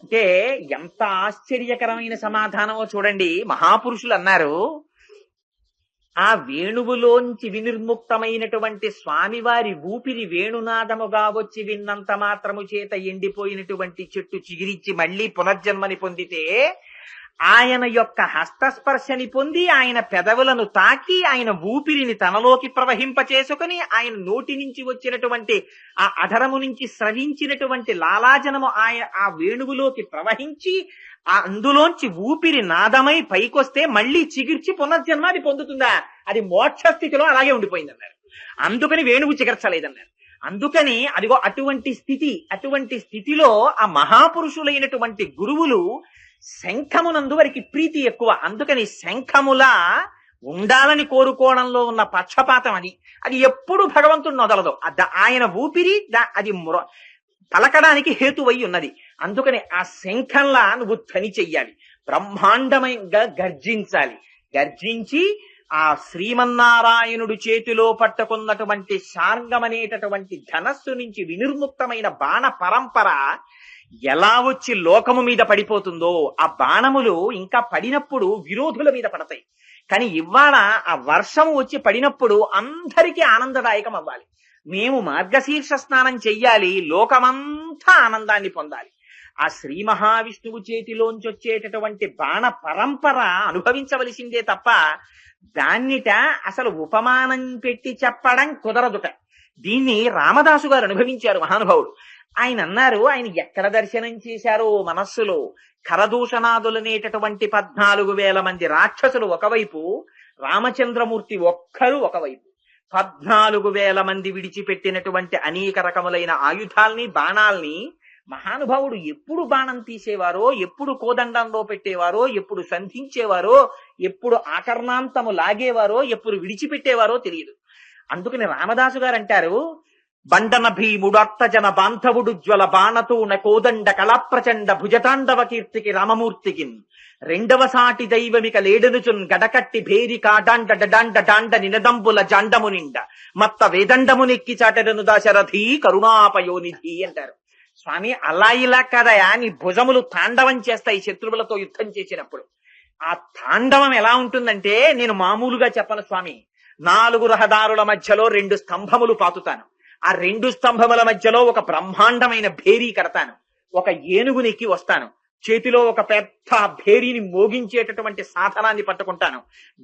అంటే ఎంత ఆశ్చర్యకరమైన సమాధానమో చూడండి. మహాపురుషులు అన్నారు, ఆ వేణువులోంచి వినిర్ముక్తమైనటువంటి స్వామివారి ఊపిరి వేణునాదముగా వచ్చి విన్నంత మాత్రము చేత ఎండిపోయినటువంటి చెట్టు చిగిరించి మళ్లీ పునర్జన్మని పొందితే ఆయన యొక్క హస్తస్పర్శని పొంది ఆయన పెదవులను తాకి ఆయన ఊపిరిని తనలోకి ప్రవహింపచేసుకుని ఆయన నోటి నుంచి వచ్చినటువంటి ఆ అధరము నుంచి స్రవించినటువంటి లాలాజనము ఆ వేణువులోకి ప్రవహించి అందులోంచి ఊపిరి నాదమై పైకొస్తే మళ్లీ చిగిర్చి పునర్జన్మాది పొందుతుందా? అది మోక్ష స్థితిలో అలాగే ఉండిపోయిందన్నారు. అందుకని వేణువు చిగర్చలేదన్నారు. అందుకని అదిగో అటువంటి స్థితిలో ఆ మహాపురుషులైనటువంటి గురువులు శంఖమునందు వారికి ప్రీతి ఎక్కువ. అందుకని శంఖములా ఉండాలని కోరుకోవడంలో ఉన్న పక్షపాతం అది ఎప్పుడు భగవంతుడిని వదలదు. ఆయన ఊపిరి అది పలకడానికి హేతువై ఉన్నది. అందుకని ఆ శంఖంలా నువ్వు ధ్వని చెయ్యాలి, బ్రహ్మాండమంగా గర్జించాలి. గర్జించి ఆ శ్రీమన్నారాయణుడు చేతిలో పట్టుకున్నటువంటి శార్ంగమనేటటువంటి ధనస్సు నుంచి వినిర్ముక్తమైన బాణ పరంపర ఎలా వచ్చి లోకము మీద పడిపోతుందో, ఆ బాణములు ఇంకా పడినప్పుడు విరోధుల మీద పడతాయి. కానీ ఇవాళ ఆ వర్షం వచ్చి పడినప్పుడు అందరికీ ఆనందదాయకం అవ్వాలి. మేము మార్గశీర్ష స్నానం చెయ్యాలి, లోకమంతా ఆనందాన్ని పొందాలి. ఆ శ్రీ మహావిష్ణువు చేతిలోంచి వచ్చేటటువంటి బాణ పరంపర అనుభవించవలసిందే తప్ప దాన్నిట అసలు ఉపమానం పెట్టి చెప్పడం కుదరదుట. దీన్ని రామదాసు గారు అనుభవించారు, మహానుభావుడు. ఆయన అన్నారు, ఆయన ఎక్కడ దర్శనం చేశారో మనస్సులో ఖరదూషణాదులనేటటువంటి 14,000 మంది రాక్షసులు ఒకవైపు, రామచంద్రమూర్తి ఒక్కరు ఒకవైపు, 14,000 మంది విడిచిపెట్టినటువంటి అనేక రకములైన ఆయుధాల్ని బాణాల్ని మహానుభావుడు ఎప్పుడు బాణం తీసేవారో, ఎప్పుడు కోదండంలో పెట్టేవారో, ఎప్పుడు సంధించేవారో, ఎప్పుడు ఆకర్ణాంతము లాగేవారో, ఎప్పుడు విడిచిపెట్టేవారో తెలియదు. అందుకని రామదాసు గారు అంటారు, బండన భీముడు అర్థజన బాంధవుడు జ్వల బాణతూణ కోదండ కళాప్రచండ భుజతాండవ కీర్తికి రామమూర్తికి రెండవ సాటి దైవమిక లేడనుచున్ గడకట్టి భేరి కాడాండ డడాండ డాండ నినదంబుల జాండము నిండ మత్త వేదండము నెక్కి చాటెడను దాశరథి కరుణాపయోనిధి అంటారు. స్వామి, అలా ఇలా కదయా, నీ భుజములు తాండవం చేస్తాయి శత్రువులతో యుద్ధం చేసినప్పుడు. ఆ తాండవం ఎలా ఉంటుందంటే, నేను మామూలుగా చెప్పను స్వామి. 4 రహదారుల మధ్యలో 2 స్తంభములు పాతుతాను. ఆ 2 స్తంభముల మధ్యలో ఒక బ్రహ్మాండమైన భేరీ కడతాను. ఒక ఏనుగునెక్కి వస్తాను. చేతిలో ఒక పెద్ద భేరీని మోగించేటటువంటి సాధనాన్ని పట్టుకుంటాను.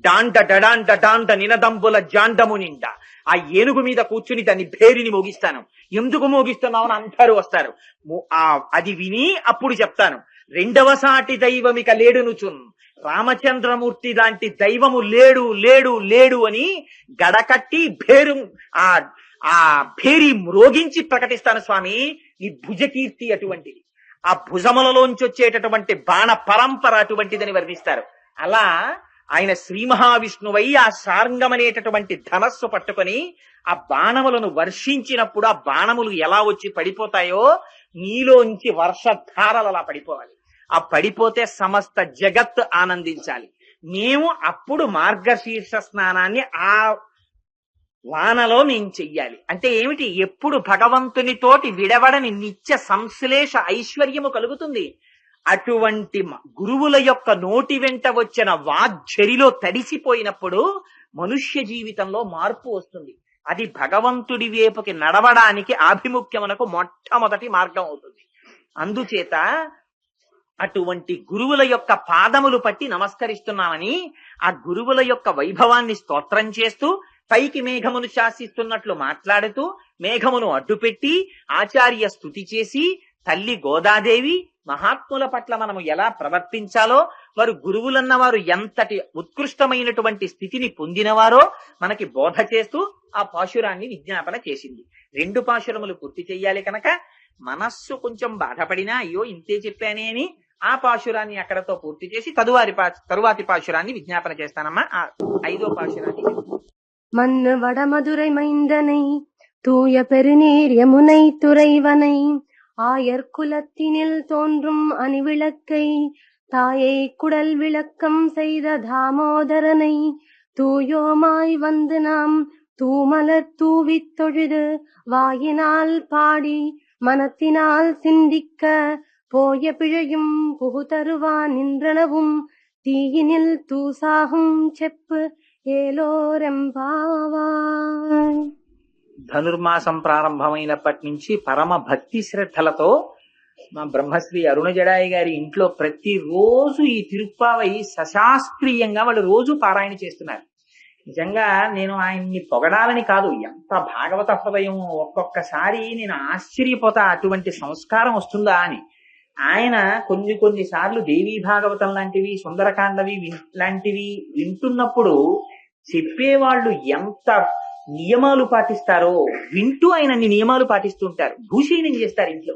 డాండ డడాండ డాండ నినదంబుల జాండము నిండా ఆ ఏనుగు మీద కూర్చుని దాన్ని భేరిని మోగిస్తాను. ఎందుకు మోగిస్తున్నామని అందరూ వస్తారు. అది విని అప్పుడు చెప్తాను, రెండవ సాటి దైవమిక లేడునుచున్, రామచంద్రమూర్తి లాంటి దైవము లేడు లేడు లేడు అని గడకట్టి ఆ భేరి మ్రోగించి ప్రకటిస్తాను. స్వామి, నీ భుజకీర్తి అటువంటిది, ఆ భుజములలోంచి వచ్చేటటువంటి బాణ పరంపర అటువంటిదని వర్ణిస్తారు. అలా ఆయన శ్రీ మహావిష్ణువై ఆ శార్ంగమనేటటువంటి ధనస్సు పట్టుకొని ఆ బాణములను వర్షించినప్పుడు ఆ బాణములు ఎలా వచ్చి పడిపోతాయో నీలోంచి వర్షధారలు అలా పడిపోవాలి. ఆ పడిపోతే సమస్త జగత్ ఆనందించాలి. మేము అప్పుడు మార్గశీర్ష స్నానాన్ని ఆ వానలో మేము చెయ్యాలి. అంటే ఏమిటి? ఎప్పుడు భగవంతునితోటి విడవడని నిత్య సంశ్లేష ఐశ్వర్యము కలుగుతుంది. అటువంటి గురువుల యొక్క నోటి వెంట వచ్చిన వాగ్ఝరిలో తడిసిపోయినప్పుడు మనుష్య జీవితంలో మార్పు వస్తుంది. అది భగవంతుడి వైపుకి నడవడానికి ఆభిముఖ్యమునకు మొట్టమొదటి మార్గం అవుతుంది. అందుచేత అటువంటి గురువుల యొక్క పాదములు పట్టి నమస్కరిస్తున్నామని ఆ గురువుల యొక్క వైభవాన్ని స్తోత్రం చేస్తూ, పైకి మేఘమును శాసిస్తున్నట్లు మాట్లాడుతూ, మేఘమును అడ్డుపెట్టి ఆచార్య స్తుతి చేసి, తల్లి గోదాదేవి మహాత్ముల పట్ల మనము ఎలా ప్రవర్తించాలో, వారు గురువులన్న వారు ఎంతటి ఉత్కృష్టమైనటువంటి స్థితిని పొందినవారో మనకి బోధ చేస్తూ ఆ పాశురాన్ని విజ్ఞాపన చేసింది. 2 పాశురములు పూర్తి చెయ్యాలి కనుక మనస్సు కొంచెం బాధపడినా, అయ్యో ఇంతే చెప్పానే అని ఆ పాశురాన్ని అక్కడతో పూర్తి చేసి తరువాతి పాశురాన్ని విజ్ఞాపన చేస్తానమ్మా. ఆ 5వ పాశురాన్ని மன்னு வடமதுரை மைந்தனை தூய பெருநீர் யமுனை துறைவனை ஆயர் குலத்தினில் தோன்றும் அணிவிளக்கை தாயை குடல் விளக்கம் செய்த தாமோதரனை தூயோமாய் வந்து நாம் தூமலர் தூவித் தொழுது வாயினால் பாடி மனத்தினால் சிந்திக்க போய பிழையும் புகுதருவா நின்றனவும் தீயினில் தூசாகும் செப்பு ఏలోరెంబావాయ్. ధనుర్మాసం ప్రారంభమైనప్పటి నుంచి పరమ భక్తి శ్రద్ధలతో మా బ్రహ్మశ్రీ అరుణ జడాయి గారి ఇంట్లో ప్రతిరోజు ఈ తిరుప్పావై సశాస్త్రీయంగా వాళ్ళు రోజు పారాయణ చేస్తున్నారు. నిజంగా నేను ఆయన్ని పొగడాలని కాదు, ఎంత భాగవత హృదయం. ఒక్కొక్కసారి నేను ఆశ్చర్యపోతా అటువంటి సంస్కారం వస్తుందా అని. ఆయన కొన్ని సార్లు దేవీ భాగవతం లాంటివి, సుందరకాండవి లాంటివి వింటున్నప్పుడు చెప్పేవాళ్ళు ఎంత నియమాలు పాటిస్తారో వింటూ ఆయన అన్ని నియమాలు పాటిస్తుంటారు, భూషీణం చేస్తారు ఇంట్లో.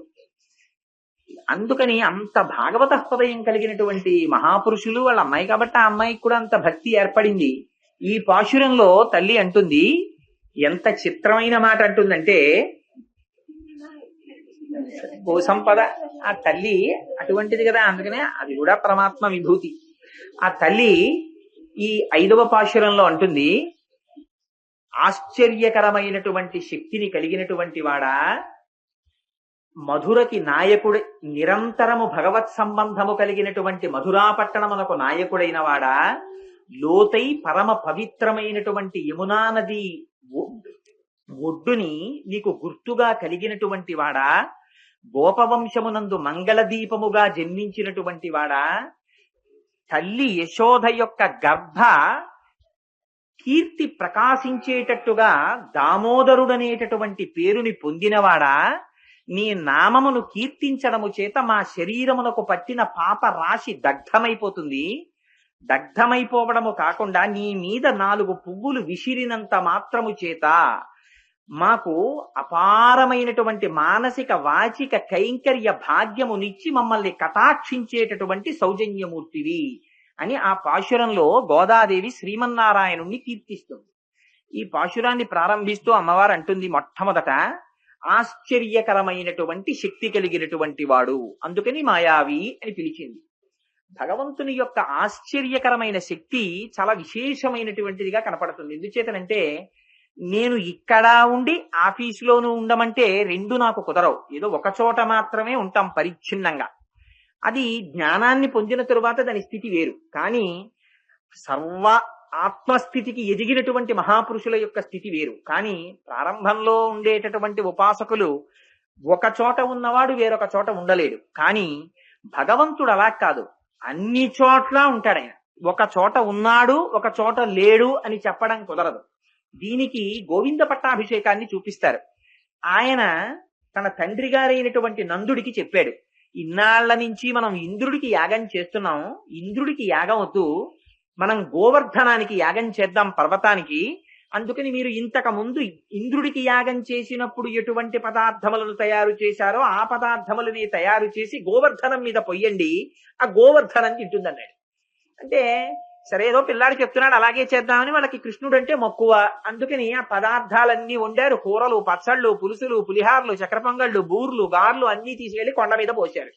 అందుకని అంత భాగవత హృదయం కలిగినటువంటి మహాపురుషులు వాళ్ళ అమ్మాయి కాబట్టి ఆ అమ్మాయికి కూడా అంత భక్తి ఏర్పడింది. ఈ పాశురంలో తల్లి అంటుంది, ఎంత చిత్రమైన మాట అంటుందంటే, భూసంపద. ఆ తల్లి అటువంటిది కదా, అందుకనే అది కూడా పరమాత్మ విభూతి. ఆ తల్లి ఈ 5వ పాశురంలో అంటుంది, ఆశ్చర్యకరమైనటువంటి శక్తిని కలిగినటువంటి వాడా, మధురకి నాయకుడు, నిరంతరము భగవత్ సంబంధము కలిగినటువంటి మధురాపట్టణమునకు నాయకుడైన వాడా, లోతై పరమ పవిత్రమైనటువంటి యమునా నది ఒడ్డుని నీకు గుర్తుగా కలిగినటువంటి వాడా, గోపవంశమునందు మంగళదీపముగా జన్మించినటువంటి వాడా, తల్లి యశోద యొక్క గర్భ కీర్తి ప్రకాశించేటట్టుగా దామోదరుడనేటటువంటి పేరుని పొందినవాడా, నీ నామమును కీర్తించడము చేత మా శరీరమునకు పట్టిన పాప రాశి దగ్ధమైపోతుంది. దగ్ధమైపోవడము కాకుండా నీ మీద 4 పువ్వులు విసిరినంత మాత్రము చేత మాకు అపారమైనటువంటి మానసిక వాచిక కైంకర్య భాగ్యమునిచ్చి మమ్మల్ని కటాక్షించేటటువంటి సౌజన్యమూర్తివి అని ఆ పాశురంలో గోదాదేవి శ్రీమన్నారాయణుణ్ణి కీర్తిస్తుంది. ఈ పాశురాన్ని ప్రారంభిస్తూ అమ్మవారు అంటుంది, మొట్టమొదట ఆశ్చర్యకరమైనటువంటి శక్తి కలిగినటువంటి వాడు, అందుకని మాయావి అని పిలిచింది. భగవంతుని యొక్క ఆశ్చర్యకరమైన శక్తి చాలా విశేషమైనటువంటిదిగా కనపడుతుంది. ఎందుచేతనంటే, నేను ఇక్కడ ఉండి ఆఫీసులోనూ ఉండమంటే 2 నాకు కుదరవు. ఏదో ఒక చోట మాత్రమే ఉంటాం పరిచ్ఛిన్నంగా. అది జ్ఞానాన్ని పొందిన తరువాత దాని స్థితి వేరు. కానీ సర్వ ఆత్మస్థితికి ఎదిగినటువంటి మహాపురుషుల యొక్క స్థితి వేరు. కానీ ప్రారంభంలో ఉండేటటువంటి ఉపాసకులు ఒక చోట ఉన్నవాడు వేరొక చోట ఉండలేడు. కానీ భగవంతుడు అలా కాదు, అన్ని చోట్ల ఉంటాడు ఆయన. ఒక చోట ఉన్నాడు, ఒక చోట లేడు అని చెప్పడం కుదరదు. దీనికి గోవింద పట్టాభిషేకాన్ని చూపిస్తారు. ఆయన తన తండ్రి గారైనటువంటి నందుడికి చెప్పాడు, ఇన్నాళ్ల నుంచి మనం ఇంద్రుడికి యాగం చేస్తున్నాం, ఇంద్రుడికి యాగం వద్దు, మనం గోవర్ధనానికి యాగం చేద్దాం పర్వతానికి. అందుకని మీరు ఇంతకు ముందు ఇంద్రుడికి యాగం చేసినప్పుడు ఎటువంటి పదార్థములను తయారు చేశారో ఆ పదార్థములని తయారు చేసి గోవర్ధనం మీద పొయ్యండి, ఆ గోవర్ధనం తింటుందన్నాడు. అంటే సరే, ఏదో పిల్లాడు చెప్తున్నాడు అలాగే చేద్దామని వాళ్ళకి కృష్ణుడు అంటే మక్కువ. అందుకని ఆ పదార్థాలన్నీ వండారు. కూరలు, పచ్చళ్ళు, పులుసులు, పులిహార్లు, చక్ర పొంగళ్ళు, బూర్లు, గార్లు అన్ని తీసుకెళ్లి కొండ మీద పోశారు.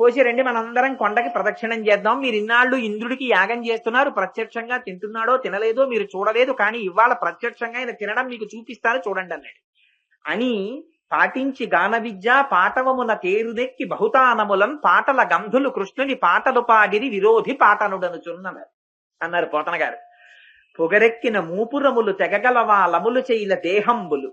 పోసి రండి మనందరం కొండకి ప్రదక్షిణం చేద్దాం, మీరు ఇన్నాళ్ళు ఇంద్రుడికి యాగం చేస్తున్నారు, ప్రత్యక్షంగా తింటున్నాడో తినలేదో మీరు చూడలేదు, కానీ ఇవాళ ప్రత్యక్షంగా ఆయన తినడం మీకు చూపిస్తాను చూడండి అన్నాడు. అని పాటించి గాన విద్య పాటవమున తేరుదెక్కి బహుతానములన్ పాటల గంధులు కృష్ణుని పాటలు పాడిరి విరోధి పాటనుడనుచున్నారు అన్నారు పోతన గారు. పొగరెక్కిన మూపురములు తెగగలవా లములు చేయిల దేహంబులు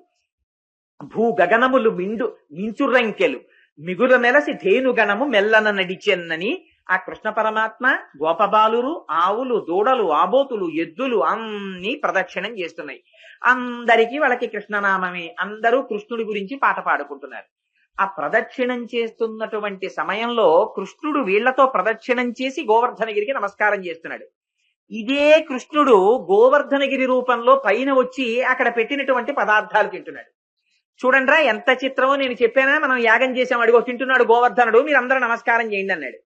భూ గగనములు మించురంకెలు మిగుల మెలసి ధేనుగణము మెల్లన నడిచెన్నని ఆ కృష్ణ పరమాత్మ గోపబాలురు, ఆవులు, దూడలు, ఆబోతులు, ఎద్దులు అన్ని ప్రదక్షిణం చేస్తున్నాయి. అందరికీ వాళ్ళకి కృష్ణనామమే, అందరూ కృష్ణుడి గురించి పాట పాడుకుంటున్నారు. ఆ ప్రదక్షిణం చేస్తున్నటువంటి సమయంలో కృష్ణుడు వీళ్లతో ప్రదక్షిణం చేసి గోవర్ధనగిరికి నమస్కారం చేస్తున్నాడు. ఇదే కృష్ణుడు గోవర్ధనగిరి రూపంలో పైన వచ్చి అక్కడ పెట్టినటువంటి పదార్థాలు తింటున్నాడు. చూడండిరా ఎంత చిత్రమో, నేను చెప్పానా మనం యాగం చేసాం, అడిగో తింటున్నాడు గోవర్ధనుడు, మీరందరూ నమస్కారం చేయండి అన్నాడు.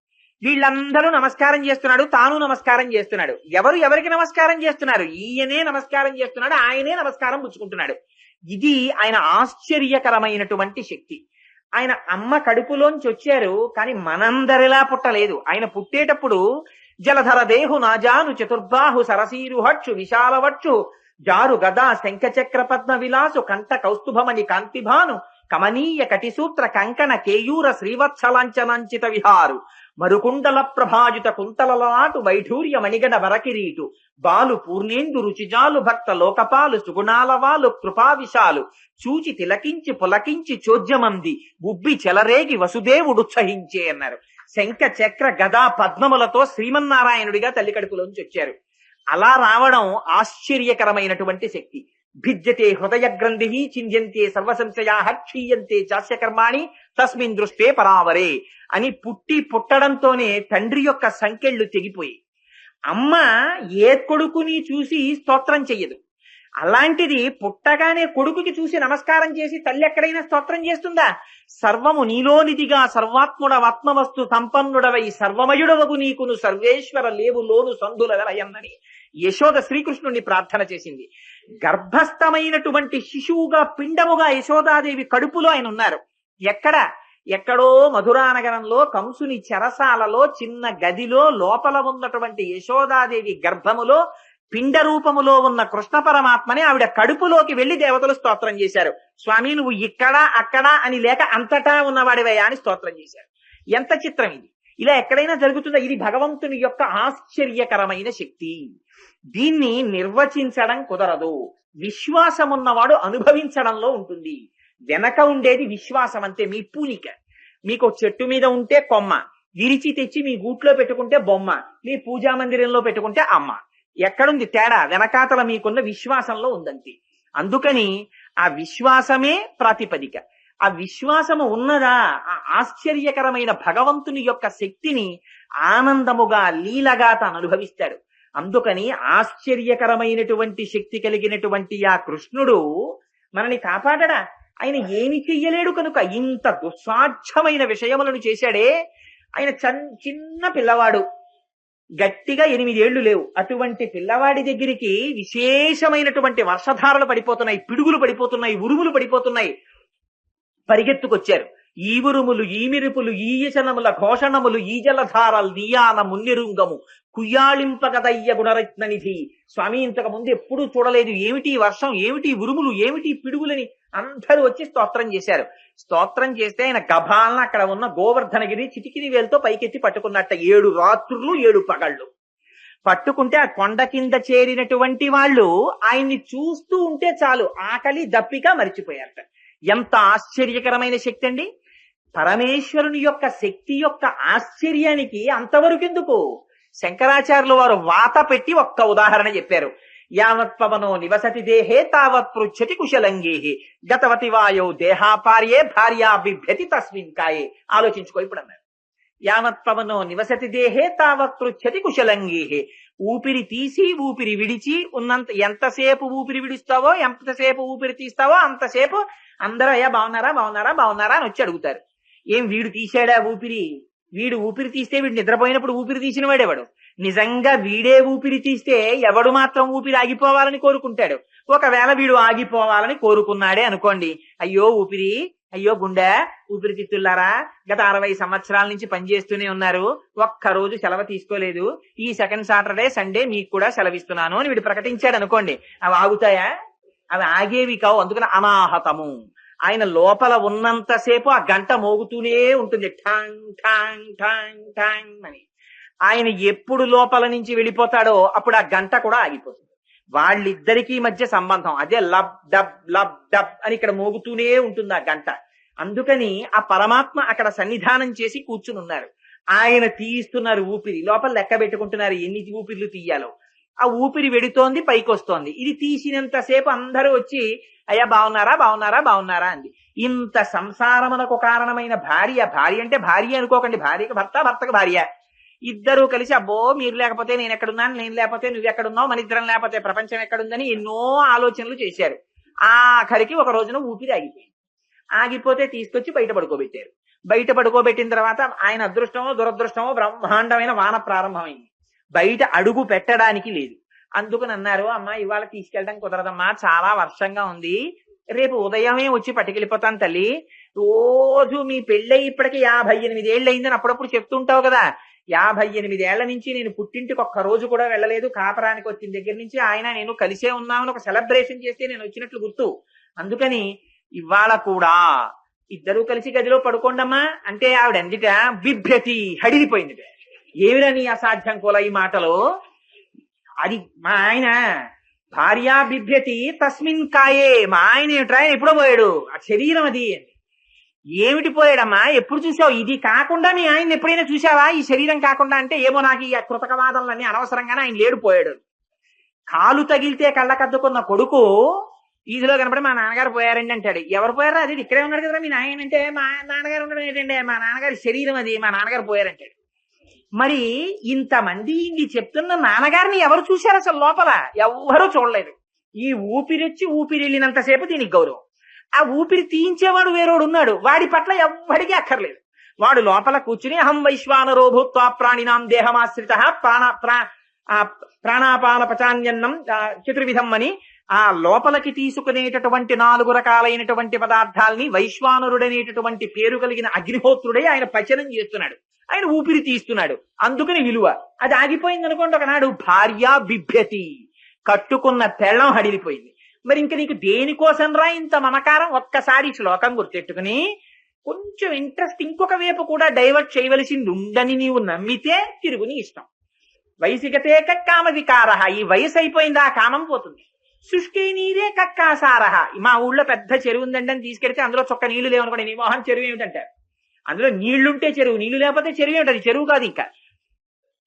వీళ్ళందరూ నమస్కారం చేస్తున్నాడు, తాను నమస్కారం చేస్తున్నాడు. ఎవరు ఎవరికి నమస్కారం చేస్తున్నారు? ఈయనే నమస్కారం చేస్తున్నాడు, ఆయనే నమస్కారం పుచ్చుకుంటున్నాడు. ఇది ఆయన ఆశ్చర్యకరమైనటువంటి శక్తి. ఆయన అమ్మ కడుపులోంచి వచ్చారు, కానీ మనందరిలా పుట్టలేదు. ఆయన పుట్టేటప్పుడు జలధర దేహు నాజాను చతుర్బాహు సరసీరుహక్షు విశాలవక్షు జారు గదా శంఖచక్ర పద్మ విలాసు కంఠ కౌస్తుభమణి కాంతిభాను కమనీయ కటిసూత్ర కంకణ కేయూర శ్రీవత్సలాంచనాంచిత విహారు మరుకుండల ప్రభాజిత కుంతలలాటు వైఢూర్య మణిగణ వరకిరీటు బాలు పూర్ణేందు రుచిజాలు భక్త లోకపాలు సుగుణాలవాలు కృపావిశాలు చూచి తిలకించి పులకించి చోద్యమంది ఉబ్బి చెలరేగి వసుదేవుడుత్సహించే అన్నారు. శంఖ చక్ర గదా పద్మములతో శ్రీమన్నారాయణుడిగా తల్లి కడుపులోంచి వచ్చారు. అలా రావడం ఆశ్చర్యకరమైనటువంటి శక్తి. భిద్యతే హృదయ గ్రంథి చింద్యంతే సర్వసంశయా క్షీయంతే చాస్యకర్మాణి తస్మిన్ దృష్టే పరావరే అని పుట్టడంతోనే తండ్రి యొక్క సంకెళ్ళు తెగిపోయి, అమ్మ ఏ కొడుకుని చూసి స్తోత్రం చెయ్యదు. అలాంటిది పుట్టగానే కొడుకుకి చూసి నమస్కారం చేసి తల్లి ఎక్కడైనా స్తోత్రం చేస్తుందా? సర్వము నీలోనిదిగా సర్వాత్ముడవాత్మవస్తు సంపన్నుడవై సర్వమయుడవగు నీకును సర్వేశ్వర లేవులోను సంధుల వెలయన్నని యశోద శ్రీకృష్ణుణ్ణి ప్రార్థన చేసింది. గర్భస్థమైనటువంటి శిశువుగా పిండముగా యశోదాదేవి కడుపులో ఆయన ఉన్నారు. ఎక్కడ? ఎక్కడో మధురానగరంలో కంసుని చెరసాలలో చిన్న గదిలో లోపల ఉన్నటువంటి యశోదాదేవి గర్భములో పిండ రూపములో ఉన్న కృష్ణ పరమాత్మని ఆవిడ కడుపులోకి వెళ్లి దేవతలు స్తోత్రం చేశారు. స్వామి నువ్వు ఇక్కడ అక్కడ అని లేక అంతటా ఉన్నవాడివయ్యా అని స్తోత్రం చేశారు. ఎంత చిత్రం ఇది! ఇలా ఎక్కడైనా జరుగుతుందా? ఇది భగవంతుని యొక్క ఆశ్చర్యకరమైన శక్తి. దీన్ని నిర్వచించడం కుదరదు. విశ్వాసం ఉన్నవాడు అనుభవించడంలో ఉంటుంది. వెనక ఉండేది విశ్వాసం అంతే. మీ పూనిక. మీకు చెట్టు మీద ఉంటే కొమ్మ, విరిచి తెచ్చి మీ గూట్లో పెట్టుకుంటే బొమ్మ, మీ పూజా మందిరంలో పెట్టుకుంటే అమ్మ. ఎక్కడుంది తేడా? వెనకాతల మీకున్న విశ్వాసంలో ఉందంతే. అందుకని ఆ విశ్వాసమే ప్రాతిపదిక. ఆ విశ్వాసము ఉన్నదా, ఆ ఆశ్చర్యకరమైన భగవంతుని యొక్క శక్తిని ఆనందముగా లీలగా తాను అనుభవిస్తాడు. అందుకని ఆశ్చర్యకరమైనటువంటి శక్తి కలిగినటువంటి ఆ కృష్ణుడు మనని కాపాడడా? ఆయన ఏమి చెయ్యలేడు కనుక ఇంత దుస్సాధ్యమైన విషయములను చేశాడే. ఆయన చిన్న పిల్లవాడు, గట్టిగా 8 ఏళ్లు లేవు. అటువంటి పిల్లవాడి దగ్గరికి విశేషమైనటువంటి వర్షధారలు పడిపోతున్నాయి, పిడుగులు పడిపోతున్నాయి, ఉరుములు పడిపోతున్నాయి. పరిగెత్తుకొచ్చారు. ఈ ఉరుములు, ఈ మిరుపులు, ఈ యచనముల ఘోషణములు, ఈ జలధారలు నీయాన మున్నిరుంగము కుయ్యాళింపగదయ్య గుణరత్న నిధి. స్వామి ఇంతకు ముందు ఎప్పుడూ చూడలేదు, ఏమిటి వర్షం, ఏమిటి ఉరుములు, ఏమిటి పిడుగులని అందరూ వచ్చి స్తోత్రం చేశారు. స్తోత్రం చేస్తే ఆయన గభాలన అక్కడ ఉన్న గోవర్ధనగిరి చిటికిని వేలుతో పైకెత్తి పట్టుకున్నట్ట. 7 రాత్రులు 7 పగళ్ళు పట్టుకుంటే ఆ కొండ కింద చేరినటువంటి వాళ్ళు ఆయన్ని చూస్తూ ఉంటే చాలు ఆకలి దప్పిక మరిచిపోయారట. ఎంత ఆశ్చర్యకరమైన శక్తి అండి! పరమేశ్వరుని యొక్క శక్తి యొక్క ఆశ్చర్యానికి అంతవరకు ఎందుకు? శంకరాచార్యులు వారు వాత పెట్టి ఒక్క ఉదాహరణ చెప్పారు. యావత్ పవనో నివసతి దేహే తావత్ పృచ్చతి కుశలంగేహి గతవతి వాయో దేహాపార్యే భార్యా బిభ్యతి తస్మిన్ కాయే. ఆలోచించుకో ఇప్పుడు అన్నారు. యావత్ పవనో నివసతి దేహే తావత్ పృచ్చతి కుశలంగేహి. ఊపిరి తీసి ఊపిరి విడిచి ఉన్నంత ఎంతసేపు ఊపిరి విడుస్తావో, ఎంతసేపు ఊపిరి తీస్తావో అంతసేపు అందరూ అయ్యా బాగున్నారా బాగున్నారా బాగున్నారా అని వచ్చి అడుగుతారు. ఏం వీడు తీసాడా ఊపిరి? వీడు ఊపిరి తీస్తే వీడు నిద్రపోయినప్పుడు ఊపిరి తీసిన వాడేవాడు. నిజంగా వీడే ఊపిరి తీస్తే ఎవడు మాత్రం ఊపిరి ఆగిపోవాలని కోరుకుంటాడు. ఒకవేళ వీడు ఆగిపోవాలని కోరుకున్నాడే అనుకోండి, అయ్యో ఊపిరి, అయ్యో గుండె, ఊపిరితిత్తులారా గత 60 సంవత్సరాల నుంచి పనిచేస్తూనే ఉన్నారు, ఒక్కరోజు సెలవు తీసుకోలేదు, ఈ సెకండ్ సాటర్డే సండే మీకు కూడా సెలవిస్తున్నాను అని వీడు ప్రకటించాడు అనుకోండి. అవి ఆగుతాయా? అవి ఆగేవి కావు. అందుకని అనాహతము. ఆయన లోపల ఉన్నంతసేపు ఆ గంట మోగుతూనే ఉంటుంది, ఠాంగ్ ఠాంగ్ ఠాంగ్ ఠాంగ్ అని. ఆయన ఎప్పుడు లోపల నుంచి వెళ్ళిపోతాడో అప్పుడు ఆ గంట కూడా ఆగిపోతుంది. వాళ్ళిద్దరికీ మధ్య సంబంధం అదే లబ్ డబ్ అని ఇక్కడ మోగుతూనే ఉంటుంది ఆ గంట. అందుకని ఆ పరమాత్మ అక్కడ సన్నిధానం చేసి కూర్చుని ఉన్నారు. ఆయన తీస్తున్నారు ఊపిరి, లోపల లెక్క పెట్టుకుంటున్నారు ఎన్ని ఊపిర్లు తీయాలో. ఆ ఊపిరి వెడుతోంది, పైకి వస్తోంది. ఇది తీసినంతసేపు అందరూ వచ్చి అయ్యా బాగున్నారా బాగున్నారా బాగున్నారా అంది. ఇంత సంసారమునకు కారణమైన భార్య, భార్య అంటే భార్య అనుకోకండి, భార్యకి భర్త, భర్తకు భార్య, ఇద్దరూ కలిసి అబ్బో మీరు లేకపోతే నేను ఎక్కడున్నాను, నేను లేకపోతే నువ్వు ఎక్కడున్నావు, మన ఇద్దరం లేకపోతే ప్రపంచం ఎక్కడుందని ఎన్నో ఆలోచనలు చేశారు. ఆఖరికి ఒక రోజున ఊపిరి ఆగిపోయింది. ఆగిపోతే తీసుకొచ్చి బయట పడుకోబెట్టారు. బయట పడుకోబెట్టిన తర్వాత ఆయన అదృష్టమో దురదృష్టమో బ్రహ్మాండమైన వాన ప్రారంభమైంది. బయట అడుగు పెట్టడానికి లేదు. అందుకని అన్నారు, అమ్మా ఇవాళ తీసుకెళ్ళడం కుదరదమ్మా, చాలా వర్షంగా ఉంది, రేపు ఉదయమే వచ్చి పట్టుకెళ్ళిపోతాను తల్లి. రోజు మీ పెళ్ళై ఇప్పటికి 58 ఏళ్ళు అయిందని అప్పుడప్పుడు చెప్తుంటావు కదా. 58 ఏళ్ల నుంచి నేను పుట్టింటికి ఒక్క రోజు కూడా వెళ్ళలేదు. కాపరానికి వచ్చిన దగ్గర నుంచి ఆయన నేను కలిసే ఉన్నామని ఒక సెలబ్రేషన్ చేస్తే నేను వచ్చినట్లు గుర్తు. అందుకని ఇవాళ కూడా ఇద్దరూ కలిసి గదిలో పడుకోండమ్మా అంటే ఆవిడ ఎందుక బిభ్యతి, హడిలిపోయింది. ఏమిరా నీ అసాధ్యం కూల ఈ మాటలు? అది మా ఆయన భార్యా బిభ్యతి తస్మిన్ కాయే. మా ఆయన ఏమిట్రా, ఎప్పుడో పోయాడు, ఆ శరీరం అది. ఏమిటి పోయాడమ్మా, ఎప్పుడు చూసావు? ఇది కాకుండా మీ ఆయన ఎప్పుడైనా చూసావా ఈ శరీరం కాకుండా? అంటే ఏమో నాకు ఈ కృతకవాదనలన్నీ అనవసరంగానే ఆయన లేడు పోయాడు. కాలు తగిలితే కళ్ళకద్దుకున్న కొడుకు ఈదిలో కనపడి మా నాన్నగారు పోయారండి అంటాడు. ఎవరు పోయారా? అది ఇక్కడే ఉన్నాడు కదా మీ నాయన అంటే. మా నాన్నగారు ఉండడం ఏంటంటే మా నాన్నగారి శరీరం అది, మా నాన్నగారు పోయారంటాడు. మరి ఇంతమంది ఇన్ని చెప్తున్న నాన్నగారిని ఎవరు చూశారు అసలు? లోపల ఎవ్వరూ చూడలేదు. ఈ ఊపిరిచ్చి ఊపిరి వెళ్ళినంతసేపు దీనికి గౌరవం. ఆ ఊపిరి తీయించేవాడు వేరోడు ఉన్నాడు, వాడి పట్ల ఎవ్వడికి అక్కర్లేదు. వాడు లోపల కూర్చుని అహం వైశ్వానరో భూత్వా ప్రాణినాం దేహమాశ్రిత ప్రాణాపాన పచాన్యన్నం చతుర్విధం అని ఆ లోపలికి తీసుకునేటటువంటి 4 రకాలైనటువంటి పదార్థాల్ని వైశ్వానరుడనేటటువంటి పేరు కలిగిన అగ్నిహోత్రుడే ఆయన పచనం చేస్తున్నాడు, ఆయన ఊపిరి తీస్తున్నాడు. అందుకని విలువ. అది ఆగిపోయింది అనుకోండి, ఒకనాడు భార్య బిభ్యతి, కట్టుకున్న పెళ్ళం హడిలిపోయింది. మరి ఇంక నీకు దేనికోసం రా ఇంత మమకారం? ఒక్కసారి శ్లోకం గుర్తెట్టుకుని కొంచెం ఇంట్రెస్ట్ ఇంకొక వైపు కూడా డైవర్ట్ చేయవలసింది ఉండని నీవు నమ్మితే తిరుగుని ఇష్టం. వయసిగతే కక్కామ వికార, ఈ వయసు అయిపోయింది, ఆ కామం పోతుంది. శుష్కే నీరే కక్కాసార, మా ఊళ్ళో పెద్ద చెరువు ఉందండి అని తీసుకెడితే అందులో చొక్క నీళ్లు లేవనుకోండి, నీ మోహన్ చెరువు ఏమిటంటారు. అందులో నీళ్లుంటే చెరువు, నీళ్లు లేకపోతే చెరువు ఏమిటది? చెరువు కాదు. ఇంకా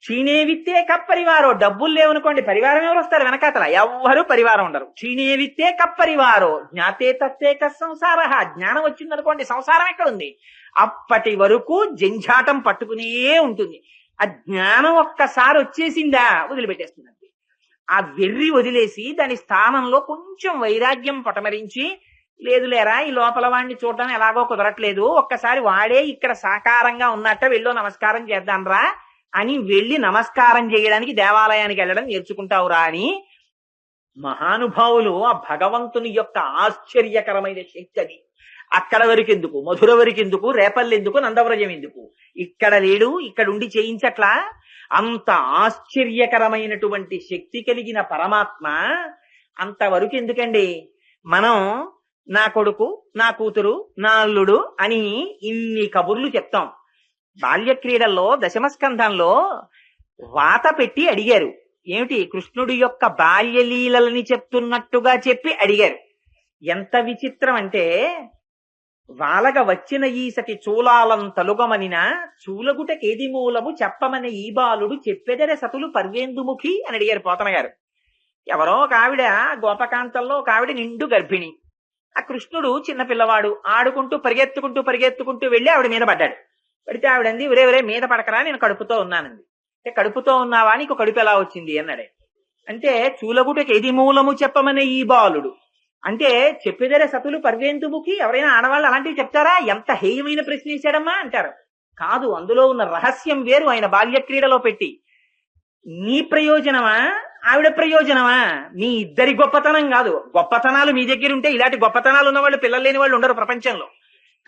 క్షీణేవిత్తే కప్పరివారో, డబ్బులు లేవనుకోండి పరివారం ఎవరు వస్తారు? వెనకాతల ఎవ్వరూ పరివారం ఉండరు. క్షీణేవిత్తే కప్పరివారో జ్ఞాతే తత్తే సంసార, జ్ఞానం వచ్చిందనుకోండి సంసారం ఎక్కడుంది? అప్పటి వరకు జంఝాటం పట్టుకునే ఉంటుంది. ఆ జ్ఞానం ఒక్కసారి వచ్చేసిందా వదిలిపెట్టేస్తుంది. ఆ వెర్రి వదిలేసి దాని స్థానంలో కొంచెం వైరాగ్యం పటమరించి, లేదు లేరా ఈ లోపల వాడిని చూడడం ఎలాగో కుదరట్లేదు, ఒక్కసారి వాడే ఇక్కడ సాకారంగా ఉన్నట్ట వెళ్ళో నమస్కారం చేద్దాంరా అని వెళ్ళి నమస్కారం చేయడానికి దేవాలయానికి వెళ్ళడం నేర్చుకుంటావురా అని మహానుభావులు ఆ భగవంతుని యొక్క ఆశ్చర్యకరమైన శక్తి అది. అక్కడ వరకు ఎందుకు, మధుర వరకు ఎందుకు, రేపల్లి ఎందుకు, నందవ్రజం ఎందుకు? ఇక్కడ లేడు, ఇక్కడ ఉండి చేయించట్లా? అంత ఆశ్చర్యకరమైనటువంటి శక్తి కలిగిన పరమాత్మ అంతవరకు ఎందుకండి? మనం నా కొడుకు, నా కూతురు, నా అల్లుడు అని ఇన్ని కబుర్లు చెప్తాం. బాల్యక్రీడల్లో దశమస్కంధంలో వాత పెట్టి అడిగారు. ఏమిటి? కృష్ణుడి యొక్క బాల్యలీలని చెప్తున్నట్టుగా చెప్పి అడిగారు. ఎంత విచిత్రం అంటే, వాలగ వచ్చిన ఈసటి చూలాలం తలుగమనిన చూలగుటకేది మూలము చెప్పమని ఈ బాలుడు చెప్పెదరే సతులు పర్వేందుముఖి అని అడిగారు పోతన గారు. ఎవరో ఒక ఆవిడ గోపకాంతంలో ఒక ఆవిడ నిండు గర్భిణి. ఆ కృష్ణుడు చిన్న పిల్లవాడు ఆడుకుంటూ పరిగెత్తుకుంటూ వెళ్ళి ఆవిడ మీద పడ్డాడు. పడితే ఆవిడంది, ఒరే మీద పడకరా, నేను కడుపుతో ఉన్నానంది. అంటే కడుపుతో ఉన్నావా, నీకు కడుపు ఎలా వచ్చింది అన్నాడే. అంటే చూలగుటకేది మూలము చెప్పమని ఈ బాలుడు అంటే చెప్పేదరే సతులు పర్వేందుముఖి, ఎవరైనా ఆడవాళ్ళు అలాంటివి చెప్తారా? ఎంత హేయమైన ప్రశ్న వేశాడమ్మా అంటారు. కాదు, అందులో ఉన్న రహస్యం వేరు. ఆయన బాల్యక్రీడలో పెట్టి, నీ ప్రయోజనమా ఆవిడ ప్రయోజనమా, మీ ఇద్దరి గొప్పతనం కాదు. గొప్పతనాలు మీ దగ్గర ఉంటే ఇలాంటి గొప్పతనాలు ఉన్న వాళ్ళు పిల్లలు లేని వాళ్ళు ఉండరు ప్రపంచంలో.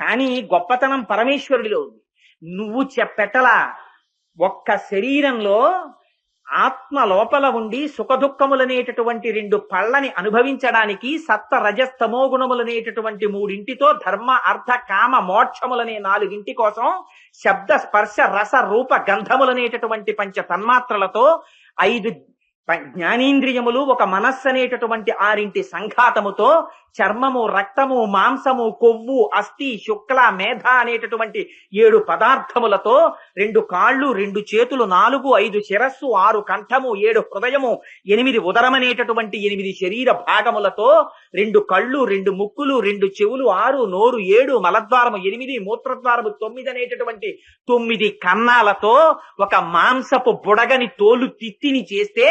కానీ గొప్పతనం పరమేశ్వరుడిలో ఉంది. నువ్వు చెప్పెట్టలా. ఒక్క శరీరంలో ఆత్మ లోపల ఉండి సుఖదుఖములనేటటువంటి 2 పళ్ళని అనుభవించడానికి సత్వ రజస్తమో గుణములనేటటువంటి 3 ధర్మ అర్థ కామ మోక్షములనే 4 కోసం శబ్ద స్పర్శ రస రూప గంధములనేటటువంటి 5 తన్మాత్రలతో 5 జ్ఞానేంద్రియములు, ఒక మనస్సు అనేటటువంటి 6 సంఘాతముతో చర్మము, రక్తము, మాంసము, కొవ్వు, అస్థి, శుక్ల, మేధ అనేటటువంటి 7 పదార్థములతో 2 కాళ్ళు, 2 చేతులు, 4, 5 శిరస్సు, 6 కంఠము, 7 హృదయము, 8 ఉదరమనేటటువంటి 8 శరీర భాగములతో 2 కళ్ళు, 2 ముక్కులు, 2 చెవులు, 6 నోరు, 7 మలద్వారము, 8 మూత్రద్వారము, 9 అనేటటువంటి 9 కన్నాలతో ఒక మాంసపు బుడగని తోలు తిత్తిని చేస్తే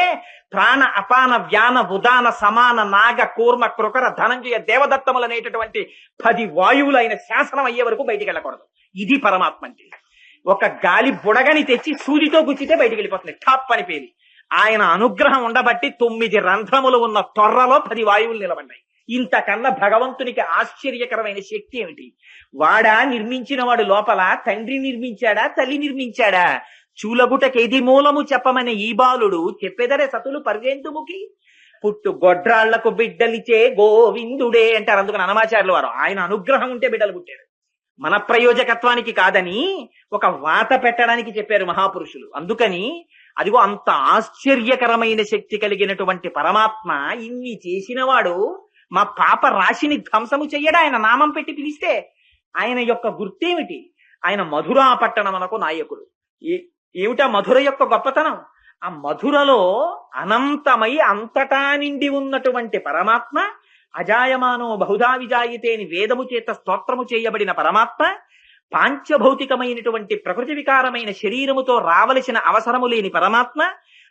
ప్రాణ అపాన వ్యాన ఉదాన సమాన నాగ కూర్మ కృకర ధనంజయ దేవదత్తములు అనేటటువంటి 10 వాయువులు ఆయన శాసనం అయ్యే వరకు బయటికి వెళ్ళకూడదు. ఇది పరమాత్మ అంటే. ఒక గాలి బుడగని తెచ్చి సూదితో గుచ్చితే బయటికి వెళ్ళిపోతుంది, ఠాప్ అని పేలి. ఆయన అనుగ్రహం ఉండబట్టి 9 రంధ్రములు ఉన్న తొర్రలో 10 వాయువులు నిలబడ్డాయి. ఇంతకన్నా భగవంతునికి ఆశ్చర్యకరమైన శక్తి ఏమిటి? వాడా నిర్మించిన వాడు లోపల తండ్రి నిర్మించాడా, తల్లి నిర్మించాడా? చూలగుటకేది మూలము చెప్పమని ఈ బాలుడు చెప్పేదరే సతులు పర్వేందుముఖి. పుట్టు గొడ్రాళ్లకు బిడ్డలిచే గోవిందుడే అంటారు. అందుకని అన్నమాచార్యుల వారు ఆయన అనుగ్రహం ఉంటే బిడ్డలు పుట్టారు, మన ప్రయోజకత్వానికి కాదని ఒక వాత పెట్టడానికి చెప్పారు మహాపురుషులు. అందుకని అదిగో అంత ఆశ్చర్యకరమైన శక్తి కలిగినటువంటి పరమాత్మ ఇన్ని చేసినవాడు మా పాప రాశిని ధ్వంసము చెయ్యడా? ఆయన నామం పెట్టి పిలిస్తే ఆయన యొక్క గుర్తేమిటి? ఆయన మధురా పట్టణమునకు నాయకుడు. ఏమిటా మధుర యొక్క గొప్పతనం? ఆ మధురలో అనంతమై అంతటా నిండి ఉన్నటువంటి పరమాత్మ, అజాయమానో బహుధా విజాయితే అని వేదము చేత స్తోత్రము చేయబడిన పరమాత్మ, పాంచభౌతికమైనటువంటి ప్రకృతి వికారమైన శరీరముతో రావలసిన అవసరము లేని పరమాత్మ,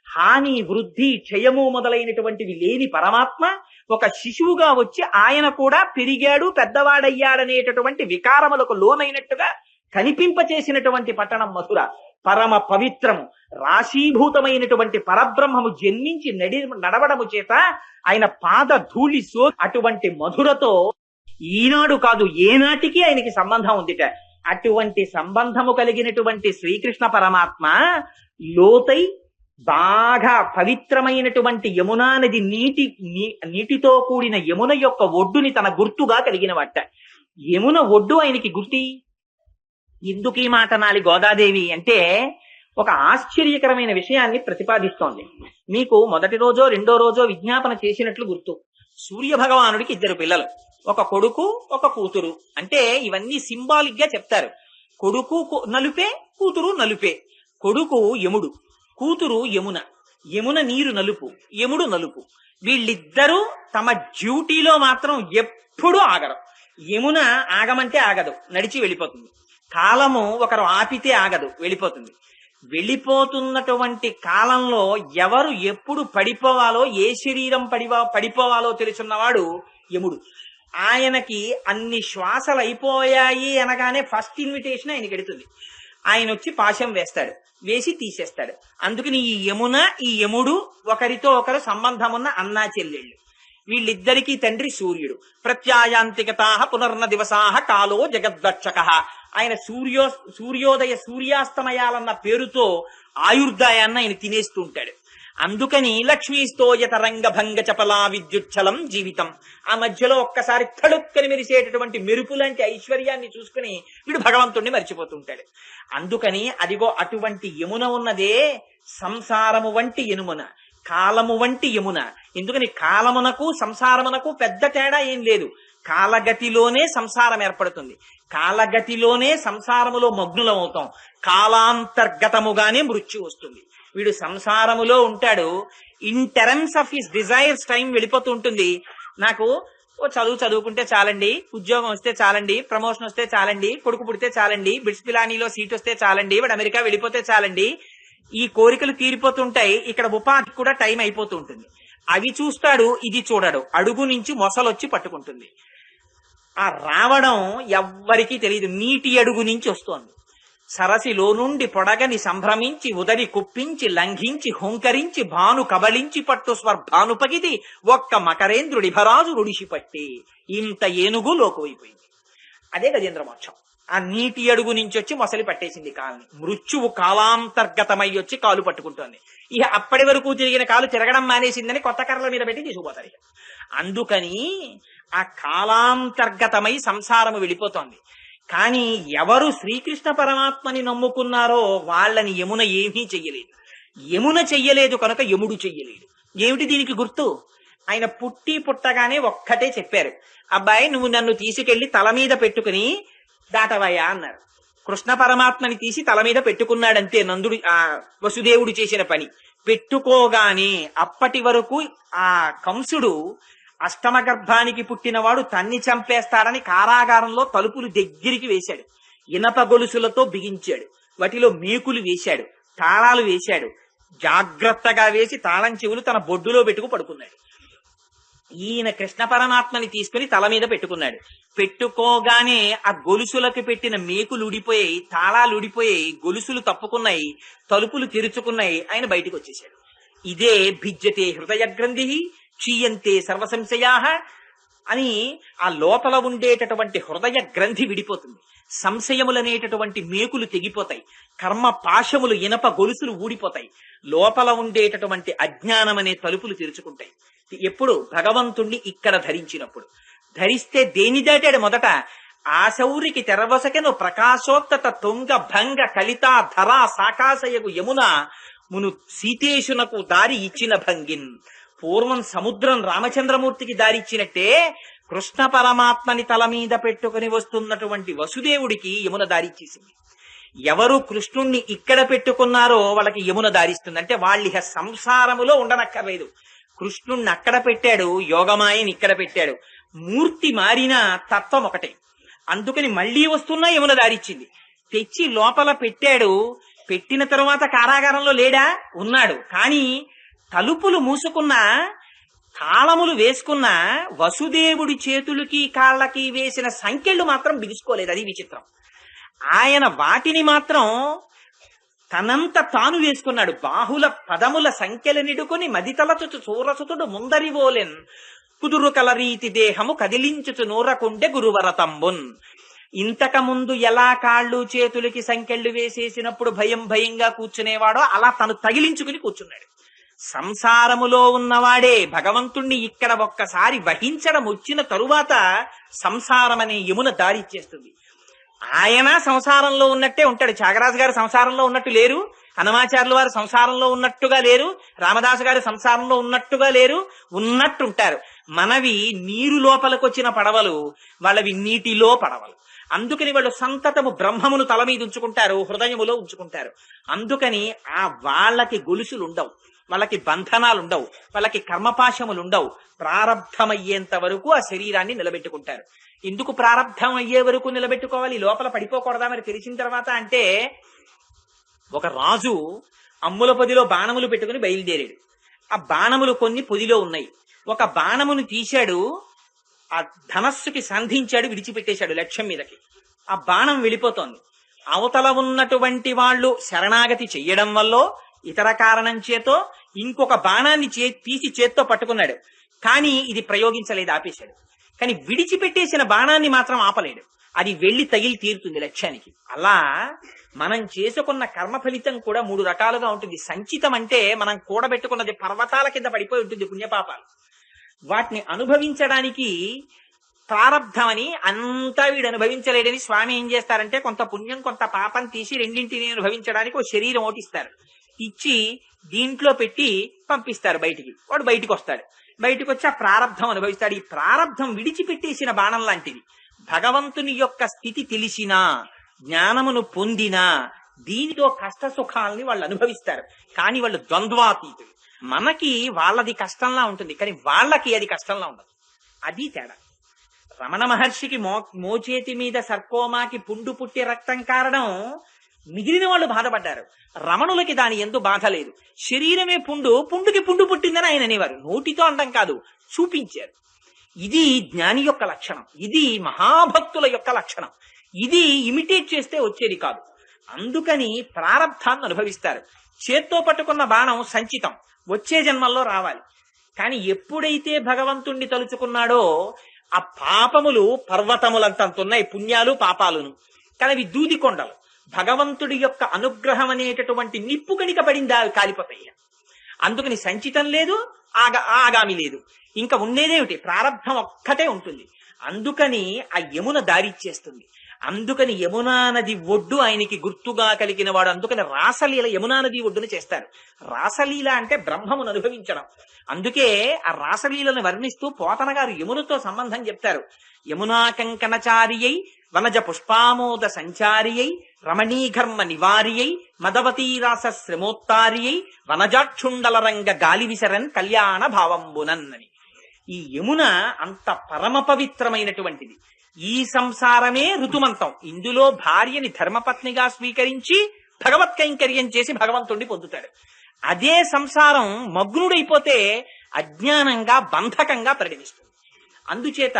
హాని వృద్ధి క్షయము మొదలైనటువంటివి లేని పరమాత్మ, ఒక శిశువుగా వచ్చి ఆయన కూడా పెరిగాడు పెద్దవాడయ్యాడనేటటువంటి వికారములకు లోనైనట్టుగా కనిపింపచేసినటువంటి పట్టణం మధుర. పరమ పవిత్రము, రాశీభూతమైనటువంటి పరబ్రహ్మము జన్మించి నడవడము చేత ఆయన పాద ధూళి అటువంటి మధురతో ఈనాడు కాదు ఏనాటికి ఆయనకి సంబంధం ఉందిట. అటువంటి సంబంధము కలిగినటువంటి శ్రీకృష్ణ పరమాత్మ లోతై బాగా పవిత్రమైనటువంటి యమునా నది నీటితో కూడిన యమున యొక్క ఒడ్డుని తన గుర్తుగా కలిగిన వాట. యమున ఒడ్డు ఆయనకి గుర్తి. ఎందుకు ఈ మాట నాలి గోదాదేవి అంటే ఒక ఆశ్చర్యకరమైన విషయాన్ని ప్రతిపాదిస్తోంది. మీకు మొదటి రోజో రెండో రోజో విజ్ఞాపన చేసినట్లు గుర్తు. సూర్య భగవానుడికి 2 పిల్లలు, ఒక కొడుకు ఒక కూతురు. అంటే ఇవన్నీ సింబాలిక్ గా చెప్తారు. కొడుకు నలుపే, కూతురు నలుపే. కొడుకు యముడు, కూతురు యమున. యమున నీరు నలుపు, యముడు నలుపు. వీళ్ళిద్దరూ తమ డ్యూటీలో మాత్రం ఎప్పుడూ ఆగరు. యమున ఆగమంటే ఆగదు, నడిచి వెళ్ళిపోతుంది. కాలము ఒకరు ఆపితే ఆగదు, వెళ్ళిపోతుంది. వెళ్ళిపోతున్నటువంటి కాలంలో ఎవరు ఎప్పుడు పడిపోవాలో, ఏ శరీరం పడిపోవాలో తెలుసున్నవాడు యముడు. ఆయనకి అన్ని శ్వాసలు అయిపోయాయి అనగానే ఫస్ట్ ఇన్విటేషన్ ఆయనకి ఎడుతుంది. ఆయన వచ్చి పాశం వేస్తాడు, వేసి తీసేస్తాడు. అందుకని ఈ యమున ఈ యముడు ఒకరితో ఒకరు సంబంధమున్న అన్నా చెల్లెళ్ళు. వీళ్ళిద్దరికీ తండ్రి సూర్యుడు. ప్రత్యాయాంతికతాః పునర్న దివసాః కాలో జగద్వక్షకః. ఆయన సూర్యోదయ సూర్యాస్తమయాలన్న పేరుతో ఆయుర్దాయాన్ని ఆయన తినేస్తూ ఉంటాడు. అందుకని లక్ష్మీస్తోయత రంగభంగ చపలా విద్యుచ్చలం జీవితం. ఆ మధ్యలో ఒక్కసారి తడుక్కని మెరిసేటటువంటి మెరుపు లాంటి ఐశ్వర్యాన్ని చూసుకుని వీడు భగవంతుణ్ణి మర్చిపోతుంటాడు. అందుకని అదిగో అటువంటి యమున ఉన్నదే సంసారము వంటి యమున, కాలము వంటి యమున. ఎందుకని కాలమునకు సంసారమునకు పెద్ద తేడా ఏం లేదు. కాలగతిలోనే సంసారం ఏర్పడుతుంది, కాలగతిలోనే సంసారములో మగ్నులమవుతాం. కాలాంతర్గతముగానే మృత్యు వస్తుంది. వీడు సంసారములో ఉంటాడు. In terms of his desires time వెళ్ళిపోతూ ఉంటుంది. నాకు చదువుకుంటే చాలండి, ఉద్యోగం వస్తే చాలండి, ప్రమోషన్ వస్తే చాలండి, కొడుకు పుడితే చాలండి, బిట్స్ పిలానీలో సీట్ వస్తే చాలండి, వాడు అమెరికా వెళ్ళిపోతే చాలండి. ఈ కోరికలు తీరిపోతుంటాయి. ఇక్కడ ఉపాధి కూడా టైం అయిపోతూ ఉంటుంది. అవి చూస్తాడు, ఇది చూడడు. అడుగు నుంచి మొసలొచ్చి పట్టుకుంటుంది. ఆ రావడం ఎవ్వరికీ తెలియదు. నీటి అడుగు నుంచి వస్తోంది. సరసిలో నుండి పొడగని సంభ్రమించి ఉదరి కుప్పించి లంఘించి హుంకరించి భాను కబళించి పట్టు స్వర్భానుపగిది ఒక్క మకరేంద్రుడి భరాజు రుడిసి పట్టి. ఇంత ఏనుగు లోకువైపోయింది. అదే గజేంద్ర మోక్షం. ఆ నీటి అడుగు నుంచి వచ్చి మొసలి పట్టేసింది కాలుని. మృత్యువు కాలాంతర్గతమై వచ్చి కాలు పట్టుకుంటోంది. ఇక అప్పటి వరకు తిరిగిన కాలు తిరగడం మానేసిందని కొత్త కర్రల మీద పెట్టి తీసుకుపోతారు. అందుకని ఆ కాలాంతర్గతమై సంసారము వెళ్ళిపోతోంది. కానీ ఎవరు శ్రీకృష్ణ పరమాత్మని నమ్ముకున్నారో వాళ్ళని యమున ఏమీ చెయ్యలేదు. యమున చెయ్యలేదు కనుక యముడు చెయ్యలేదు. ఏమిటి దీనికి గుర్తు? ఆయన పుట్టగానే ఒక్కటే చెప్పారు, అబ్బాయి నువ్వు నన్ను తీసుకెళ్లి తల మీద పెట్టుకుని దాటవయ్యా అన్నారు. కృష్ణ పరమాత్మని తీసి తల మీద పెట్టుకున్నాడంతే. నందుడు వసుదేవుడు చేసిన పని. పెట్టుకోగానే అప్పటి వరకు ఆ కంసుడు అష్టమ గర్భానికి పుట్టినవాడు తన్ని చంపేస్తాడని కారాగారంలో తలుపులు దగ్గరికి వేశాడు. ఇనప గొలుసులతో బిగించాడు. వాటిలో మేకులు వేశాడు, తాళాలు వేశాడు. జాగ్రత్తగా వేసి తాళం చెవులు తన బొడ్డులో పెట్టుకు పడుకున్నాడు. ఈయన కృష్ణ పరమాత్మని తీసుకుని తల మీద పెట్టుకున్నాడు. పెట్టుకోగానే ఆ గొలుసులకు పెట్టిన మేకులు ఊడిపోయాయి, తాళాలు ఊడిపోయాయి, గొలుసులు తప్పుకున్నాయి, తలుపులు తెరుచుకున్నాయి. ఆయన బయటికి వచ్చేశాడు. ఇదే భిజ్యతే హృదయ గ్రంథి క్షీయంతే సర్వసంశయా అని ఆ లోపల ఉండేటటువంటి హృదయ గ్రంథి విడిపోతుంది. సంశయములనేటటువంటి మేకులు తెగిపోతాయి. కర్మ పాశములు ఇనప గొలుసులు ఊడిపోతాయి. లోపల ఉండేటటువంటి అజ్ఞానం అనే తలుపులు తెరుచుకుంటాయి. ఎప్పుడు? భగవంతుణ్ణి ఇక్కడ ధరించినప్పుడు. ధరిస్తే దేని దాటాడు? మొదట ఆశౌరికి తెరవసకెను ప్రకాశోక్తత తొంగ భంగ కలితా ధరా సాకాశయగు యమున మును సీతేశునకు దారి ఇచ్చిన భంగిన్. పూర్వం సముద్రం రామచంద్రమూర్తికి దారి ఇచ్చినట్టే కృష్ణ పరమాత్మని తల మీద పెట్టుకుని వస్తున్నటువంటి వసుదేవుడికి యమున దారిచ్చేసింది. ఎవరు కృష్ణుణ్ణి ఇక్కడ పెట్టుకున్నారో వాళ్ళకి యమున దారిస్తుంది. అంటే వాళ్ళ సంసారములో ఉండనక్కర్లేదు. కృష్ణుణ్ణి అక్కడ పెట్టాడు, యోగమాయని ఇక్కడ పెట్టాడు. మూర్తి మారినా తత్వం ఒకటే. అందుకని మళ్లీ వస్తున్నా యమున దారిచ్చింది. తెచ్చి లోపల పెట్టాడు. పెట్టిన తరువాత కారాగారంలో లేడా? ఉన్నాడు. కానీ తలుపులు మూసుకున్నా, తాళములు వేసుకున్నా వసుదేవుడి చేతులకి కాళ్ళకి వేసిన సంకెళ్ళు మాత్రం బిగుసుకోలేదు. అది విచిత్రం. ఆయన వాటిని మాత్రం తనంత తాను వేసుకున్నాడు. బాహుల పదముల సంఖ్యల నిడుకొని మదితలచుచు సూరసుతుడు ముందరివోలెన్ కుదురు కలరీతి దేహము కదిలించుచు నూరకుండె గురువరతంబున్. ఇంతకు ముందు ఎలా కాళ్ళు చేతులకి సంకెళ్ళు వేసేసినప్పుడు భయంగా కూర్చునేవాడో అలా తను తగిలించుకుని కూర్చున్నాడు. సంసారములో ఉన్నవాడే భగవంతుణ్ణి ఇక్కడ ఒక్కసారి వహించడం వచ్చిన తరువాత సంసారం అనే యమున దారిచ్చేస్తుంది. ఆయన సంసారంలో ఉన్నట్టే ఉంటాడు. త్యాగరాజు గారు సంసారంలో ఉన్నట్టు లేరు, హనుమాచార్యుల వారు సంసారంలో ఉన్నట్టుగా లేరు, రామదాసు గారు సంసారంలో ఉన్నట్టుగా లేరు, ఉన్నట్టుంటారు. మనవి నీరు లోపలికి వచ్చిన పడవలు, వాళ్ళవి నీటిలో పడవలు. అందుకని వాళ్ళు సంతతము బ్రహ్మమును తల మీద ఉంచుకుంటారు, హృదయములో ఉంచుకుంటారు. అందుకని వాళ్ళకి గొలుసులుండవు, వాళ్ళకి బంధనాలుండవు, వాళ్ళకి కర్మపాశములుండవు. ప్రారబ్ధమయ్యేంత వరకు ఆ శరీరాన్ని నిలబెట్టుకుంటారు. ఎందుకు ప్రారబ్ధం అయ్యే వరకు నిలబెట్టుకోవాలి? లోపల పడిపోకూడదా మరి తెలిసిన తర్వాత? అంటే ఒక రాజు అమ్ముల పొదిలో బాణములు పెట్టుకుని బయలుదేరాడు. ఆ బాణములు కొన్ని పొదిలో ఉన్నాయి. ఒక బాణమును తీశాడు, ఆ ధనస్సుకి సంధించాడు, విడిచిపెట్టేశాడు లక్ష్యం మీదకి. ఆ బాణం వెళ్ళిపోతోంది. అవతల ఉన్నటువంటి వాళ్ళు శరణాగతి చెయ్యడం వల్ల ఇతర కారణం చేతో ఇంకొక బాణాన్ని తీసి చేత్తో పట్టుకున్నాడు. కానీ ఇది ప్రయోగించలేదు, ఆపేశాడు. కానీ విడిచిపెట్టేసిన బాణాన్ని మాత్రం ఆపలేడు. అది వెళ్లి తగిలి తీరుతుంది లక్ష్యానికి. అలా మనం చేసుకున్న కర్మ ఫలితం కూడా 3 రకాలుగా ఉంటుంది. సంచితం అంటే మనం కూడబెట్టుకున్నది పర్వతాల కింద పడిపోయి ఉంటుంది, పుణ్యపాపాలు. వాటిని అనుభవించడానికి ప్రారబ్ధం అని అంతా వీడు అనుభవించలేడని స్వామి ఏం చేస్తారంటే కొంత పుణ్యం కొంత పాపం తీసి రెండింటిని అనుభవించడానికి ఒక శరీరం ఓటిస్తారు. ఇచ్చి దీంట్లో పెట్టి పంపిస్తారు బయటికి. వాడు బయటికి వస్తాడు. బయటకు వచ్చి ఆ ప్రారబ్ధం అనుభవిస్తాడు. ఈ ప్రారబ్ధం విడిచిపెట్టేసిన బాణం లాంటిది. భగవంతుని యొక్క స్థితి తెలిసినా, జ్ఞానమును పొందినా దీనితో కష్ట సుఖాలని వాళ్ళు అనుభవిస్తారు. కానీ వాళ్ళు ద్వంద్వాతీతులు. మనకి వాళ్ళది కష్టంలా ఉంటుంది, కానీ వాళ్ళకి అది కష్టంలా ఉండదు. అది తేడా. రమణ మహర్షికి మోచేతి మీద సర్కోమాకి పుండు పుట్టి రక్తం కారణం మిగిలిన వాళ్ళు బాధపడ్డారు. రమణులకి దాని ఎందు బాధ లేదు. శరీరమే పుండుకి పుండు పుట్టిందని ఆయన అనేవారు. నోటితో అనడం కాదు, చూపించారు. ఇది జ్ఞాని యొక్క లక్షణం, ఇది మహాభక్తుల యొక్క లక్షణం. ఇది ఇమిటేట్ చేస్తే వచ్చేది కాదు. అందుకని ప్రారబ్ధాన్ని అనుభవిస్తారు. చేత్తో పట్టుకున్న బాణం సంచితం, వచ్చే జన్మల్లో రావాలి. కానీ ఎప్పుడైతే భగవంతుణ్ణి తలుచుకున్నాడో ఆ పాపములు పర్వతములంతంతున్నాయి, పుణ్యాలు పాపాలును. కానీ అవి దూదికొండలు. భగవంతుడి యొక్క అనుగ్రహం అనేటటువంటి నిప్పు కణిక పడిందా అవి కాలిపోతాయి. అందుకని సంచితం లేదు, ఆగామి లేదు. ఇంకా ఉండేదేమిటి? ప్రారబ్ధం ఒక్కటే ఉంటుంది. అందుకని ఆ యమున దారిచ్చేస్తుంది. అందుకని యమునా నది ఒడ్డు ఆయనకి గుర్తుగా కలిగిన వాడు. అందుకని రాసలీల యమునా నది ఒడ్డున చేస్తారు. రాసలీల అంటే బ్రహ్మమును అనుభవించడం. అందుకే ఆ రాసలీలను వర్ణిస్తూ పోతన గారు యమునతో సంబంధం చెప్తారు. యమునా కంకణచారియై వనజ పుష్పామోద సంచారియై రమణీఘర్మ నివారియై మదవతీ రాస శ్రమోత్తారియై వనజాక్షుండల రంగ గాలి విసరన్ కళ్యాణ భావంబునన్ అని. ఈ యమున అంత పరమ పవిత్రమైనటువంటిది. ఈ సంసారమే ఋతుమంతం. ఇందులో భార్యని ధర్మపత్నిగా స్వీకరించి భగవత్ కైంకర్యం చేసి భగవంతుణ్ణి పొందుతాడు. అదే సంసారం మగ్నుడైపోతే అజ్ఞానంగా బంధకంగా పరిణమిస్తుంది. అందుచేత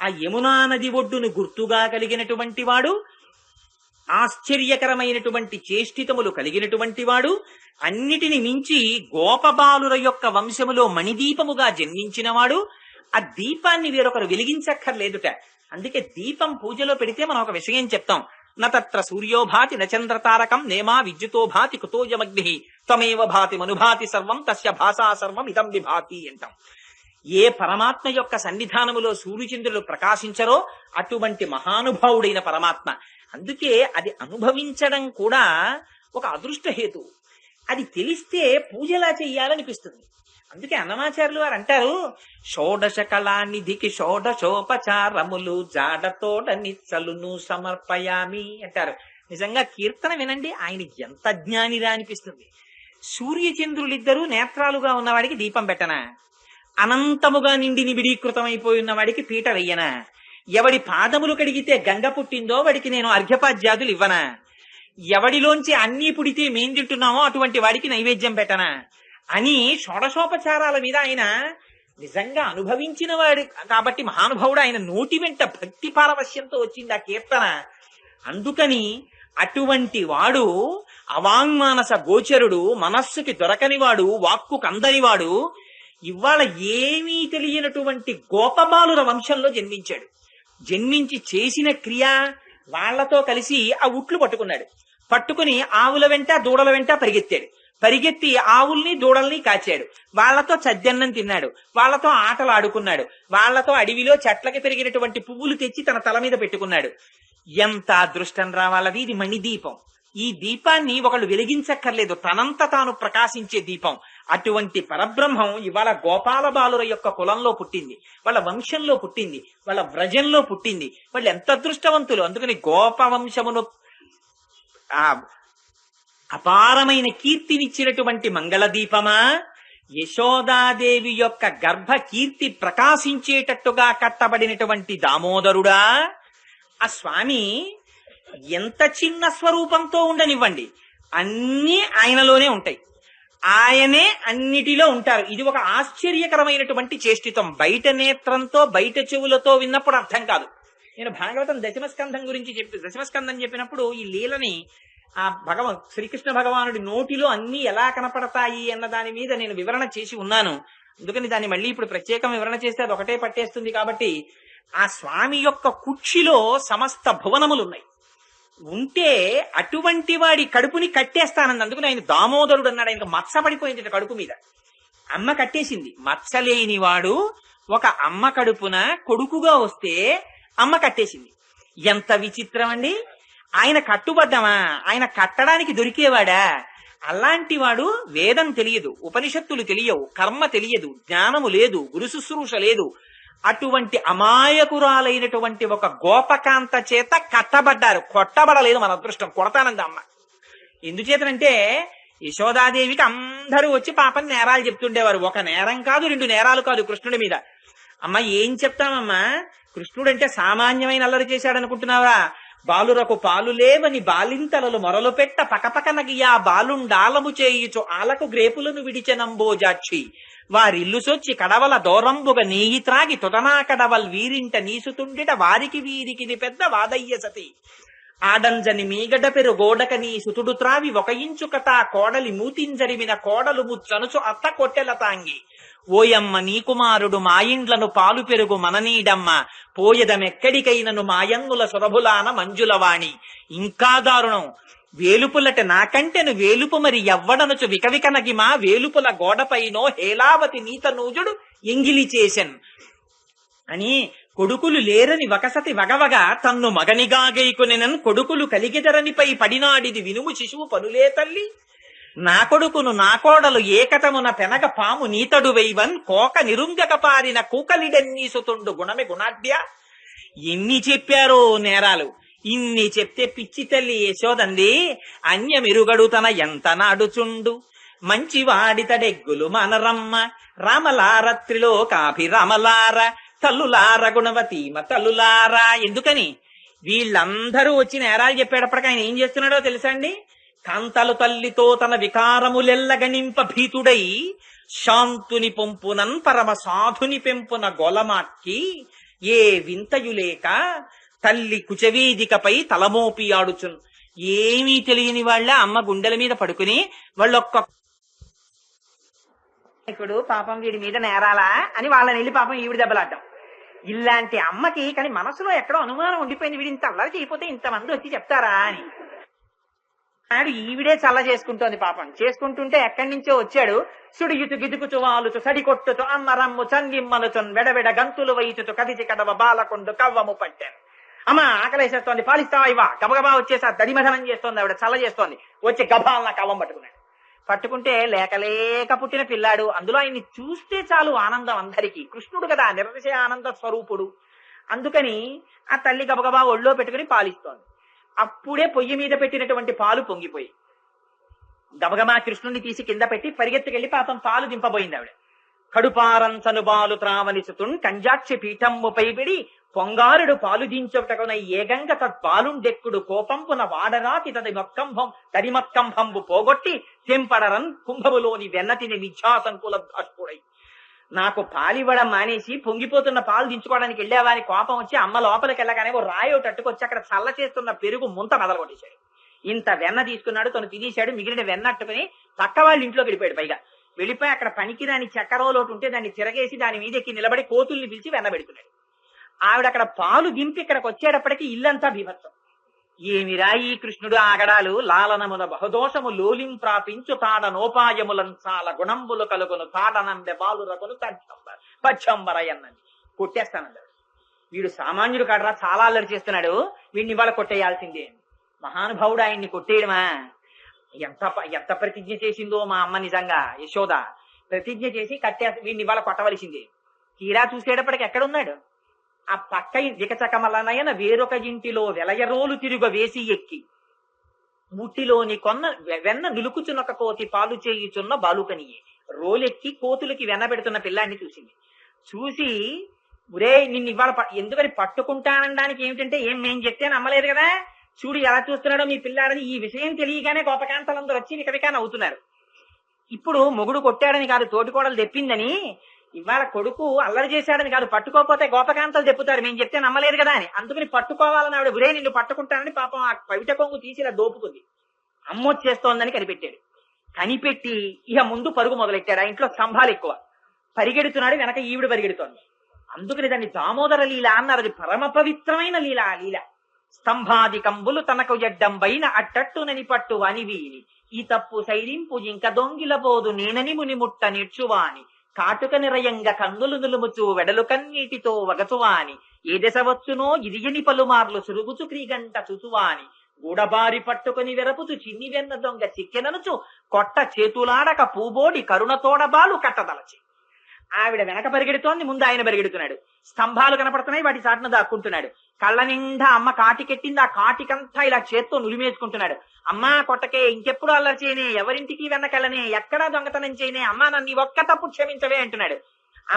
ఆ యమునా నది ఒడ్డును గుర్తుగా కలిగినటువంటి వాడు, ఆశ్చర్యకరమైనటువంటి చేష్టితములు కలిగినటువంటి వాడు, అన్నిటిని మించి గోపబాలుర యొక్క వంశములో మణిదీపముగా జన్మించినవాడు. ఆ దీపాన్ని వేరొకరు వెలిగించక్కర్లేదుట. అందుకే దీపం పూజలో పెడితే మనం ఒక విషయం చెప్తాం. నత్ర సూర్యోభాతి నచంద్రతారకం నేమా విద్యుతో భాతి కుతోజమగ్ని త్వమేవ భాతి మనుభాతి సర్వం తస్య భాషా సర్వం ఇదం విభాతి అంటాం. ఏ పరమాత్మ యొక్క సన్నిధానములో సూర్యచంద్రులు ప్రకాశించరో అటువంటి మహానుభావుడైన పరమాత్మ. అందుకే అది అనుభవించడం కూడా ఒక అదృష్ట హేతు. అది తెలిస్తే పూజలా చెయ్యాలనిపిస్తుంది. అందుకే అన్నమాచార్యులు వారు అంటారు, షోడశ కళానిధికి షోడశోపచారములు జాడతోడ నిచ్చలును సమర్పయామి అంటారు. నిజంగా కీర్తన వినండి, ఆయన ఎంత జ్ఞానిరా అనిపిస్తుంది. సూర్యచంద్రులిద్దరూ నేత్రాలుగా ఉన్నవాడికి దీపం పెట్టనా? అనంతముగా నిండి నిబిడీకృతమైపోయి ఉన్నవాడికి పీట వెయ్యనా? ఎవడి పాదములు కడిగితే గంగ పుట్టిందో వాడికి నేను అర్ఘ్యపాద్యాదులు ఇవ్వనా? ఎవడిలోంచి అన్నీ పుడితే మేం తింటున్నామో అటువంటి వాడికి నైవేద్యం పెట్టనా అని షోడశోపచారాల మీద ఆయన నిజంగా అనుభవించిన వాడు కాబట్టి మహానుభావుడు. ఆయన నోటి వెంట భక్తి పారవశ్యంతో వచ్చింది ఆ కీర్తన. అందుకని అటువంటి వాడు అవాంగ్మానస గోచరుడు, మనస్సుకి దొరకనివాడు, వాక్కుకు అందనివాడు ఇవాళ ఏమీ తెలియనటువంటి గోపబాలుర వంశంలో జన్మించాడు. జన్మించి చేసిన క్రియ వాళ్లతో కలిసి ఆ ఉట్లు పట్టుకున్నాడు. పట్టుకుని ఆవుల వెంట దూడల వెంట పరిగెత్తి ఆవుల్ని దూడల్ని కాచాడు. వాళ్లతో చద్దన్నం తిన్నాడు, వాళ్లతో ఆటలు ఆడుకున్నాడు, వాళ్లతో అడవిలో చెట్లకి పెరిగినటువంటి పువ్వులు తెచ్చి తన తల మీద పెట్టుకున్నాడు. ఎంత అదృష్టం రావాలది! ఇది మణిదీపం. ఈ దీపాన్ని ఒకళ్ళు వెలిగించక్కర్లేదు, తనంత తాను ప్రకాశించే దీపం. అటువంటి పరబ్రహ్మం ఇవాళ గోపాల బాలుర యొక్క కులంలో పుట్టింది, వాళ్ళ వంశంలో పుట్టింది, వాళ్ళ వ్రజంలో పుట్టింది. వాళ్ళు ఎంత అదృష్టవంతులు! అందుకని గోపవంశమును అపారమైన కీర్తినిచ్చినటువంటి మంగళదీపమా, యశోదాదేవి యొక్క గర్భ కీర్తి ప్రకాశించేటట్టుగా కట్టబడినటువంటి దామోదరుడా, ఆ స్వామి ఎంత చిన్న స్వరూపంతో ఉండనివ్వండి, అన్నీ ఆయనలోనే ఉంటాయి, ఆయనే అన్నిటిలో ఉంటారు. ఇది ఒక ఆశ్చర్యకరమైనటువంటి చేష్టితం. బయట నేత్రంతో బయట చెవులతో విన్నప్పుడు అర్థం కాదు. నేను భాగవతం దశమస్కంధం గురించి దశమస్కంధం చెప్పినప్పుడు ఈ లీలని ఆ శ్రీకృష్ణ భగవానుడి నోటిలో అన్ని ఎలా కనపడతాయి అన్న దాని మీద నేను వివరణ చేసి ఉన్నాను. అందుకని దాన్ని మళ్ళీ ఇప్పుడు ప్రత్యేకం వివరణ చేస్తే అది ఒకటే పట్టేస్తుంది. కాబట్టి ఆ స్వామి యొక్క కుక్షిలో సమస్త భువనములున్నాయి. ఉంటే అటువంటి వాడి కడుపుని కట్టేస్తానంది. అందుకని ఆయన దామోదరుడు అన్నాడు. ఆయనకు మచ్చ పడిపోయింది కడుపు మీద, అమ్మ కట్టేసింది. మచ్చలేని వాడు ఒక అమ్మ కడుపున కొడుకుగా వస్తే అమ్మ కట్టేసింది. ఎంత విచిత్రం అండి! ఆయన కట్టుబడ్డమా? ఆయన కట్టడానికి దొరికేవాడా? అలాంటి వాడు వేదం తెలియదు, ఉపనిషత్తులు తెలియవు, కర్మ తెలియదు, జ్ఞానము లేదు, గురు శుశ్రూష లేదు. అటువంటి అమాయకురాలైనటువంటి ఒక గోపకాంత చేత కట్టబడ్డారు. కొట్టబడలేదు. మన అదృష్టం. కొడతానంది అమ్మ. ఎందుచేతనంటే యశోదాదేవికి అందరూ వచ్చి పాపం నేరాలు చెప్తుండేవారు. ఒక నేరం కాదు, 2 నేరాలు కాదు కృష్ణుడి మీద. అమ్మ ఏం చెప్తామమ్మా, కృష్ణుడంటే సామాన్యమైన అల్లరి చేశాడనుకుంటున్నావా? బాలురకు పాలు లేవని బాలింతలలు మొరలు పెట్ట పకపకనగియా బాలుండాలము చేయుచు ఆలకు గ్రేపులను విడిచెనంబోజాక్షి వారిల్లు సొచ్చి కడవల దూరంబుగ నీయి త్రాగి తుటనా కడవల్ వీరింట నీసుతుండిట వారికి వీరికి పెద్ద వాదయ్య సతి ఆడంజని మీగడ పెరు గోడక నీ సుతుడు త్రావి ఒక ఇంచుకతా కోడలి మూతింజరిమిన కోడలు ముచ్చనుచు అత్త కొట్టెల తాంగి ఓయమ్మ నీ కుమారుడు మాయిండ్లను పాలు పెరుగు మననీడమ్మ పోయదమెక్కడికైనను మాయంగుల సురభులాన మంజులవాణి. ఇంకా దారుణం. వేలుపులట నాకంటెను వేలుపు మరి ఎవ్వడనుచు వికవికనగిమా వేలుపుల గోడపైనో హేలావతి నీత నూజుడు ఎంగిలి చేసెన్ అని కొడుకులు లేరని ఒకసతి వగవగా తన్ను మగనిగాగైకునెనన్ కొడుకులు కలిగెదరనిపై పడినాడిది వినుము శిశువు పనులే తల్లి నా కొడుకును నా కోడలు ఏకటమున పెనగ పాము నీతడు వైవన్ కోక నిరుంగక పారిన కూకలిడన్నీసుతుండు గుణమే గుణాఢ్య. ఎన్ని చెప్పారో నేరాలు. ఇన్ని చెప్తే పిచ్చి తల్లి యశోదంది అన్యమెరుగడు తన ఎంత నాడుచుండు మంచివాడితడెగ్గులు మనరమ్మ రామలారత్రిలో కాభిరామలార తల్లులార గుణవతీమ తల్లులారా. ఎందుకని వీళ్ళందరూ వచ్చి నేరాలు చెప్పేటప్పటికి ఆయన ఏం చేస్తున్నాడో తెలుసా అండి? కాంతలు తల్లితో తన వికారములెల్లగనింప భీతుడై శాంతుని పొంపునన్ పరమ సాధుని పెంపున గొలమాట్కి ఏ వింతయులేక తల్లి కుచవేదికపై తలమోపి ఆడుచున్. ఏమీ తెలియని వాళ్ళ అమ్మ గుండెల మీద పడుకుని వాళ్ళొక్క పాపం వీడి మీద నేరాలా అని వాళ్ళని వెళ్ళి పాపం ఈవిడ దెబ్బలాడ్డం. ఇలాంటి అమ్మకి కానీ మనసులో ఎక్కడో అనుమానం ఉండిపోయింది, వీడి ఇంత అల్లరి చేయకపోతే ఇంతమంది వచ్చి చెప్తారా అని. నాడు ఈవిడే చల్ల చేసుకుంటోంది పాపం. చేసుకుంటుంటే ఎక్కడి నుంచో వచ్చాడు. సుడియుతు గిదుకుచు వాలుచు సడికొట్టుచు అమ్మరమ్ము చంగిమ్మనుచున్ వెడవెడ గంతులు వైచుచు కదిచి కడవ బాలకొండు కవ్వము పట్టాను. అమ్మ ఆకలేసేస్తోంది, పాలిస్తావా ఇవా? గబగబా వచ్చేసా దడిమధనం చేస్తోంది ఆవిడ, చల్ల చేస్తోంది. వచ్చి గబాలన కవ్వం పట్టుకున్నాడు. పట్టుకుంటే లేక పుట్టిన పిల్లాడు. అందులో ఆయన్ని చూస్తే చాలు ఆనందం అందరికీ. కృష్ణుడు కదా, నిరతిశయ ఆనంద స్వరూపుడు. అందుకని ఆ తల్లి గబగబా ఒళ్ళో పెట్టుకుని పాలిస్తోంది. అప్పుడే పొయ్యి మీద పెట్టినటువంటి పాలు పొంగిపోయి గబగబా కృష్ణుడిని తీసి కింద పెట్టి పరిగెత్తుకెళ్లి పాపం పాలు దింపబోయింది ఆవిడ. కడుపారంచను బాలు త్రావనిసుతున్ కంజాక్షి పీఠమ్ముపై పిడి పొంగారుడు పాలు దించటకున ఏగంగ తద్బాలుండెక్కుడు కోపంపున వాడరాకి తడిమత్కంభంబు పోగొట్టి తెంపడరన్ కుంభములోని వెన్నతిని మిథ్యాసంకుల దాష్పుడై. నాకు పాలివ్వడం మానేసి పొంగిపోతున్న పాలు దించుకోవడానికి వెళ్ళేవాని కోపం వచ్చి అమ్మ లోపలికి వెళ్ళగానే ఓ రాయో తట్టుకొచ్చి అక్కడ చల్ల చేస్తున్న పెరుగు ముంత మొదలుకొట్టేశాడు. ఇంత వెన్న తీసుకున్నాడు, తను తినేశాడు, మిగిలిన వెన్న అట్టుకుని పక్క వాళ్ళ ఇంట్లోకి వెళ్ళిపోయాడు. పైగా వెళ్ళిపోయి అక్కడ పనికిరాని చక్కెరలోటు ఉంటే దాన్ని తిరగేసి దాని మీద ఎక్కి నిలబడి కోతుల్ని పిలిచి వెన్న పెడుతున్నాడు. ఆవిడ అక్కడ పాలు దింపి ఇక్కడికి వచ్చేటప్పటికి ఇల్లంతా బీభత్సం. ఏమిరా ఈ కృష్ణుడు ఆగడాలు, లాలనముల బహుదోషము లోలిం ప్రాపించు తాడనోపాయములంచాల గుణంబులు కలుగును తాడనంబె బాలురకును పచ్చంబరయన్నది కొట్టేస్తానన్నాడు. వీడు సామాన్యుడు కాడరా, చాలా అల్లరి చేస్తున్నాడు, వీడిని ఇవాళ కొట్టేయాల్సిందే. మహానుభావుడు ఆయన్ని కొట్టేయడమా? ఎంత ప్రతిజ్ఞ చేసిందో మా అమ్మ, నిజంగా యశోద ప్రతిజ్ఞ చేసి వీడిని ఇవాళ కొట్టవలసిందే. తీరా చూసేటప్పటికి ఎక్కడున్నాడు? ఆ పక్క దికచకమలనయన వేరొక ఇంటిలో వెలయరోలు తిరుగ వేసి ఎక్కి ముట్టిలోని కొన్న వెన్న నిలుకుచున్నొక కోతి పాలు చేయుచున్న బాలుకనియే. రోలెక్కి కోతులకి వెన్న పెడుతున్న పిల్లాన్ని చూసింది. చూసి ఒరే నిన్ను ఇవాళ ఎందుకని పట్టుకుంటానడానికి ఏమిటంటే, ఏం మేం చెప్తే నమ్మలేదు కదా, చూడు ఎలా చూస్తున్నాడో మీ పిల్లాడని. ఈ విషయం తెలియగానే గోపకాంతలందరూ వచ్చి వికవికా నవ్వుతున్నారు. ఇప్పుడు మొగుడు కొట్టాడని కాదు, తోటికోడలు తెప్పిందని, ఇవాళ కొడుకు అల్లరి చేశాడని కాదు, పట్టుకోకపోతే గోపకాంతలు తెప్పుతారు, మేము చెప్తే నమ్మలేదు కదా అని. అందుకని పట్టుకోవాలని ఆవిడ ఒరే నిన్ను పట్టుకుంటానని పాపం ఆ పవిట కొంగు తీసి ఇలా దోపుకుంది. అమ్మొచ్చేస్తోందని కనిపెట్టాడు. కనిపెట్టి ఇక ముందు పరుగు మొదలెట్టాడు. ఆ ఇంట్లో స్తంభాలు ఎక్కువ, పరిగెడుతున్నాడు, వెనక ఈవిడ పరిగెడుతోంది. అందుకని దాన్ని దామోదర లీల అన్నారు. అది పరమ పవిత్రమైన లీల. ఆ లీల స్తంభాది కంబులు తనకు జడ్డంబైన అట్టట్టునని పట్టు అనివీని ఈ తప్పు సైరింపు ఇంక దొంగిలబోదు నేనని ముని ముట్ట నేర్చువాని కాటుక నిరయంగ కందులు నులుముచు వెడలు కన్నీటితో వగచువాని ఏ దశ వచ్చునో ఇదియని పలుమార్లు సురుగుచు క్రీగంట చుచువాని గూడబారి పట్టుకుని వెరపుచు చిన్ని వెన్న దొంగ చిక్కెననుచు కొట్ట చేతులాడక పూబోడి కరుణతోడబాలు కట్టదలచి. ఆవిడ వెనక పరిగెడుతోంది, ముందు ఆయన పరిగెడుతున్నాడు. స్తంభాలు కనపడుతున్నాయి, వాటి చాటున దాక్కుంటున్నాడు. కళ్ళ నిండా అమ్మ కాటికెట్టింది, ఆ కాటికంతా ఇలా చేత్తో నులిమేసుకుంటున్నాడు. అమ్మా కొట్టకే, ఇంకెప్పుడు అల్లరి చేయనే, ఎవరింటికి వెనకెళ్ళనే, ఎక్కడా దొంగతనం చేయనే, అమ్మా నన్ను ఒక్క తప్పు క్షమించవే అంటున్నాడు.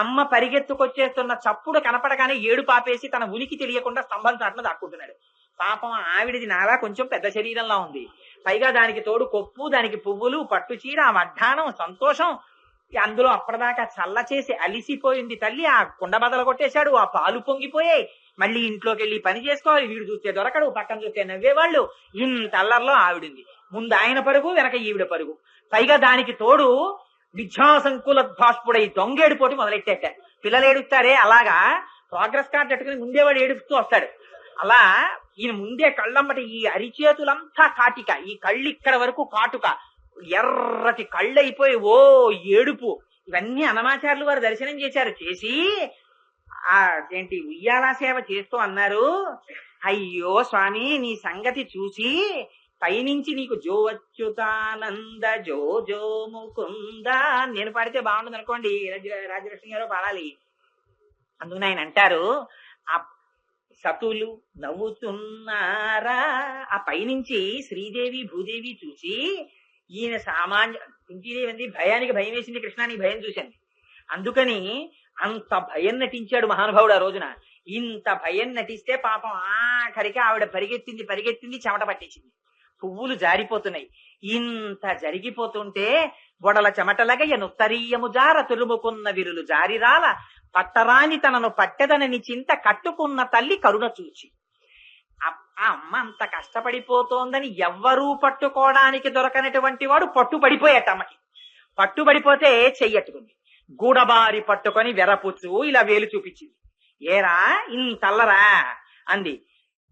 అమ్మ పరిగెత్తుకొచ్చేస్తున్న చప్పుడు కనపడగానే ఏడు పాపేసి తన ఉనికి తెలియకుండా స్తంభం చాటున దాక్కుంటున్నాడు. పాపం ఆవిడిది నాలా కొంచెం పెద్ద శరీరంలా ఉంది, పైగా దానికి తోడు కొప్పు, దానికి పువ్వులు, పట్టు చీర, వడ్డాణం, సంతోషం. అందులో అప్పటిదాకా చల్ల చేసి అలిసిపోయింది తల్లి. ఆ కుండ బదలు కొట్టేశాడు, ఆ పాలు పొంగిపోయాయి. మళ్ళీ ఇంట్లోకి వెళ్ళి పని చేసుకోవాలి, వీడు చూస్తే దొరకడు, పక్కన చూస్తే నవ్వేవాళ్ళు. ఇంత అల్లర్లో ఆవిడింది. ముందు ఆయన పరుగు, వెనక ఈవిడ పరుగు. పైగా దానికి తోడు విద్యాసంకుల భాష్పుడై దొంగేడు పోటీ మొదలెట్టేట. పిల్లలు ఏడుస్తారే అలాగా ప్రోగ్రెస్ కార్డు పెట్టుకుని ముందేవాడు ఏడుస్తూ వస్తాడు. అలా ఈయన ముందే కళ్ళమ్మటి ఈ అరిచేతులంతా కాటిక, ఈ కళ్ళు ఇక్కడ వరకు కాటుక, ఎర్రటి కళ్ళు అయిపోయి ఓ ఏడుపు. ఇవన్నీ అన్నమాచార్యులు వారు దర్శనం చేశారు. చేసి ఏంటి ఉయ్యాలా సేవ చేస్తూ అన్నారు, అయ్యో స్వామి నీ సంగతి చూసి పైనుంచి నీకు జో అచ్యుతానంద జో జో ముకుంద నేను పాడితే బాగుంటుంది అనుకోండి, రాజలక్ష్మి గారు పాడాలి. అందుకని ఆయన అంటారు, ఆ సతులు నవ్వుతున్నారా. ఆ పైనుంచి శ్రీదేవి భూదేవి చూసి ఈయన సామాన్య కుంతీదేవి భయానికి భయం వేసింది, కృష్ణానికి భయం చూసింది. అందుకని అంత భయం నటించాడు మహానుభావుడు ఆ రోజున. ఇంత భయం నటిస్తే పాపం ఆఖరికి ఆవిడ పరిగెత్తింది, చెమట పట్టించింది, పువ్వులు జారిపోతున్నాయి. ఇంత జరిగిపోతుంటే బొడల చెమటలగయ్య నుత్తరీయము జార తురుముకున్న విరులు జారిరాల పట్టరాని తనను పట్టెదనని చింత కట్టుకున్న తల్లి కరుణ చూచి. ఆ అమ్మ అంత కష్టపడిపోతోందని ఎవ్వరూ పట్టుకోవడానికి దొరకనటువంటి వాడు పట్టుబడిపోయాట. అమ్మకి పట్టుబడిపోతే చెయ్యట్టుకుంది, గూడబారి పట్టుకొని వెరపుచ్చు ఇలా వేలు చూపించింది. ఏరా ఇంతల్లరా అంది.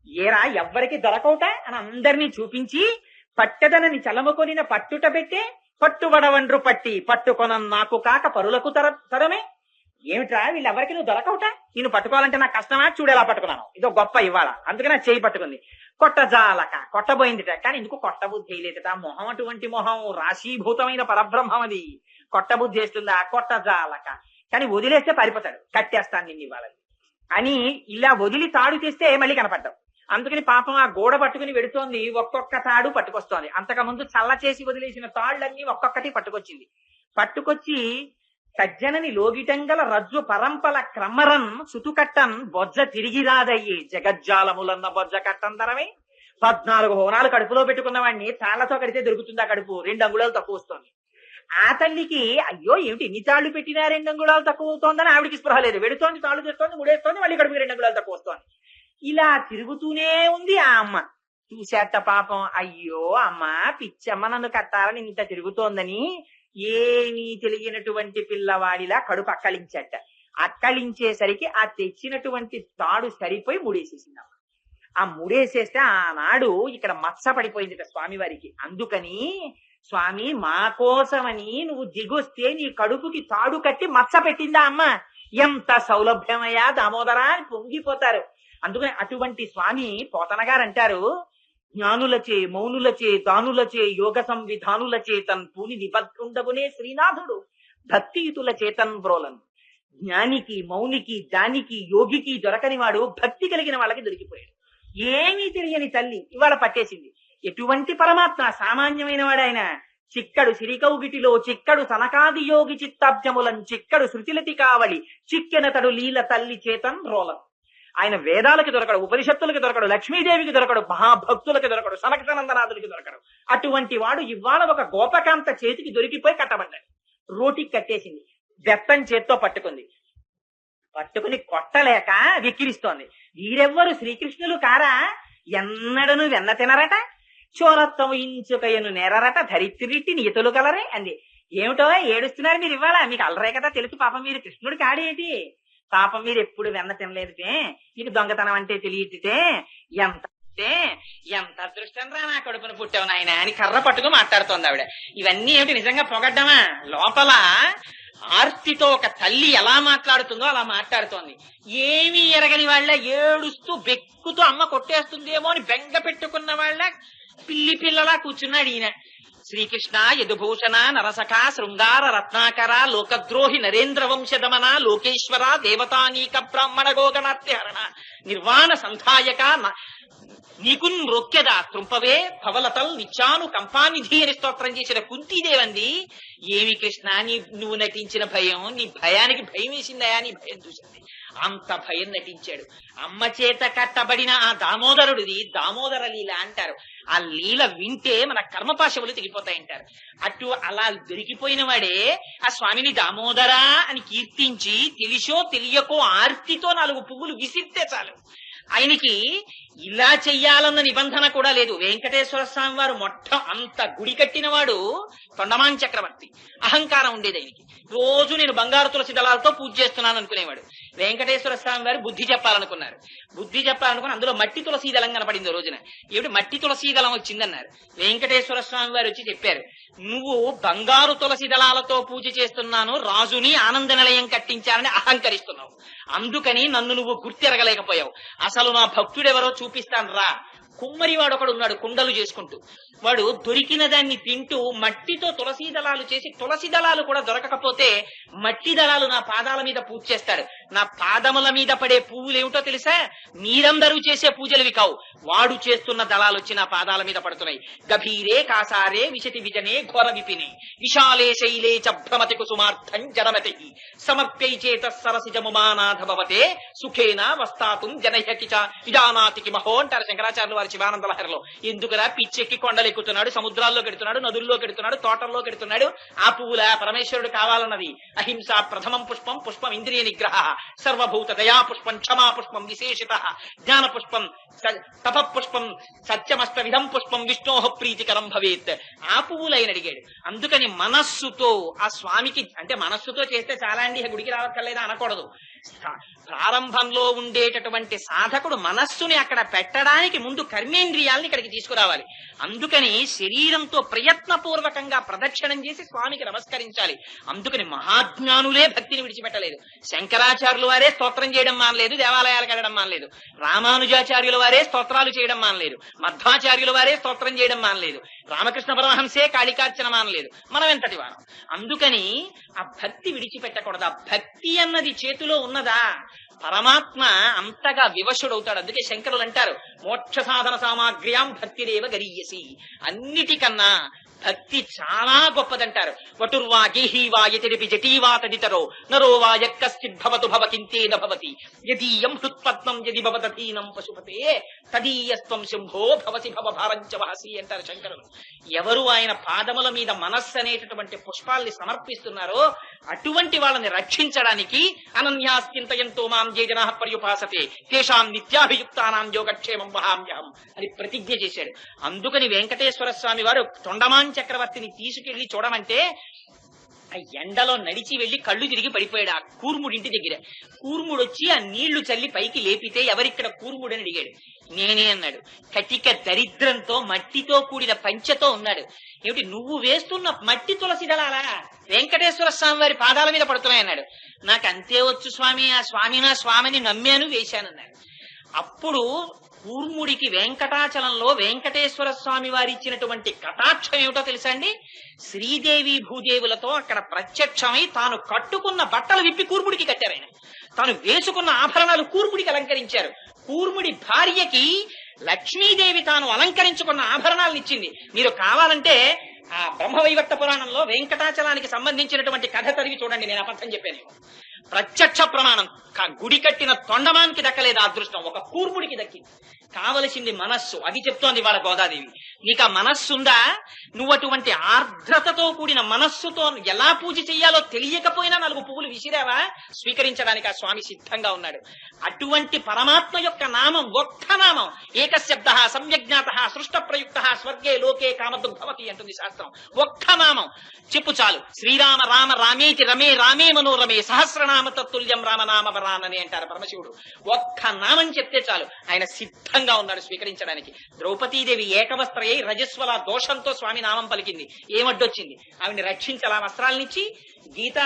ఏరా ఎవ్వరికి దొరకవుట అని అందరినీ చూపించి పట్టెదనని చలముకొనిన పట్టుట పెట్టే పట్టుబడవండ్రు పట్టి పట్టుకొన నాకు కాక పరులకు తరమే. ఏమిట్రా వీళ్ళెవరికి నువ్వు దొరకవుట, నేను పట్టుకోవాలంటే నాకు కష్టమా, చూడు ఎలా పట్టుకున్నాను, ఇదో గొప్ప ఇవ్వాల. అందుకని నా చేయి పట్టుకుంది. కొట్టజాలక కొట్టబోయిందిట, కానీ ఎందుకు కొట్టబుద్ధి వేయలేదట. మొహం అటువంటి మొహం, రాశీభూతమైన పరబ్రహ్మం అది, కొట్టబుద్ధి వేస్తుందా. కొట్టజాలక కానీ వదిలేస్తే పారిపోతాడు, కట్టేస్తాను నిన్ను ఇవ్వాలని అని ఇలా వదిలి తాడు తెస్తే మళ్ళీ కనపడ్డావు. అందుకని పాపం ఆ గోడ పట్టుకుని వెడుతోంది, ఒక్కొక్క తాడు పట్టుకొస్తోంది. అంతకుముందు చల్ల చేసి వదిలేసిన తాళ్లన్నీ ఒక్కొక్కటి పట్టుకొచ్చింది. పట్టుకొచ్చి సజ్జనని లోగిటంగల రజ్జు పరంపల క్రమరన్ సుతుకట్టన్ బొజ్జ తిరిగి రాదయ్యి జగజ్జాలములన్న బొజ్జ కట్టందరమే. 14 హోనాలు కడుపులో పెట్టుకున్న వాడిని తాళ్లతో కడితే దొరుకుతుంది ఆ కడుపు, 2 అంగుళాలు తక్కువ వస్తోంది. ఆ తల్లికి అయ్యో ఏమిటి ఇన్ని తాళ్లు పెట్టినా 2 అంగుళాలు తక్కువ అవుతోందని ఆవిడికి స్పృహ లేదు. వెడుతోంది, తాళ్లు చేస్తోంది, ముడేస్తోంది, మళ్ళీ కడుపుకి 2 అంగుళాలు తక్కువ వస్తోంది. ఇలా తిరుగుతూనే ఉంది ఆ అమ్మ. చూసేట పాపం, అయ్యో అమ్మా పిచ్చమ్మ నన్ను కట్టాలని ఇంత తిరుగుతోందని ఏమీ తెలియనటువంటి పిల్లవాడిలా కడుపు అక్కలించట. అక్కలించేసరికి ఆ తెచ్చినటువంటి తాడు సరిపోయి ముడేసేసింది. ఆ ముడేసేస్తే ఆనాడు ఇక్కడ మచ్చ పడిపోయింది స్వామివారికి. అందుకని స్వామి మా కోసమని నువ్వు దిగొస్తే నీ కడుపుకి తాడు కట్టి మచ్చ పెట్టిందా అమ్మ? ఎంత సౌలభ్యమయ్యా దామోదరా అని పొంగిపోతారు. అందుకని అటువంటి స్వామి పోతన గారు అంటారు, జ్ఞానులచే మౌనులచే దానులచే యోగ సంవిధానులచే తన్ పూని నిబద్ధుండగునే శ్రీనాథుడు భక్తియుతుల చేతన్ బ్రోలను. జ్ఞానికి మౌనికి దానికి యోగికి దొరకని వాడు భక్తి కలిగిన వాళ్ళకి దొరికిపోయాడు. ఏమీ తెలియని తల్లి ఇవాళ పట్టేసింది. ఎటువంటి పరమాత్మ, సామాన్యమైన వాడాయన. చిక్కడు సిరికౌగిటిలో చిక్కడు సనకాది యోగి చిత్తాబ్జములం చిక్కడు శృతిలతి కావడి చిక్కెనతడు లీల తల్లి చేతన్ రోలం. ఆయన వేదాలకి దొరకడు, ఉపనిషత్తులకి దొరకడు, లక్ష్మీదేవికి దొరకడు, మహాభక్తులకి దొరకడు, సనకసనందనాథులకి దొరకడు. అటువంటి వాడు ఇవాళ ఒక గోపకాంత చేతికి దొరికిపోయి కట్టబడ్డాడు. రోటికి కట్టేసింది. బెత్తం చేత్తో పట్టుకుని కొట్టలేక విక్కిరిస్తోంది. వీరెవ్వరు శ్రీకృష్ణులు కారా? ఎన్నడను వెన్న తినరట, చోరత్వము ఇంచుకయ్యను నేరరట, ధరిత్రిట్టి నీతులు కలరే అంది. ఏమిటో ఏడుస్తున్నారు మీరు ఇవ్వాలా? మీకు అల్లరే కదా తెలుసు. పాపం మీరు కృష్ణుడు కాడేటి? పాపం మీరు ఎప్పుడు వెన్న తినలేదుటే, మీకు దొంగతనం అంటే తెలియటే, ఎంత అదృష్టం రా నా కడుపున పుట్టావు నాయన అని కర్ర పట్టుకు మాట్లాడుతోంది ఆవిడ. ఇవన్నీ ఏమిటి నిజంగా పొగడ్డమా? లోపల ఆర్తితో ఒక తల్లి ఎలా మాట్లాడుతుందో అలా మాట్లాడుతోంది. ఏమీ ఎరగని వాళ్ళ ఏడుస్తూ బెక్కుతూ అమ్మ కొట్టేస్తుందేమో అని బెంగ పెట్టుకున్న వాళ్ళ పిల్లలా కూర్చున్నాడు ఈయన. శ్రీకృష్ణ యదుభూషణ నరసఖ శృంగార రత్నాకర లోకద్రోహి నరేంద్ర వంశదమన లోకేశ్వర దేవతానీక బ్రాహ్మణ గోగణాత్యహరణ నిర్వాణ సంధాయక నీకున్ మృక్యద త్రుంపవే భవలతల్ నిత్యాను కంపానిధి అని స్తోత్రం చేసిన కుంతీదేవంది. ఏమి కృష్ణ నువ్వు నటించిన భయం, నీ భయానికి భయం వేసిందయా? నీ భయం చూసింది, అంత భయం నటించాడు. అమ్మ చేత కట్టబడిన ఆ దామోదరుడిది దామోదర లీల అంటారు. ఆ లీల వింటే మన కర్మపాశములు తెగిపోతాయంటారు. అటు అలా దొరికిపోయిన వాడే ఆ స్వామిని దామోదరా అని కీర్తించి తెలిసో తెలియకో ఆర్తితో 4 పువ్వులు విసిరితే చాలు. ఆయనకి ఇలా చెయ్యాలన్న నిబంధన కూడా లేదు. వెంకటేశ్వర స్వామి వారు అంత గుడి కట్టినవాడు తొండమాన్ చక్రవర్తి. అహంకారం ఉండేది ఆయనకి. రోజు నేను బంగారు తులసి దళాలతో పూజ చేస్తున్నాను అనుకునేవాడు. వెంకటేశ్వర స్వామి వారు బుద్ధి చెప్పాలనుకున్నారు. బుద్ధి చెప్పాలనుకుని అందులో మట్టి తులసి దళం కనపడింది. రోజున ఏమిటి మట్టి తులసి దళం వచ్చిందన్నారు. వెంకటేశ్వర స్వామి వారు వచ్చి చెప్పారు, నువ్వు బంగారు తులసి దళాలతో పూజ చేస్తున్నాను, రాజుని ఆనంద నిలయం కట్టించాలని అహంకరిస్తున్నావు. అందుకని నన్ను నువ్వు గుర్తెరగలేకపోయావు. అసలు నా భక్తుడెవరో చూపిస్తాను రా. కుమ్మరివాడు ఒకడు ఉన్నాడు కుండలు చేసుకుంటూ. వాడు దొరికిన దాన్ని తింటూ మట్టితో తులసి దళాలు చేసి, తులసి దళాలు కూడా దొరకకపోతే మట్టి దళాలు నా పాదాల మీద పూజ చేస్తాడు. నా పాదముల మీద పడే పువ్వులు ఏమిటో తెలుసా? మీరందరూ చేసే పూజలవి కావు, వాడు చేస్తున్న దళాలు వచ్చి నా పాదాల మీద పడుతున్నాయి. గభీరే కాసారే విశతి విజనే ఘోర విపినే విశాలే శైలే చభ్రమతి కుసుమార్థం జనమతి సమర్ప్యై చేత సరసిజముమానాథ భవతే సుఖేన వస్తాతుం జనహ్యకి చ విజానాతికి మహో అంటారు శంకరాచార్యులు వారి శివానంద లహరిలో. ఎందుకురా పిచ్చెక్కి కొండలు ఎక్కుతున్నాడు, సముద్రాల్లో కెడుతున్నాడు, నదుల్లో కెడుతున్నాడు, తోటల్లో కెడుతున్నాడు. ఆ పువ్వుల పరమేశ్వరుడు కావాలన్నది. అహింస ప్రథమం పుష్పం, పుష్పం ఇంద్రియ నిగ్రహ, సర్వభూత దయా పుష్పం, క్షమా పుష్పం విశేషిత, జ్ఞాన పుష్పం, తప పుష్పం, సత్యమస్త విధం పుష్పం విష్ణోహ ప్రీతికరం భవేత్. ఆ పువ్వులైన అడిగాడు. అందుకని మనస్సుతో ఆ స్వామికి, అంటే మనస్సుతో చేస్తే చాలా అండి గుడికి రావక్కర్లేదా అనకూడదు. ప్రారంభంలో ఉండేటటువంటి సాధకుడు మనస్సుని అక్కడ పెట్టడానికి ముందు కర్మేంద్రియాలని ఇక్కడికి తీసుకురావాలి. అందుకని శరీరంతో ప్రయత్నపూర్వకంగా ప్రదక్షిణం చేసి స్వామికి నమస్కరించాలి. అందుకని మహాజ్ఞానులే భక్తిని విడిచిపెట్టలేదు. శంకరాచార్యుల వారే స్తోత్రం చేయడం మానలేదు, దేవాలయాలకు వెళ్ళడం మానలేదు. రామానుజాచార్యుల వారే స్తోత్రాలు చేయడం మానలేదు. మధ్వాచార్యుల వారే స్తోత్రం చేయడం మానలేదు. రామకృష్ణ పరమహంసే కాళికార్చన మానలేదు. మనం ఎంతటి వారం. అందుకని ఆ భక్తి విడిచిపెట్టకూడదు. ఆ భక్తి అన్నది చేతిలో ఉన్నదా పరమాత్మ అంతగా వివశుడవుతాడు. అందుకే శంకరులు అంటారు, మోక్ష సాధన సామాగ్ర్యాం భక్తిరేవ గరీయసి. అన్నిటికన్నా భక్తి చాలా గొప్పదంటారు. వటుర్వా గేహీవా యతిరిపి జటీవా తదితరో నరో వా యక్కశ్చిద్భవతు భవకింతేన భవతి యదీయం హృత్పద్మం యది భవదధీనం పశుపతే తదీయస్త్వం శంభో భవసి భవభారంచ వహసి అంటారు శంకరులు. ఎవరు ఆయన పాదముల మీద మనస్సు అనేటటువంటి పుష్పాల్ని సమర్పిస్తున్నారో అటువంటి వాళ్ళని రక్షించడానికి అనన్యాస్చింతయంతో మాం జే జనాః పర్యుపాసతే తేషాం నిత్యాభియుక్తానాం యోగక్షేమం వహామ్యహం అని ప్రతిజ్ఞ చేశాడు. అందుకని వెంకటేశ్వర స్వామి వారు తొండమాన్ చక్రవర్తిని తీసుకెళ్లి చూడమంటే ఆ ఎండలో నడిచి వెళ్లి కళ్ళు తిరిగి పడిపోయాడు ఆ కూర్ముడింటి దగ్గర. కూర్ముడు వచ్చి ఆ నీళ్లు చల్లి పైకి లేపితే ఎవరిక్కడ కూర్ముడు అని అడిగాడు. నేనే అన్నాడు. కటిక దరిద్రంతో మట్టితో కూడిన పంచెతో ఉన్నాడు. ఏమిటి నువ్వు వేస్తున్న మట్టి తులసి దళాలా వెంకటేశ్వర స్వామి వారి పాదాల మీద పడుతున్నాయన్నాడు. నాకు అంతే వచ్చు స్వామి, ఆ స్వామి నా స్వామిని నమ్మాను వేశానన్నాడు. అప్పుడు కూర్ముడికి వెంకటాచలంలో వెంకటేశ్వర స్వామి వారి ఇచ్చినటువంటి కటాక్షం ఏమిటో తెలుసా అండి? శ్రీదేవి భూదేవులతో అక్కడ ప్రత్యక్షమై తాను కట్టుకున్న బట్టలు విప్పి కూర్ముడికి కట్టారు. ఆయన తాను వేసుకున్న ఆభరణాలు కూర్ముడికి అలంకరించారు. కూర్ముడి భార్యకి లక్ష్మీదేవి తాను అలంకరించుకున్న ఆభరణాలను ఇచ్చింది. మీరు కావాలంటే ఆ బ్రహ్మవైవర్త పురాణంలో వెంకటాచలానికి సంబంధించినటువంటి కథ చదివి చూడండి. నేను అబద్ధం చెప్పాను. ప్రత్యక్ష ప్రమాణం. గుడి కట్టిన తొండమానికి దక్కలేదు ఆ అదృష్టం, ఒక కూర్ముడికి దక్కింది. కావలసింది మనస్సు. అది చెప్తోంది వాళ్ళ గోదాదేవి. నీకు ఆ మనస్సుందా? నువ్వు అటువంటి ఆర్ద్రతతో కూడిన మనస్సుతో ఎలా పూజ చెయ్యాలో తెలియకపోయినా 4 పువ్వులు విసిరావా స్వీకరించడానికి ఆ స్వామి సిద్ధంగా ఉన్నాడు. అటువంటి పరమాత్మ యొక్క నామం ఒక్క నామం ఏకశబ్ద సమ్యజ్ఞాత సృష్ట ప్రయుక్త స్వర్గే లోకే కామదుగ్భవతి అంటుంది శాస్త్రం. ఒక్క నామం చెప్పు చాలు. శ్రీరామ రామ రామేతి రమే రామే మనోరమే సహస్రనామ తత్తుల్యం రామనామ వరానని అంటారు పరమశివుడు. ఒక్క నామం చెప్తే చాలు, ఆయన సిద్ధంగా ఉన్నాడు స్వీకరించడానికి. ద్రౌపదీదేవి ఏకవస్త్రయ్యి రజస్వల దోషంతో స్వామి నామం పలికింది. ఏమడ్డొచ్చింది? ఆవిని రక్షించాలా వస్త్రాలనిచ్చి. గీత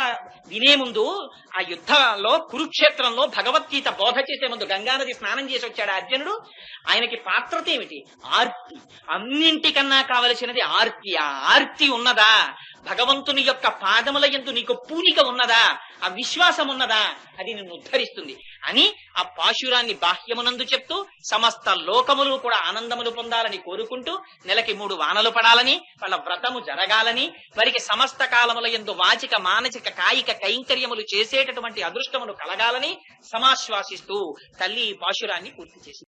వినే ముందు ఆ యుద్ధంలో కురుక్షేత్రంలో భగవద్గీత బోధ చేసే ముందు గంగానది స్నానం చేసి వచ్చాడు అర్జునుడు. ఆయనకి పాత్రత ఏమిటి? ఆర్తి. అన్నింటికన్నా కావలసినది ఆర్తి. ఆ ఆర్తి ఉన్నదా? భగవంతుని యొక్క పాదముల యందు నీకు పూనిక ఉన్నదా? ఆ విశ్వాసం ఉన్నదా? అది నిన్ను ఉద్ధరిస్తుంది అని ఆ పాశురాన్ని బాహ్యమునందు చెప్తూ సమస్త లోకములు కూడా ఆనందములు పొందాలని కోరుకుంటూ నెలకి 3 వానలు పడాలని, వాళ్ళ వ్రతము జరగాలని, వారికి సమస్త కాలముల యందు వాచిక మానసిక కాయిక కైంకర్యములు చేసేటటువంటి అదృష్టములు కలగాలని సమాశ్వాసిస్తూ తల్లి పాశురాన్ని పూర్తి చేసింది.